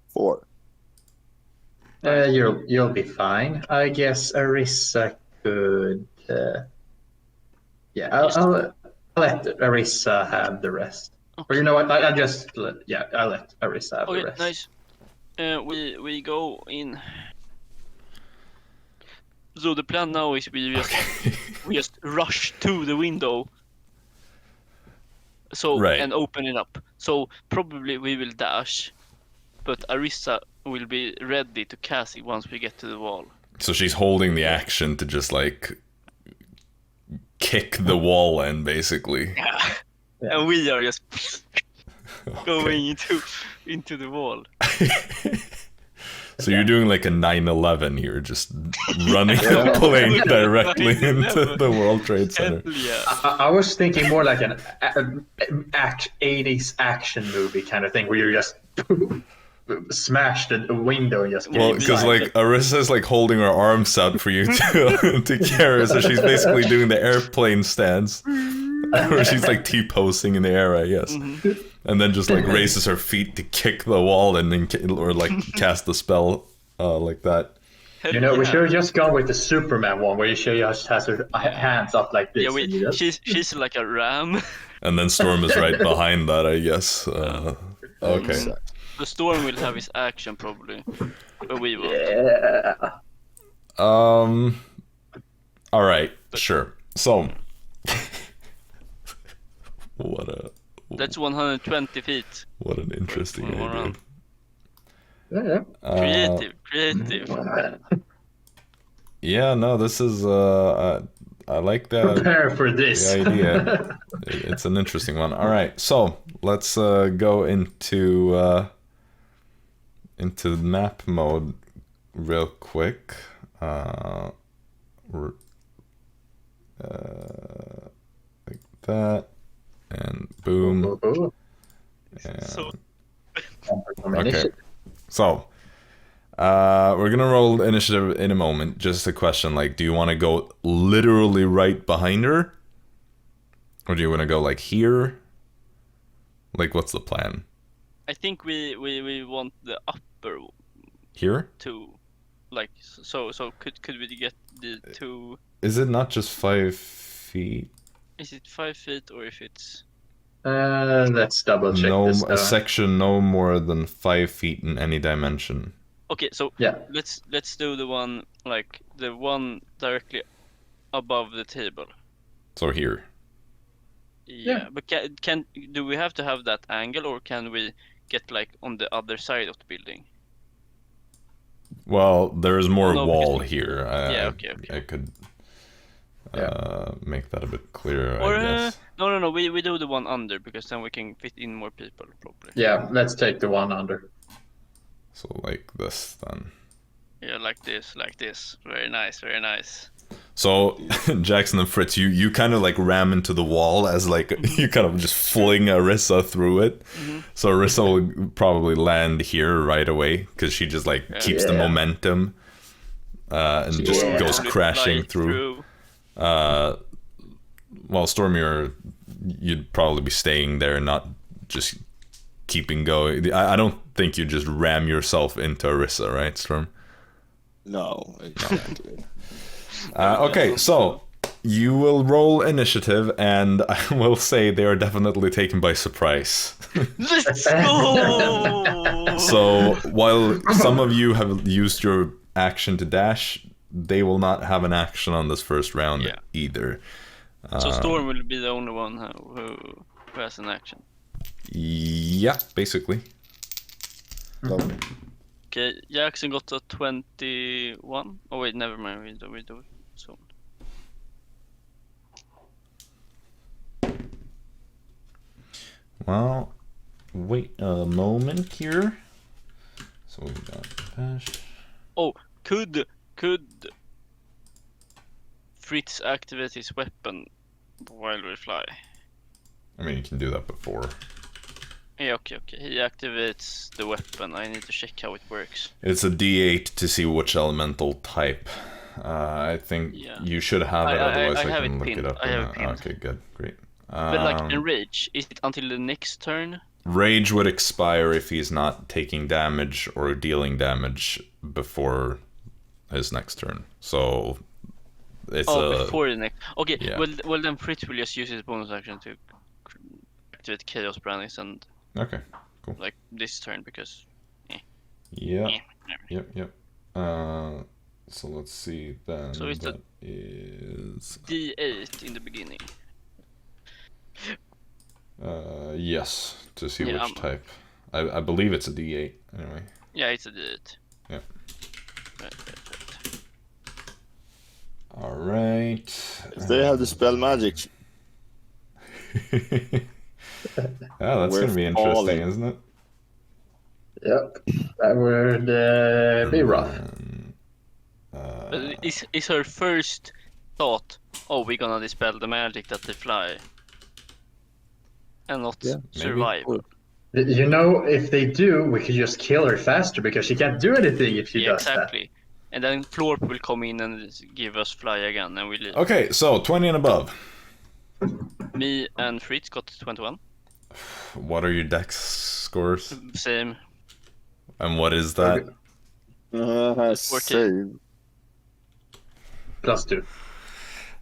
4. You'll be fine. I guess Arisa could. I'll let Arisa have the rest. Okay. Or you know what? I'll let Arisa have the rest. Nice. We go in. So the plan now is we just rush to the window. So and open it up. So probably we will dash, but Arisa will be ready to cast it once we get to the wall. So she's holding the action to just like kick the wall in, basically. Yeah. And we are just going into the wall. So you're doing like a 9/11. You're just running and playing directly into the World Trade Center. Yeah. I was thinking more like an 80s action movie kind of thing, where you just smash the window and just. Well, because like Arisa's like holding her arms out for you to carry her, so she's basically doing the airplane stance, where she's like T-posing in the air, I guess. Mm-hmm. And then just like raises her feet to kick the wall and then or like cast the spell like that. You know, we should have just gone with the Superman one, where she just has her hands up like this. Yeah, she's like a ram. And then Storm is right behind that, I guess. Okay. The Storm will have his action probably, but we will. Yeah. All right, sure. So, That's 120 feet. What an interesting idea. Yeah. Creative. Yeah, no, this is I like that. Prepare for this. The idea. It's an interesting one. All right, so let's go into map mode real quick. Like that. And boom. And... Okay. So, we're gonna roll initiative in a moment. Just a question, like, do you want to go literally right behind her? Or do you want to go, like, here? Like, what's the plan? I think we want the upper... Here? Two. Like, so could we get the 2... Is it not just 5 feet? Is it 5 feet or if it's... Let's double check this. A section no more than 5 feet in any dimension. Okay, so Yeah. let's do the one like the one directly above the table. So here. Yeah, but do we have to have that angle, or can we get like on the other side of the building? Well, there's more No, wall because here. okay. I could make that a bit clearer, Or I guess. no, we do the one under, because then we can fit in more people probably. Yeah, let's take the one under. So like this then. Yeah, like this. Very nice, very nice. So Jaxson and Fritz, you kind of like ram into the wall as like you kind of just fling Arisa through it. So Arisa will probably land here right away because she just like keeps the momentum and just goes crashing through. While Stormier, you'd probably be staying there, not just keeping going. I don't think you just ram yourself into Arisa, right, Storm? No, exactly. Okay, so you will roll initiative, and I will say they are definitely taken by surprise. Let's go! So while some of you have used your action to dash, they will not have an action on this first round either. So Storm will be the only one who has an action. Yeah, basically. Okay, Jaxson got a 21. Oh wait, never mind. We do it soon. Well, wait a moment here. So we got dash. Oh, could Fritz activate his weapon while we fly? I mean, you can do that before. Yeah, okay. He activates the weapon. I need to check how it works. It's a D8 to see which elemental type. I think you should have it, otherwise I can look it up. Okay, good, great. But like in Rage, is it until the next turn? Rage would expire if he's not taking damage or dealing damage before his next turn. So it's before the next. Okay, yeah. Well then Fritz will just use his bonus action to activate Chaos Brandis and okay, cool. Like this turn because. Yep. So let's see then. So it's that is D8 in the beginning. Yes, to see which type. I believe it's a D8 anyway. Yeah, it's a D8. Yeah. Right. All right. They have the spell magic. That's gonna be interesting, isn't it? Yep, that would be rough. Is her first thought, oh, we're gonna dispel the magic that they fly, and not survive? You know, if they do, we could just kill her faster because she can't do anything if she does exactly. And then Florp will come in and give us fly again, and we leave. Okay, so 20 and above. Me and Fritz got 21. What are your dex scores? Same. And what is that? Same. +2.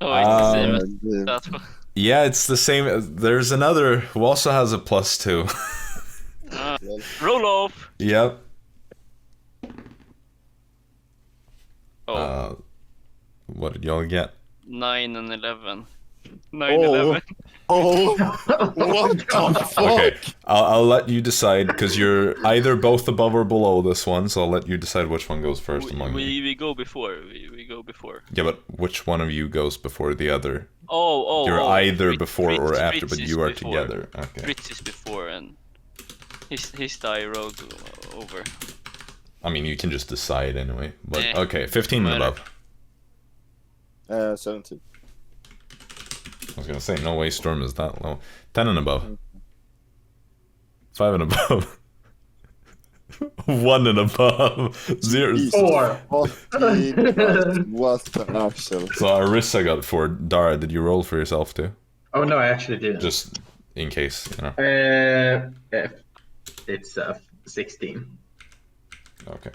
Oh, it's the same as that one. Yeah, it's the same. There's another who also has a +2. Roll off. Yep. Oh. What did y'all get? 9 and 11. 9-11. Oh, what the fuck? Okay, I'll let you decide because you're either both above or below this one, so I'll let you decide which one goes first among you. We go before. We go before. Yeah, but which one of you goes before the other? Oh. You're either before or Fritz after, but you are before. together. Okay. Fritz is before, and his die rolled over. I mean, you can just decide anyway. But okay, 15 and Matter. above. 17. I was gonna say, no way Storm is that low. 10 and above. 5 and above. 1 and above. 0. 4. What the actual? So Arisa got 4. Dara, did you roll for yourself too? Oh no, I actually didn't. Just in case, you know. It's 16. Okay.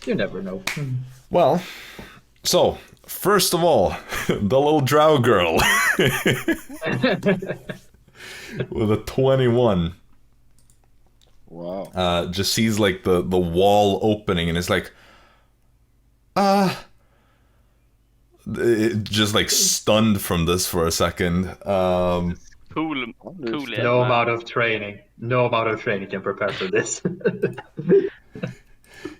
You never know. Well, so first of all, the little Drow girl with a 21. Wow. just sees like the wall opening and is like, just like stunned from this for a second. Cool. No amount of training can prepare for this.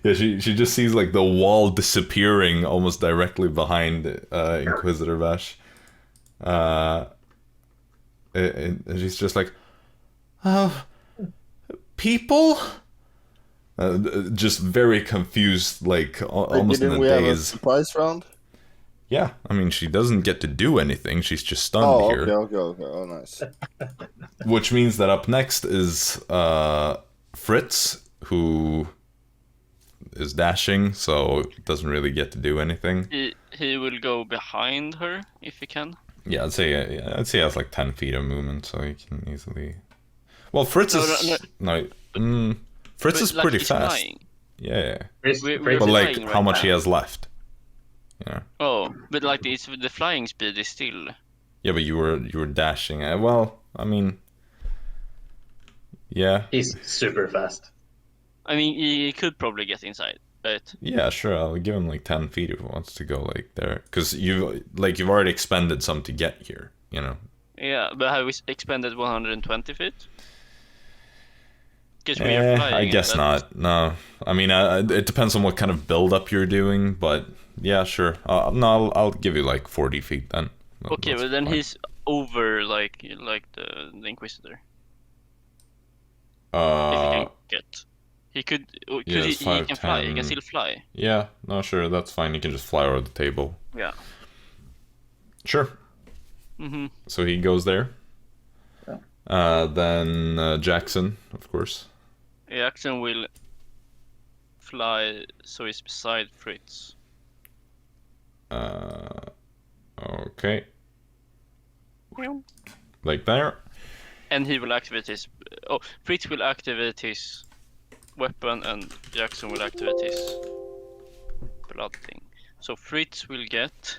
Yeah, she just sees like the wall disappearing almost directly behind Inquisitor Vash. And she's just like, people? Just very confused, like almost in Didn't a we have a daze. surprise round? Yeah, I mean, she doesn't get to do anything. She's just stunned Oh, here. okay. Oh, nice. Which means that up next is Fritz, who is dashing, so doesn't really get to do anything. He will go behind her if he can. Yeah, I'd say he has like 10 feet of movement, so he can easily. Well, Fritz is Fritz is like, pretty he's fast. Flying. Yeah. We're But like, flying how right much now. he has left? Yeah. Oh, but like the flying speed is still. Yeah, but you were dashing. Well, I mean, yeah. He's super fast. I mean, he could probably get inside, right? Yeah, sure. I'll give him like 10 feet if he wants to go like there, because you've already expended some to get here. You know. Yeah, but have we expended 120 feet? Because we are flying. I guess not. No, I mean, it depends on what kind of build-up you're doing, but yeah, sure. No, I'll give you like 40 feet then. Okay, That's well then fine. he's over like the Inquisitor. If he can get, he could. yeah, He it's can 5, fly. He 10. can still fly. Yeah, no, sure, that's fine. You can just fly over the table. Yeah. Sure. Mhm. So he goes there. Yeah. Then Jaxson, of course. Jaxson will fly so he's beside Fritz. Okay. Like there. And he will activate his. Oh, Fritz will activate his weapon, and Jaxson will activate his blood thing. So Fritz will get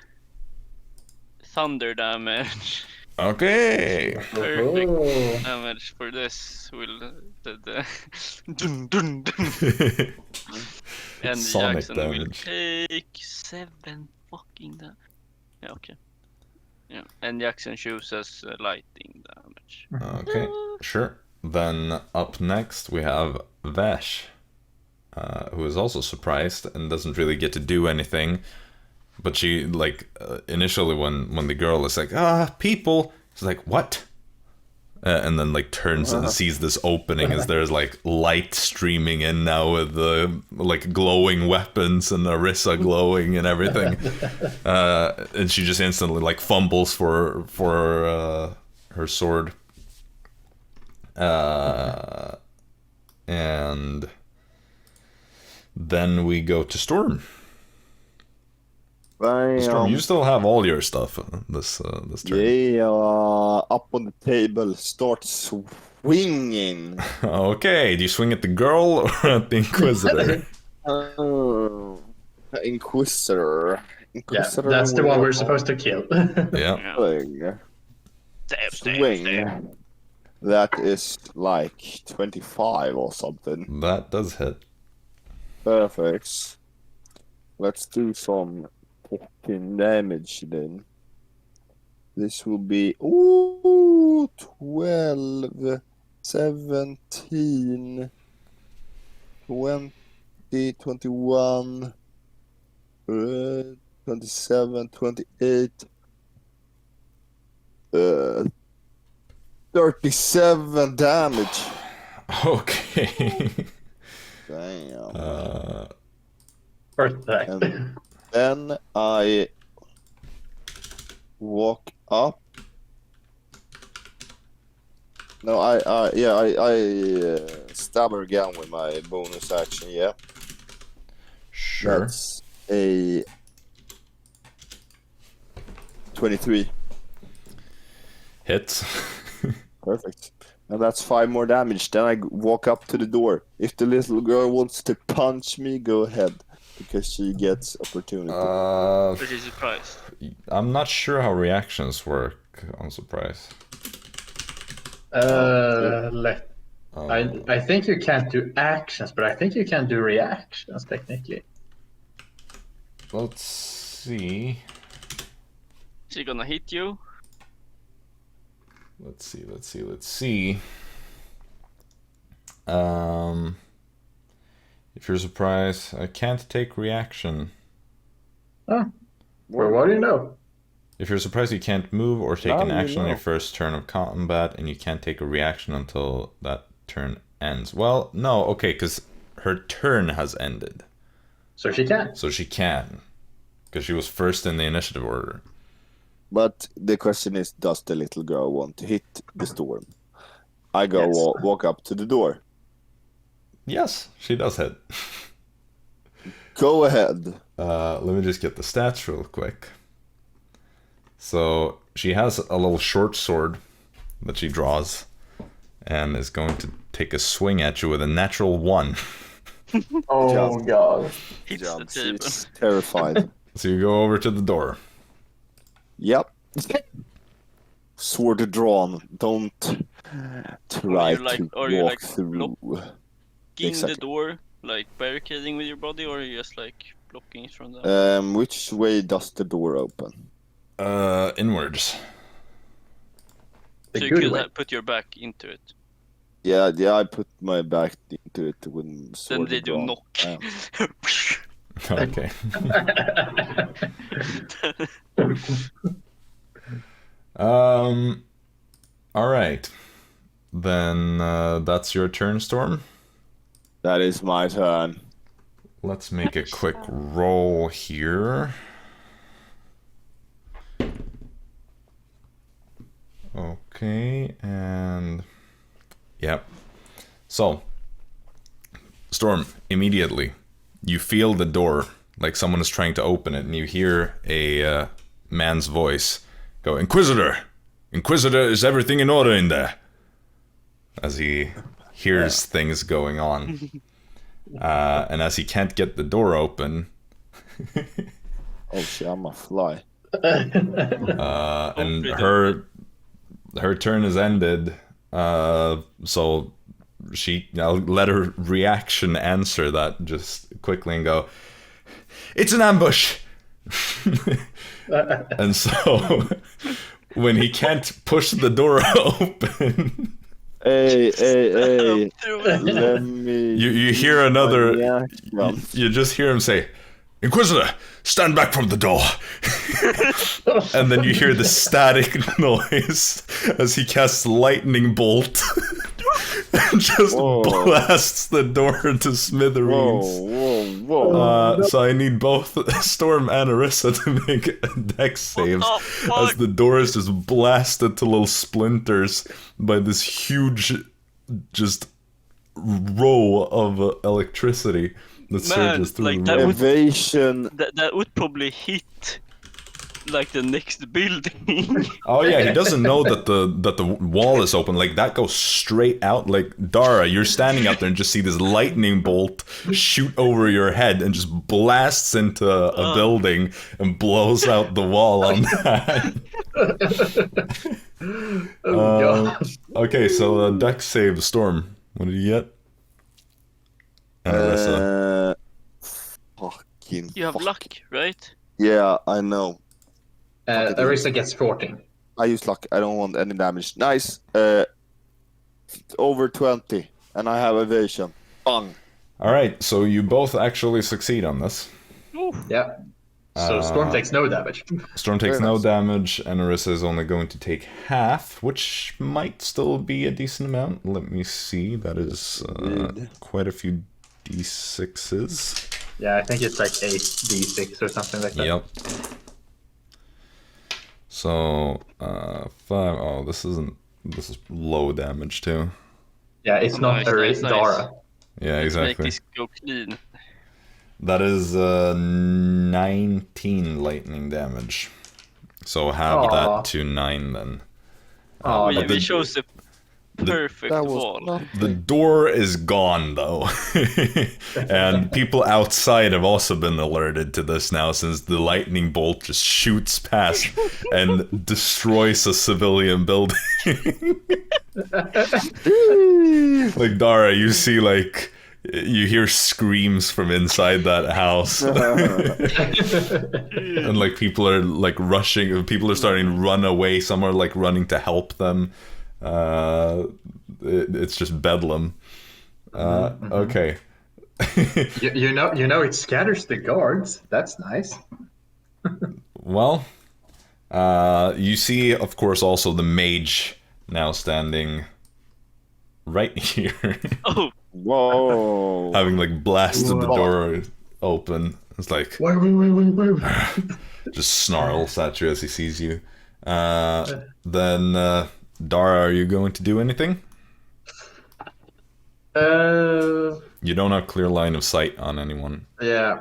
thunder damage. Okay. Perfect Oh. damage for this. Will the dun, dun, dun. And Sonic Jaxson will damage. take 7 fucking damage. Yeah, okay. Yeah, and Jaxson chooses lightning damage. Okay, sure. Then up next we have Vash, who is also surprised and doesn't really get to do anything. But she, like, initially when the girl is like, people, she's like, what? And then, like, turns and sees this opening as there's, like, light streaming in now with the, like, glowing weapons and Arisa glowing and everything. And she just instantly, like, fumbles for her sword. And then we go to Storm. Storm, you still have all your stuff this turn. Yeah, up on the table, start swinging. Okay, do you swing at the girl or at the Inquisitor? Inquisitor. Yeah, that's the one we're supposed to kill. Yeah. Swing. Swing. That is like 25 or something. That does hit. Perfect. Let's do some fucking damage then. This will be 12, 17, 20, 21, 27, 28, 37 damage. Okay. Damn. Birthday. And then I walk up. No, I stab her again with my bonus action. Yeah, Sure. that's a 23. Hits. Perfect. And that's 5 more damage. Then I walk up to the door. If the little girl wants to punch me, go ahead, because she gets opportunity. But she's surprised. I'm not sure how reactions work on surprise. I think you can't do actions, but I think you can do reactions technically. Let's see. Is he gonna hit you? Let's see. If you're surprised, I can't take reaction. Oh, well, what do you know? If you're surprised, you can't move or take an you action on know. your first turn of combat, and you can't take a reaction until that turn ends. Well, no, okay, because her turn has ended. So she can. So she can, because she was first in the initiative order. But the question is, does the little girl want to hit the storm? I go Yes. walk up to the door. Yes, she does hit. Go ahead. Let me just get the stats real quick. So she has a little short sword that she draws and is going to take a swing at you with a natural 1. Oh Just- god. Hits the Jumps. table. It's terrified. So you go over to the door. Yep. Sword drawn. Don't try to walk through. In Exactly. the door, like barricading with your body, or are you just like blocking it from the... Which way does the door open? Inwards. The So you good could way. put your back into it. Yeah, I put my back into it when Then sword they do drawn. knock. Yeah. Okay. All right. Then that's your turn, Storm. That is my turn. Let's make a quick roll here. Okay, and yep. So, Storm, immediately you feel the door like someone is trying to open it, and you hear a man's voice go, "Inquisitor! Inquisitor, is everything in order in there?" As he hears things going on. And as he can't get the door open, Oh shit, I'm a fly. and her turn is ended, so I'll let her reaction answer that just quickly and go, "It's an ambush!" And so when he can't push the door open, Hey, let me... you hear another, reaction. you just hear him say, "Inquisitor, stand back from the door." And then you hear the static noise as he casts lightning bolt and just Whoa. blasts the door to smithereens. Whoa. So I need both Storm and Arisa to make dex saves the fuck? as the door is just blasted to little splinters by this huge just row of electricity that surges through like the that room. would- Evasion. That would probably hit like the next building. Oh yeah, he doesn't know that the wall is open. Like that goes straight out. Like Dara, you're standing out there and just see this lightning bolt shoot over your head and just blasts into a building and blows out the wall on that. Oh god. Okay, so dex save, Storm. What did you get? And Arisa. Fucking. You have fuck. luck, right? Yeah, I know. Arisa gets 14. I use luck. I don't want any damage. Nice. Over 20, and I have evasion. Bang. All right, so you both actually succeed on this. Yeah. So Storm takes no damage. Storm takes Very no nice. damage, and Arisa is only going to take half, which might still be a decent amount. Let me see. That is quite a few d6s. Yeah, I think it's like 8d6 or something like that. Yep. So 5. Oh, this is low damage too. Yeah, it's not Nice. Dara. Yeah, Let's make exactly. this go clean. That is 19 lightning damage. So have Aw. that to 9 then. Oh, we the- chose the perfect That was wall. nothing. The door is gone, though. And people outside have also been alerted to this now, since the lightning bolt just shoots past and destroys a civilian building. Like, Dara, you see, like, you hear screams from inside that house. And, like, people are, like, rushing. People are starting to run away. Some are, like, running to help them. It's just bedlam. Okay. you know, it scatters the guards. That's nice. Well, you see, of course, also the mage now standing right here, Oh, Whoa. having like blasted the Whoa. door open. It's like Wait. just snarls at you as he sees you. Then, Dara, are you going to do anything? You don't have clear line of sight on anyone. Yeah.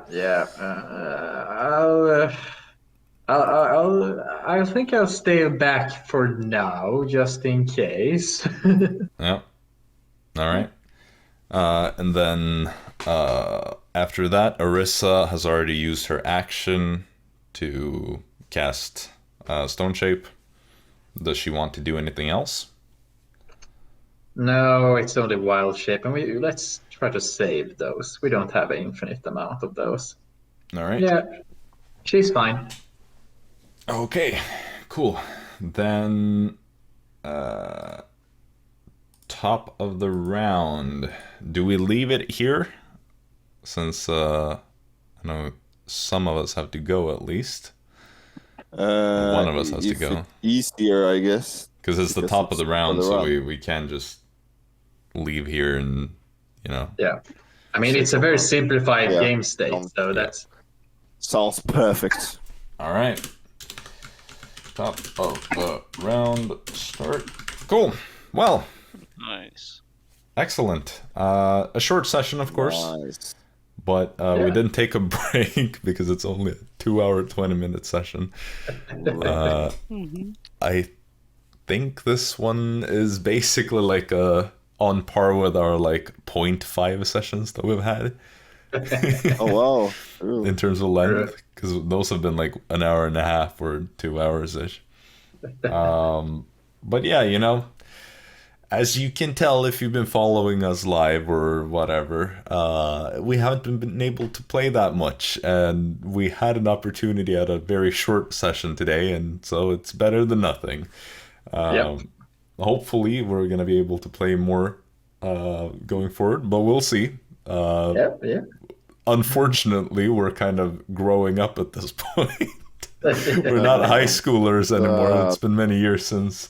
I think I'll stay back for now, just in case. Yeah. All right. And then after that, Arisa has already used her action to cast Stone Shape. Does she want to do anything else? No, it's only wild shape, and let's try to save those. We don't have an infinite amount of those. All right. Yeah, she's fine. Okay, cool. Then, top of the round. Do we leave it here? Since, I know some of us have to go at least. One of us has to if go. it's easier, I guess. Because it's the Because top of it's the round, further so up. we can't just leave here and, you know. Yeah, I mean it's a very simplified Yeah. game state, so Yeah. that's Sounds perfect. All right. Top of the round start. Cool. Well, nice. excellent. A short session, of course, Nice. but we Yeah. didn't take a break because it's only a 2-hour, 20-minute session. I think this one is basically like on par with our like 0.5 sessions that we've had Oh wow. Ooh. in terms of length, because those have been like an hour and a half or 2 hours ish. But yeah, you know, as you can tell if you've been following us live or whatever, we haven't been able to play that much, and we had an opportunity at a very short session today, and so it's better than nothing. Yep. Hopefully we're going to be able to play more going forward, but we'll see. yeah. Unfortunately, we're kind of growing up at this point. We're not high schoolers anymore. It's been many years since.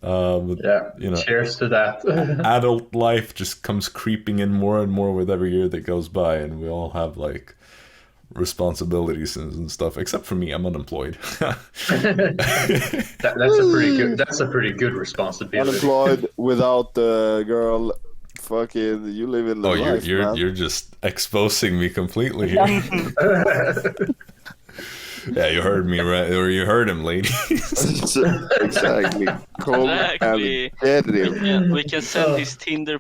But, Yeah. you know, Cheers to that. adult life just comes creeping in more and more with every year that goes by, and we all have like responsibilities and stuff. Except for me, I'm unemployed. That's a pretty good responsibility. Unemployed without the girl. Fucking, you live in the Oh, life, man. you're just exposing me completely here. Yeah, you heard me, right? Or you heard him, ladies. Exactly. Come Exactly. and get him. Yeah, we can send his Tinder.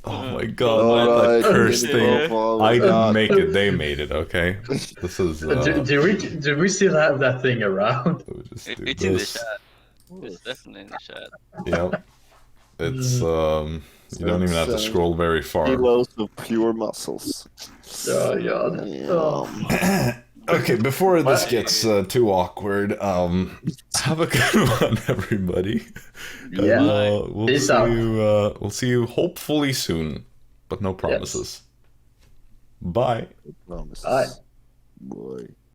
Oh my god, All that right, cursed Tinder thing. profile, I didn't God. make it, they made it, okay? This is Do we still have that thing around? we just do It's in the this. chat. It's definitely in the chat. Yep. It's you don't even have to scroll very far. Kilos of pure muscles. Oh god. Oh. Okay, before this gets too awkward, have a good one, everybody. Yeah. And, we'll Peace see out. you. We'll see you hopefully soon, but no promises. Bye. Promises. Bye. Boy.